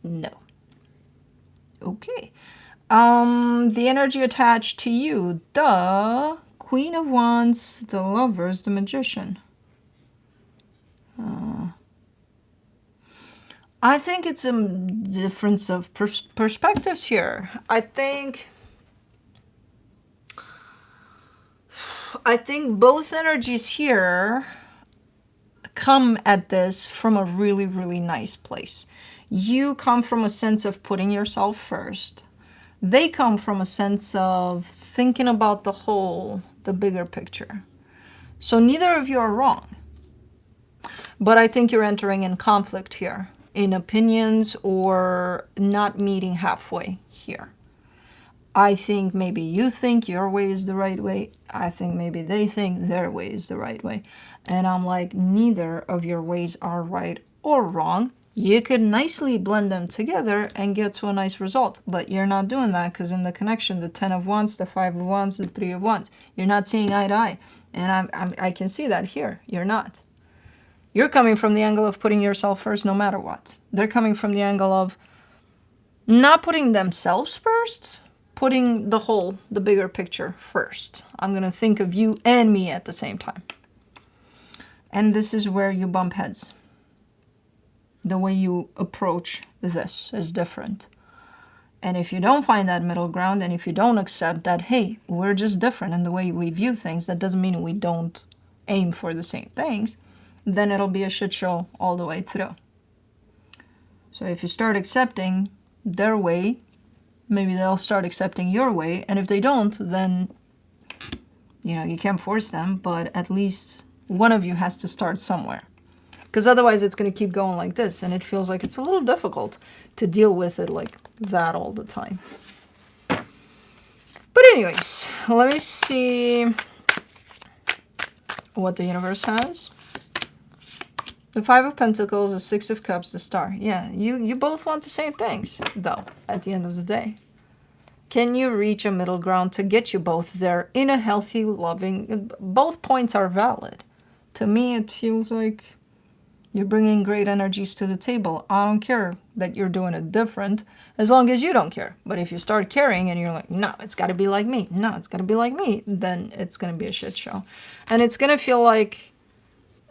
No. Okay. The energy attached to you, the Queen of Wands, the Lovers, the Magician. I think it's a difference of perspectives here. I think both energies here come at this from a really, really nice place. You come from a sense of putting yourself first. They come from a sense of thinking about the whole, the bigger picture. So neither of you are wrong. But I think you're entering in conflict here, in opinions or not meeting halfway here. I think maybe you think your way is the right way. I think maybe they think their way is the right way. And I'm like, neither of your ways are right or wrong. You could nicely blend them together and get to a nice result, but you're not doing that because in the connection, the 10 of Wands, the 5 of Wands, the 3 of Wands, you're not seeing eye to eye. And I can see that here. You're not. You're coming from the angle of putting yourself first no matter what. They're coming from the angle of not putting themselves first, putting the whole, the bigger picture first. I'm going to think of you and me at the same time. And this is where you bump heads. The way you approach this is different. And if you don't find that middle ground, and if you don't accept that, hey, we're just different in the way we view things, that doesn't mean we don't aim for the same things, then it'll be a shit show all the way through. So if you start accepting their way, maybe they'll start accepting your way. And if they don't, then, you know, you can't force them, but at least one of you has to start somewhere. Because otherwise it's going to keep going like this, and it feels like it's a little difficult to deal with it like that all the time. But anyways, let me see what the universe has. The 5 of Pentacles, the 6 of Cups, the Star. Yeah, you both want the same things, though, at the end of the day. Can you reach a middle ground to get you both there in a healthy, loving... Both points are valid. To me, it feels like You're bringing great energies to the table. I don't care that you're doing it different, as long as you don't care. But if you start caring and you're like, no, it's got to be like me. No, it's got to be like me. Then it's going to be a shit show. And it's going to feel like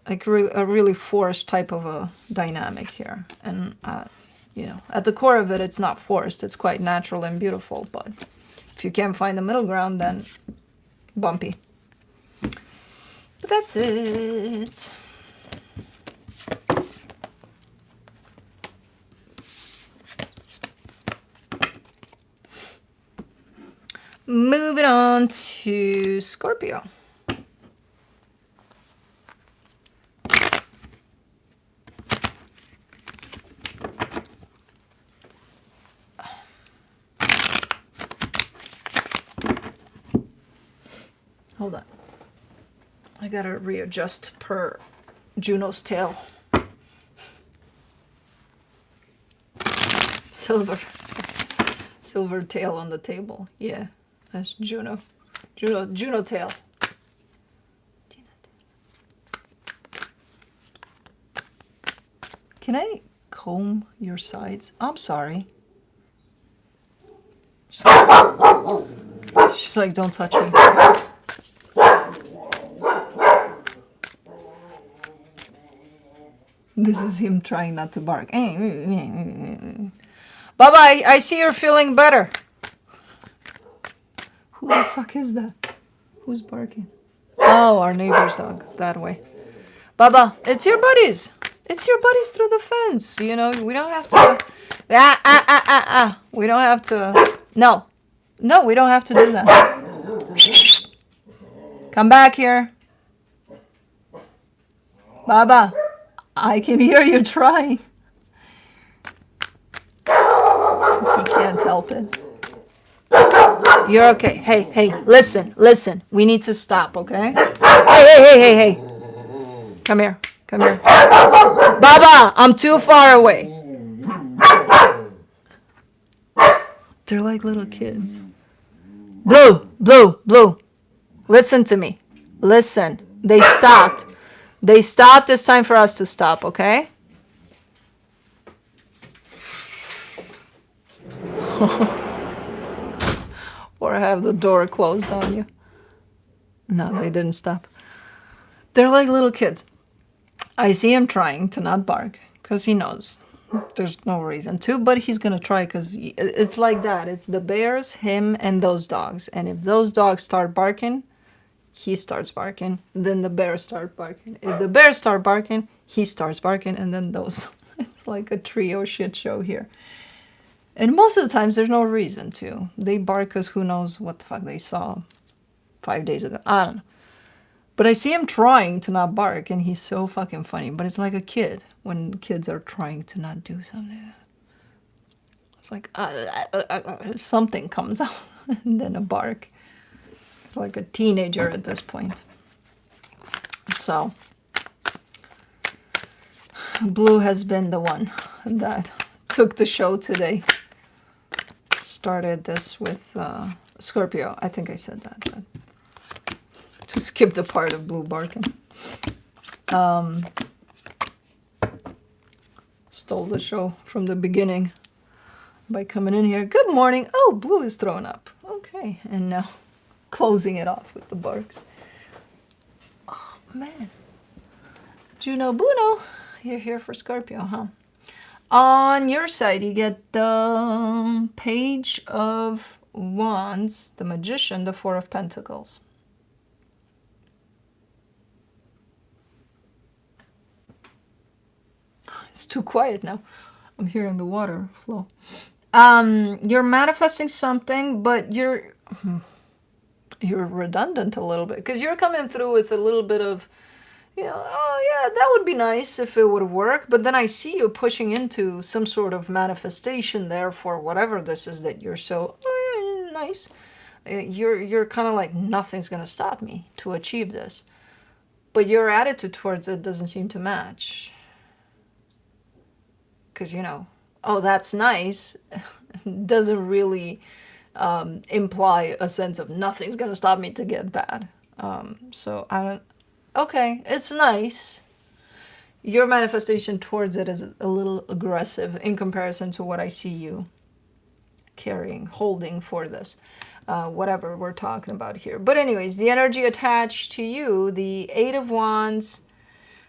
a really forced type of a dynamic here. And, you know, at the core of it, it's not forced. It's quite natural and beautiful. But if you can't find the middle ground, then bumpy. But that's it. Moving on to Scorpio. Hold on. I gotta readjust per Juno's tail. Silver tail on the table. Yeah. That's Juno. Juno tail. Can I comb your sides? I'm sorry. She's like, don't touch me. This is him trying not to bark. Bye-bye. I see you're feeling better. Who the fuck is that? Who's barking? Oh, our neighbor's dog. That way. Baba, it's your buddies. It's your buddies through the fence. You know, we don't have to... We don't have to... No, we don't have to do that. Come back here. Baba, I can hear you trying. He can't help it. You're okay. Hey, listen. We need to stop, okay? Hey. Come here. Baba, I'm too far away. They're like little kids. Blue. Listen to me. Listen. They stopped. It's time for us to stop, okay? Or have the door closed on you. No, they didn't stop. They're like little kids. I see him trying to not bark because he knows there's no reason to, but he's going to try because it's like that. It's the bears, him, and those dogs. And if those dogs start barking, he starts barking. Then the bears start barking. If the bears start barking, he starts barking. And then those. It's like a trio shit show here. And most of the times, there's no reason to. They bark because who knows what the fuck they saw 5 days ago. I don't know. But I see him trying to not bark, and he's so fucking funny. But it's like a kid when kids are trying to not do something. It's like something comes out, and then a bark. It's like a teenager at this point. So, Blue has been the one that took the show today. Started this with Scorpio. I think I said that. But to skip the part of Blue barking. Stole the show from the beginning by coming in here. Good morning. Oh, Blue is thrown up. Okay. And now closing it off with the barks. Oh, man. Juno Buno. You're here for Scorpio, huh? On your side, you get the Page of Wands, the Magician, the Four of Pentacles. It's too quiet now. I'm hearing the water flow. You're manifesting something, but you're redundant a little bit because you're coming through with a little bit of, you know, oh yeah, that would be nice if it would work. But then I see you pushing into some sort of manifestation there for whatever this is that you're so, oh yeah, nice. You're kind of like, nothing's going to stop me to achieve this. But your attitude towards it doesn't seem to match. Because, you know, oh, that's nice, doesn't really imply a sense of nothing's going to stop me to get bad. So I don't, okay, it's nice. your manifestation towards it is a little aggressive in comparison to what I see you carrying, holding for this. Whatever we're talking about here. But anyways, the energy attached to you, the Eight of Wands,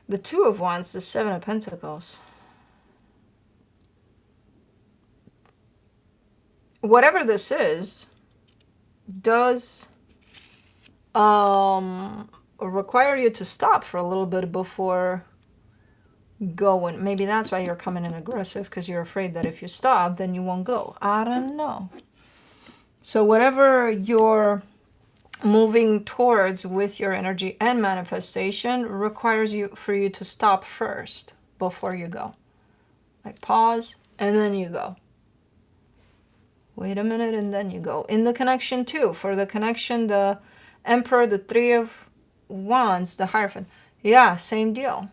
the Two of Wands, the Seven of Pentacles. Whatever this is, does require you to stop for a little bit before going. Maybe that's why you're coming in aggressive, because you're afraid that if you stop, then you won't go. I don't know. So whatever you're moving towards with your energy and manifestation requires for you to stop first before you go. Like pause and then you go. Wait a minute and then you go. In the connection too. For the connection, the Emperor, the Three of Wands, the Hierophant. Yeah, same deal.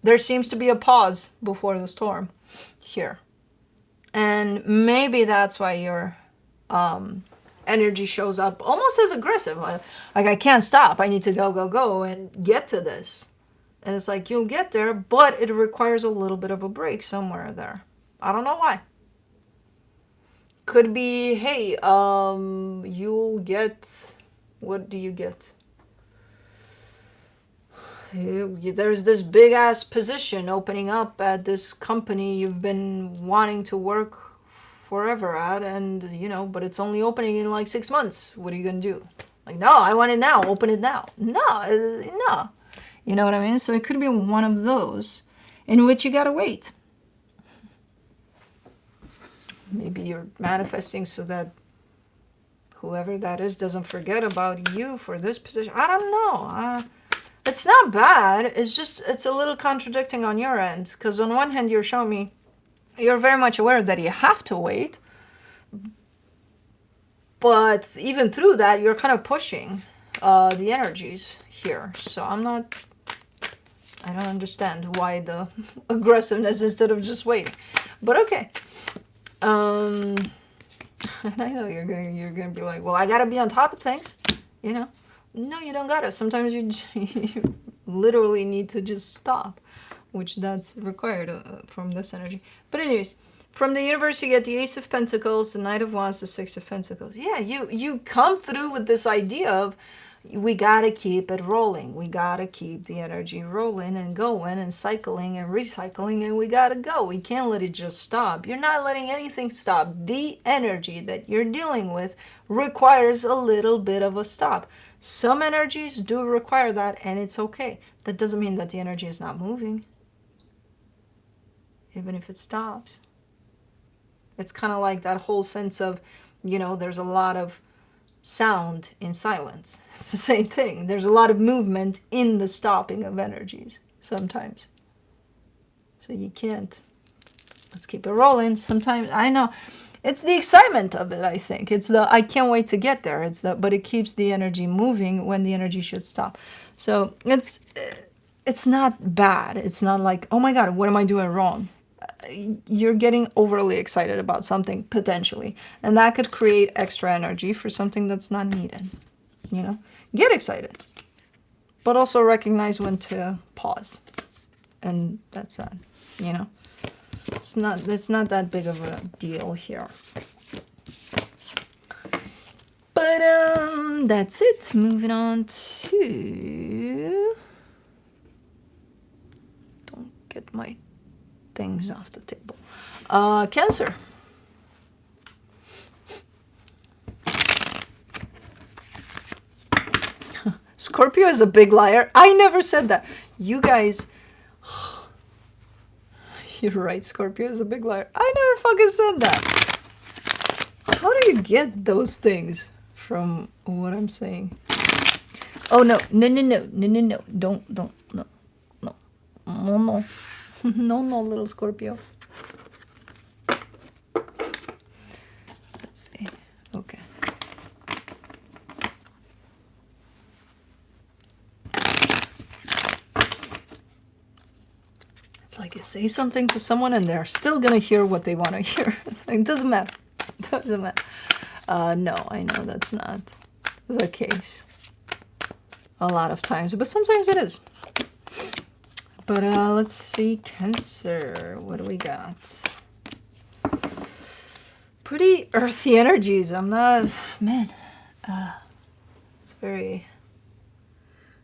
There seems to be a pause before the storm here. And maybe that's why you're energy shows up almost as aggressive, like I can't stop, I need to go and get to this. And it's like, you'll get there, but it requires a little bit of a break somewhere there. I don't know why. Could be, hey, you'll get, what do you get? There's this big ass position opening up at this company you've been wanting to work forever at, and you know, but it's only opening in like 6 months. What are you gonna do? Like, no, I want it now, open it now. No, you know what I mean? So it could be one of those in which you gotta wait. Maybe you're manifesting so that whoever that is doesn't forget about you for this position. I don't know. It's not bad, it's just, it's a little contradicting on your end, because on one hand you're showing me you're very much aware that you have to wait, but even through that, you're kind of pushing the energies here. So I don't understand why the aggressiveness instead of just waiting. But okay. And I know you're gonna be like, well, I gotta be on top of things, you know. No, you don't gotta. Sometimes you literally need to just stop, which that's required from this energy. But anyways, from the universe you get the Ace of Pentacles, the Knight of Wands, the Six of Pentacles. Yeah, you come through with this idea of we gotta keep it rolling. We gotta keep the energy rolling and going and cycling and recycling, and we gotta go. We can't let it just stop. You're not letting anything stop. The energy that you're dealing with requires a little bit of a stop. Some energies do require that, and it's okay. That doesn't mean that the energy is not moving, even if it stops. It's kind of like that whole sense of, you know, there's a lot of sound in silence. It's the same thing. There's a lot of movement in the stopping of energies sometimes. So you can't, let's keep it rolling. Sometimes, I know, it's the excitement of it, I think. It's the, I can't wait to get there. It's the, but it keeps the energy moving when the energy should stop. So it's not bad. It's not like, oh my God, what am I doing wrong? You're getting overly excited about something potentially, and that could create extra energy for something that's not needed. You know, get excited, but also recognize when to pause, and that's that. You know, it's not that big of a deal here. But that's it. Moving on to, don't get my things off the table. Cancer. Scorpio is a big liar. I never said that. You guys, you're right, Scorpio is a big liar. I never fucking said that. How do you get those things from what I'm saying? Oh no, no. Don't, no. No, little Scorpio. Let's see. Okay. It's like you say something to someone and they're still gonna hear what they want to hear. It doesn't matter. It doesn't matter. No, I know that's not the case a lot of times, but sometimes it is. But let's see, Cancer. What do we got? Pretty earthy energies. I'm not, man. It's very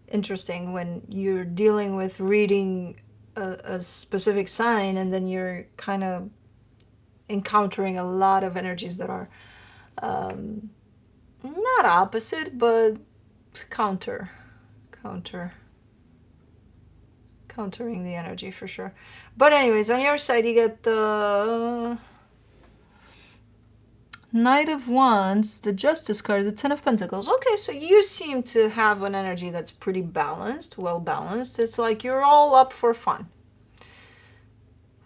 interesting when you're dealing with reading a specific sign, and then you're kind of encountering a lot of energies that are not opposite, but countering the energy for sure. But anyways, on your side you get the Knight of Wands, the Justice card, the Ten of Pentacles. Okay, so you seem to have an energy that's pretty balanced, well balanced. It's like you're all up for fun,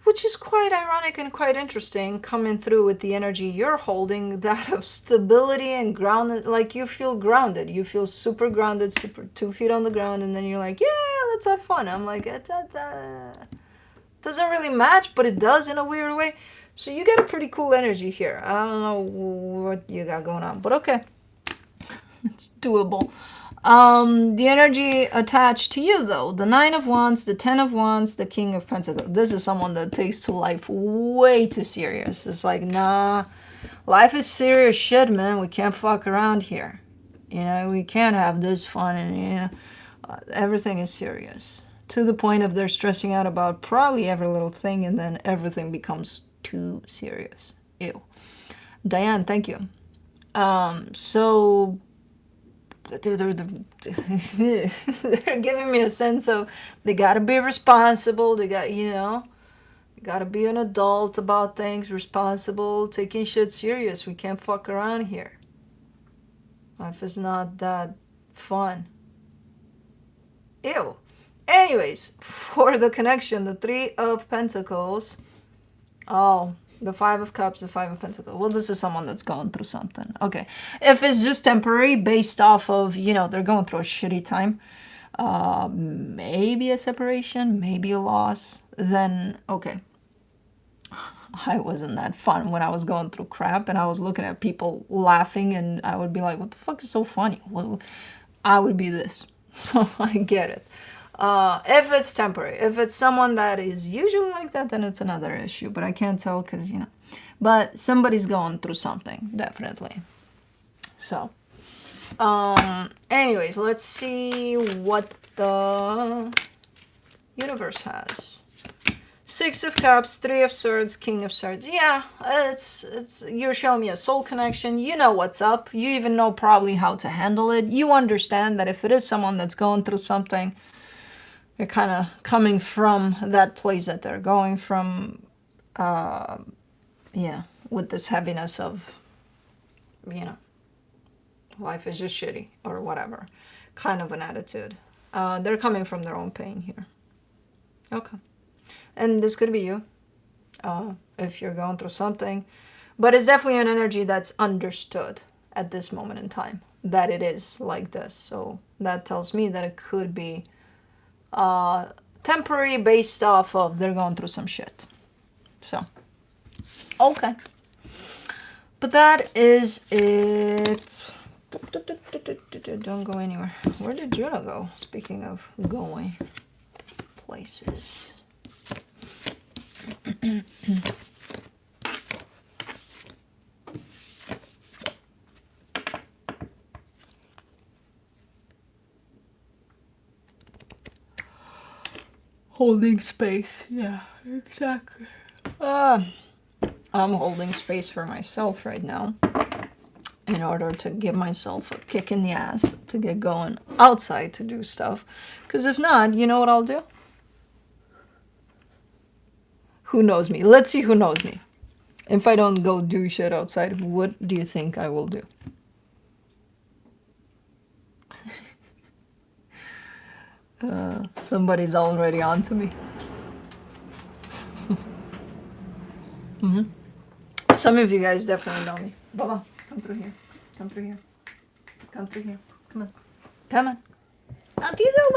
which is quite ironic and quite interesting, coming through with the energy you're holding, that of stability and grounded. Like you feel grounded, you feel super grounded, super 2 feet on the ground, and then you're like, yeah, let's have fun. I'm like, doesn't really match, but it does in a weird way. So you get a pretty cool energy here. I don't know what you got going on, but okay. It's doable. The energy attached to you, though, the Nine of Wands, the Ten of Wands, the King of Pentacles. This is someone that takes to life way too serious. It's like, nah, life is serious shit, man. We can't fuck around here. You know, we can't have this fun, and you know, everything is serious. To the point of they're stressing out about probably every little thing, and then everything becomes too serious. Ew. Diane, thank you. So they're giving me a sense of they gotta be responsible. They got, you know, you gotta be an adult about things, responsible, taking shit serious. We can't fuck around here. Life is not that fun. Ew. Anyways, for the connection, the Three of Pentacles. Oh, the Five of Cups, the Five of Pentacles. Well, this is someone that's going through something. Okay. If it's just temporary, based off of, you know, they're going through a shitty time, maybe a separation, maybe a loss, then okay. I wasn't that fun when I was going through crap, and I was looking at people laughing, and I would be like, what the fuck is so funny? Well, I would be this. So I get it. If it's temporary, if it's someone that is usually like that, then it's another issue, but I can't tell because, you know, but somebody's going through something, definitely. So, anyways, let's see what the universe has. Six of Cups, Three of Swords, King of Swords. Yeah, it's you're showing me a soul connection. You know what's up. You even know probably how to handle it. You understand that if it is someone that's going through something, they're kind of coming from that place that they're going from, yeah, with this heaviness of, you know, life is just shitty or whatever, kind of an attitude. They're coming from their own pain here. Okay. And this could be you, if you're going through something. But it's definitely an energy that's understood at this moment in time, that it is like this. So that tells me that it could be temporary, based off of they're going through some shit. So, okay. But that is it. Don't go anywhere. Where did Juno go? Speaking of going places. Holding space. Yeah, exactly. I'm holding space for myself right now in order to give myself a kick in the ass to get going outside to do stuff. Because if not, you know what I'll do? Who knows me? Let's see who knows me. If I don't go do shit outside, what do you think I will do? Somebody's already on to me. Some of you guys definitely know me. Baba, come through here. Come through here. Come through here. Come on. Come on. Up you go,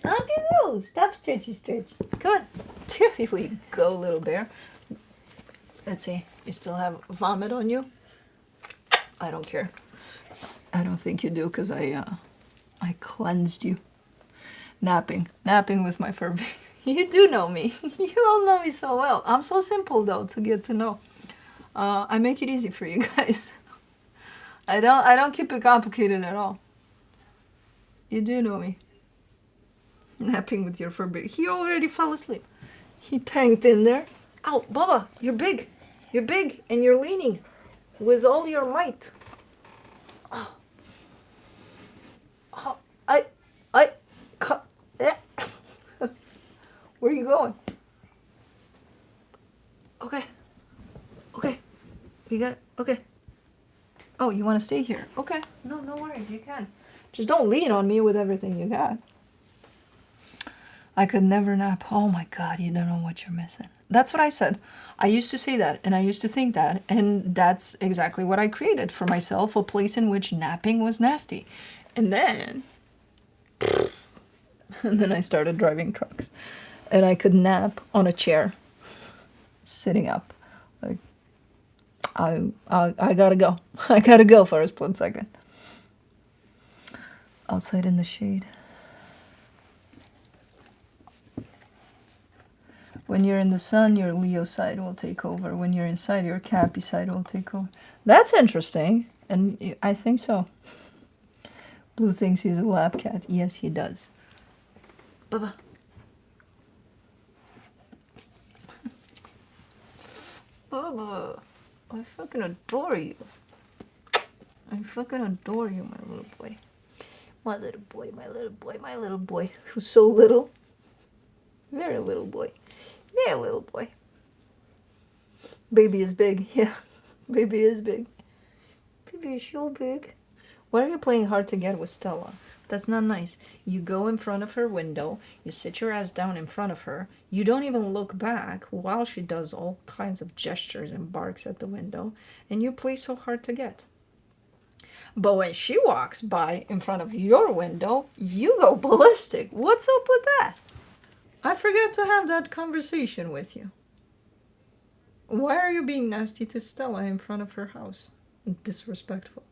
Baba. Up you go. Stop stretchy stretch. Come on. Here we go, little bear. Let's see. You still have vomit on you? I don't care. I don't think you do because I cleansed you. Napping with my fur baby. You do know me. You all know me so well. I'm so simple though to get to know. I make it easy for you guys. I don't keep it complicated at all. You do know me. Napping with your fur baby. He already fell asleep. He tanked in there. Ow, Bubba, you're big. You're big and you're leaning with all your might. Oh, oh where are you going? Okay. Okay. You got it? Okay. Oh, you want to stay here? Okay. No worries. You can. Just don't lean on me with everything you got. I could never nap. Oh my God, you don't know what you're missing. That's what I said. I used to say that, and I used to think that, and that's exactly what I created for myself, a place in which napping was nasty. And then I started driving trucks, and I could nap on a chair, sitting up. Like, I gotta go. I gotta go for a split second. Outside in the shade. When you're in the sun, your Leo side will take over. When you're inside, your Cappy side will take over. That's interesting, and I think so. Blue thinks he's a lab cat. Yes, he does. Bubba. Bubba, I fucking adore you. I fucking adore you, my little boy. My little boy, my little boy, my little boy. Who's so little? Very little boy. Very little boy. Baby is big. Yeah, baby is big. Baby is so big. Why are you playing hard to get with Stella? That's not nice. You go in front of her window, you sit your ass down in front of her, you don't even look back while she does all kinds of gestures and barks at the window, and you play so hard to get. But when she walks by in front of your window, you go ballistic. What's up with that? I forget to have that conversation with you. Why are you being nasty to Stella in front of her house? Disrespectful.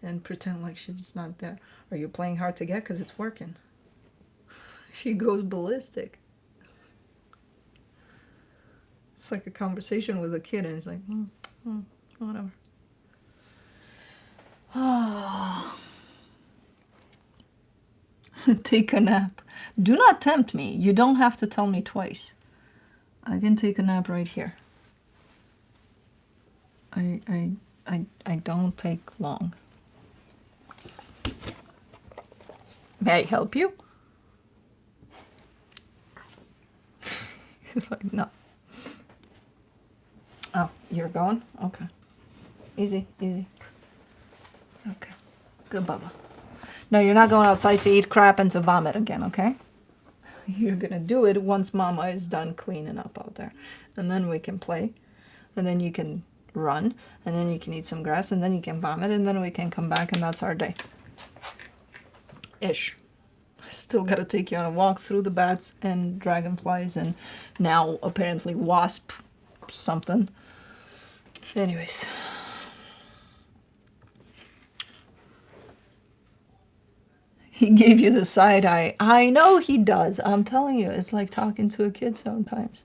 And pretend like she's not there. Are you playing hard to get because it's working? She goes ballistic. It's like a conversation with a kid and it's like, whatever. Take a nap. Do not tempt me. You don't have to tell me twice. I can take a nap right here. I don't take long. May I help you? He's like, no. Oh, you're going? Okay. Easy, easy. Okay. Good, Bubba. No, you're not going outside to eat crap and to vomit again, okay? You're gonna do it once Mama is done cleaning up out there. And then we can play. And then you can run. And then you can eat some grass. And then you can vomit. And then we can come back and that's our day. Ish. Still gotta take you on a walk through the bats and dragonflies and now apparently wasp something. Anyways. He gave you the side eye. I know he does. I'm telling you, it's like talking to a kid sometimes.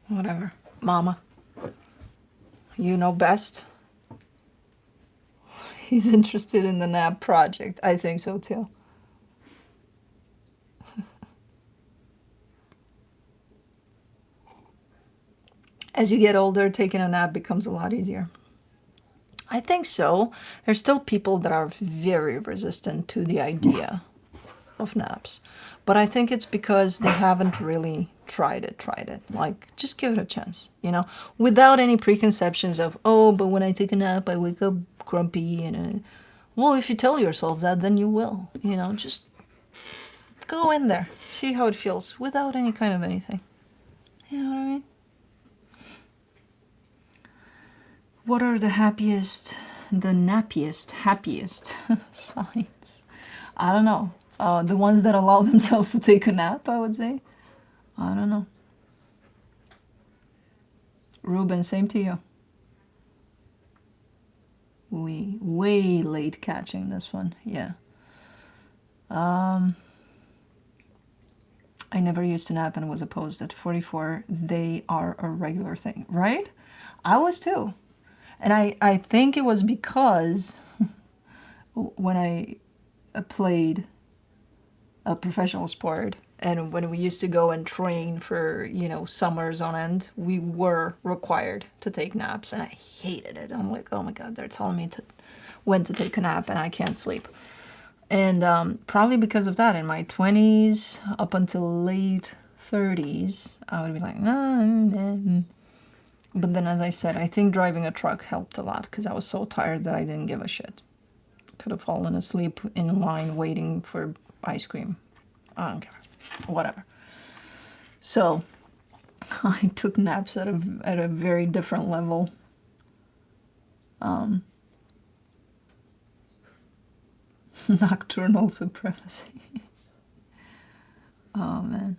Whatever. Mama. You know best. He's interested in the nap project. I think so too. As you get older, taking a nap becomes a lot easier. I think so. There's still people that are very resistant to the idea of naps. But I think it's because they haven't really tried it. Like, just give it a chance, you know? Without any preconceptions of, oh, but when I take a nap, I wake up grumpy. And well, if you tell yourself that, then you will. You know, just go in there. See how it feels without any kind of anything. You know what I mean? What are the nappiest signs? I don't know. The ones that allow themselves to take a nap, I would say. I don't know. Ruben, same to you. Way late catching this one. Yeah. I never used to nap and was opposed. At 44, they are a regular thing, right? I was too. And I think it was because when I played a professional sport, and when we used to go and train for, you know, summers on end, we were required to take naps, and I hated it. I'm like, oh my God, they're telling me when to take a nap, and I can't sleep. And probably because of that, in my 20s up until late 30s, I would be like, nah. But then, as I said, I think driving a truck helped a lot because I was so tired that I didn't give a shit. Could have fallen asleep in line waiting for ice cream. I don't care. Whatever. So I took naps at a very different level. Nocturnal supremacy. Oh man.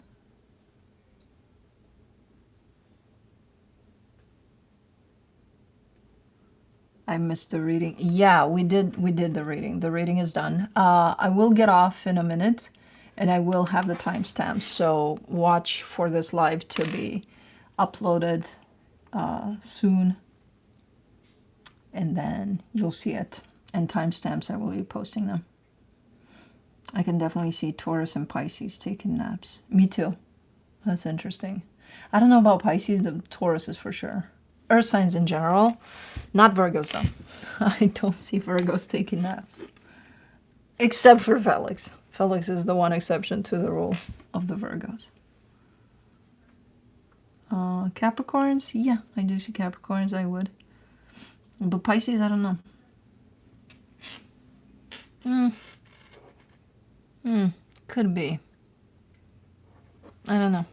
I missed the reading. Yeah, we did the reading. The reading is done. I will get off in a minute, and I will have the timestamps. So watch for this live to be uploaded soon, and then you'll see it. And timestamps, I will be posting them. I can definitely see Taurus and Pisces taking naps. Me too. That's interesting. I don't know about Pisces, the Taurus is for sure. Earth signs in general, not Virgos though. I don't see Virgos taking naps. Except for Felix. Felix is the one exception to the rule of the Virgos. Capricorns, yeah, I do see Capricorns, I would. But Pisces, I don't know. Could be. I don't know.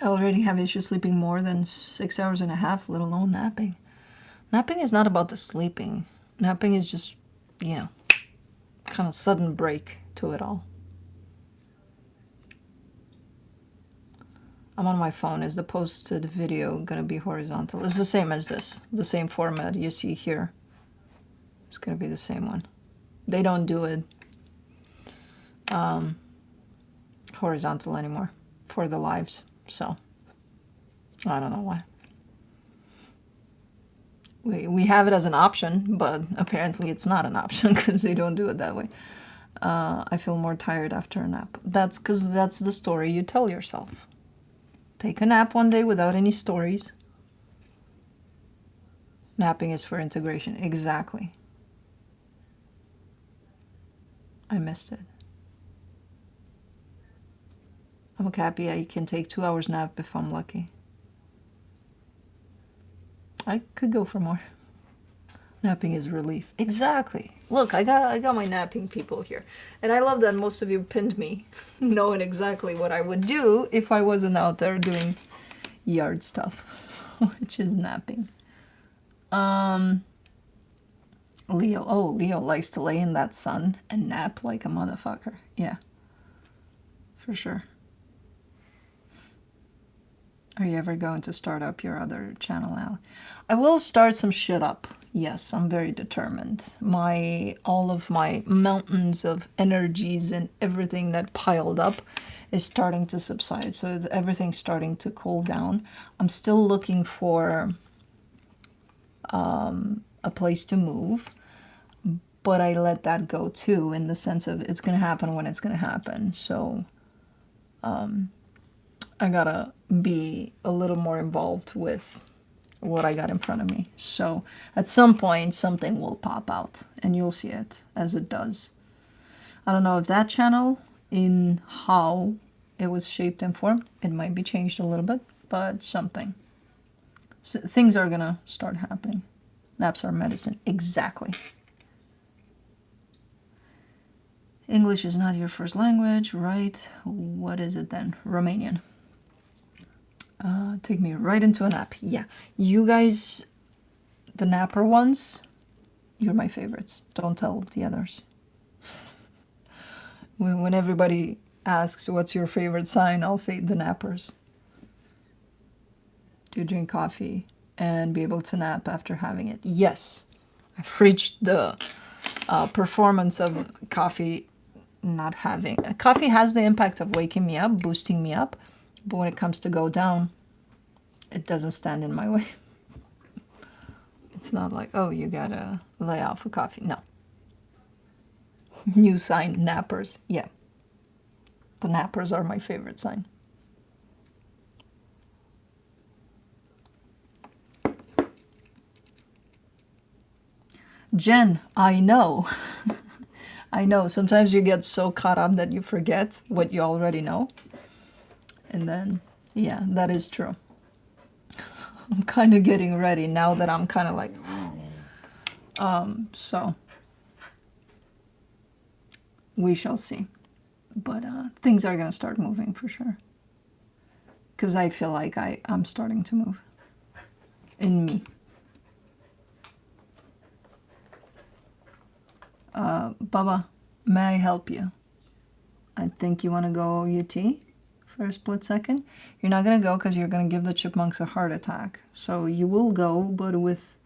I already have issues sleeping more than 6 hours and a half, let alone napping. Napping is not about the sleeping. Napping is just, you know, kind of sudden break to it all. I'm on my phone. Is the posted video going to be horizontal? It's the same as this. The same format you see here. It's going to be the same one. They don't do it horizontal anymore for the lives. So, I don't know why. We have it as an option, but apparently it's not an option because they don't do it that way. I feel more tired after a nap. That's because that's the story you tell yourself. Take a nap one day without any stories. Napping is for integration. Exactly. I missed it. I'm a Cappy. I can take 2 hours nap if I'm lucky. I could go for more. Napping is relief. Exactly. Look, I got my napping people here. And I love that most of you pinned me, knowing exactly what I would do if I wasn't out there doing yard stuff, which is napping. Leo. Oh, Leo likes to lay in that sun and nap like a motherfucker. Yeah. For sure. Are you ever going to start up your other channel, Al? I will start some shit up. Yes, I'm very determined. All of my mountains of energies and everything that piled up is starting to subside. So everything's starting to cool down. I'm still looking for a place to move, but I let that go too, in the sense of it's going to happen when it's going to happen. So I gotta be a little more involved with what I got in front of me. So at some point, something will pop out, and you'll see it as it does. I don't know if that channel, in how it was shaped and formed, it might be changed a little bit, but something. So things are gonna start happening. Naps are medicine. Exactly. English is not your first language, right? What is it then? Romanian. Take me right into a nap. Yeah, you guys, the napper ones, you're my favorites. Don't tell the others. When everybody asks what's your favorite sign, I'll say the nappers. Do you drink coffee and be able to nap after having it? Yes. I've reached the performance of coffee not having. Coffee has the impact of waking me up, boosting me up, but when it comes to go down, it doesn't stand in my way. It's not like, oh, you gotta lay off of coffee. No. New sign, nappers. Yeah. The nappers are my favorite sign. Jen, I know. I know. Sometimes you get so caught up that you forget what you already know. And then, yeah, that is true. I'm kind of getting ready now that I'm kind of like, so we shall see. But things are going to start moving for sure. Because I feel like I'm starting to move in me. Baba, may I help you? I think you want to go UT for a split second. You're not going to go because you're going to give the chipmunks a heart attack. So you will go, but with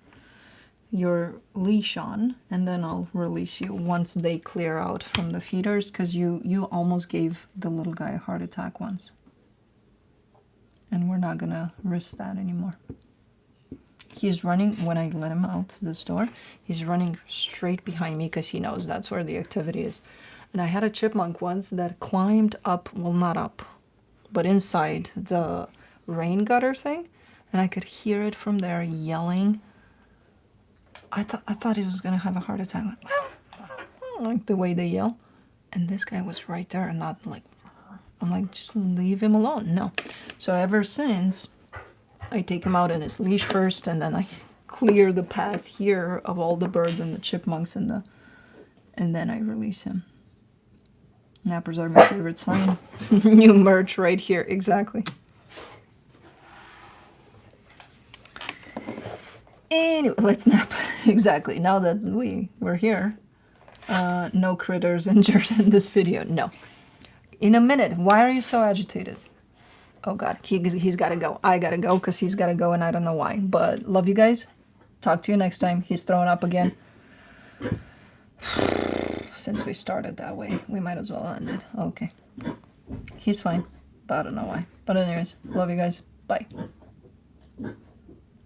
your leash on, and then I'll release you once they clear out from the feeders, because you almost gave the little guy a heart attack once. And we're not going to risk that anymore. He's running, when I let him out this door, he's running straight behind me because he knows that's where the activity is. And I had a chipmunk once that climbed up, well, not up, but inside the rain gutter thing, and I could hear it from there yelling. I thought he was gonna have a heart attack, like the way they yell. And this guy was right there, and not like, I'm like, just leave him alone. No. So ever since, I take him out in his leash first, and then I clear the path here of all the birds and the chipmunks and then I release him. Nappers are my favorite sign. New merch right here, exactly. Anyway, let's nap. Exactly. Now that we're here, no critters injured in this video. No. In a minute. Why are you so agitated? Oh God, he's got to go. I got to go because he's got to go, and I don't know why. But love you guys. Talk to you next time. He's throwing up again. Since we started that way, we might as well end it. Okay. He's fine, but I don't know why. But anyways, love you guys. Bye.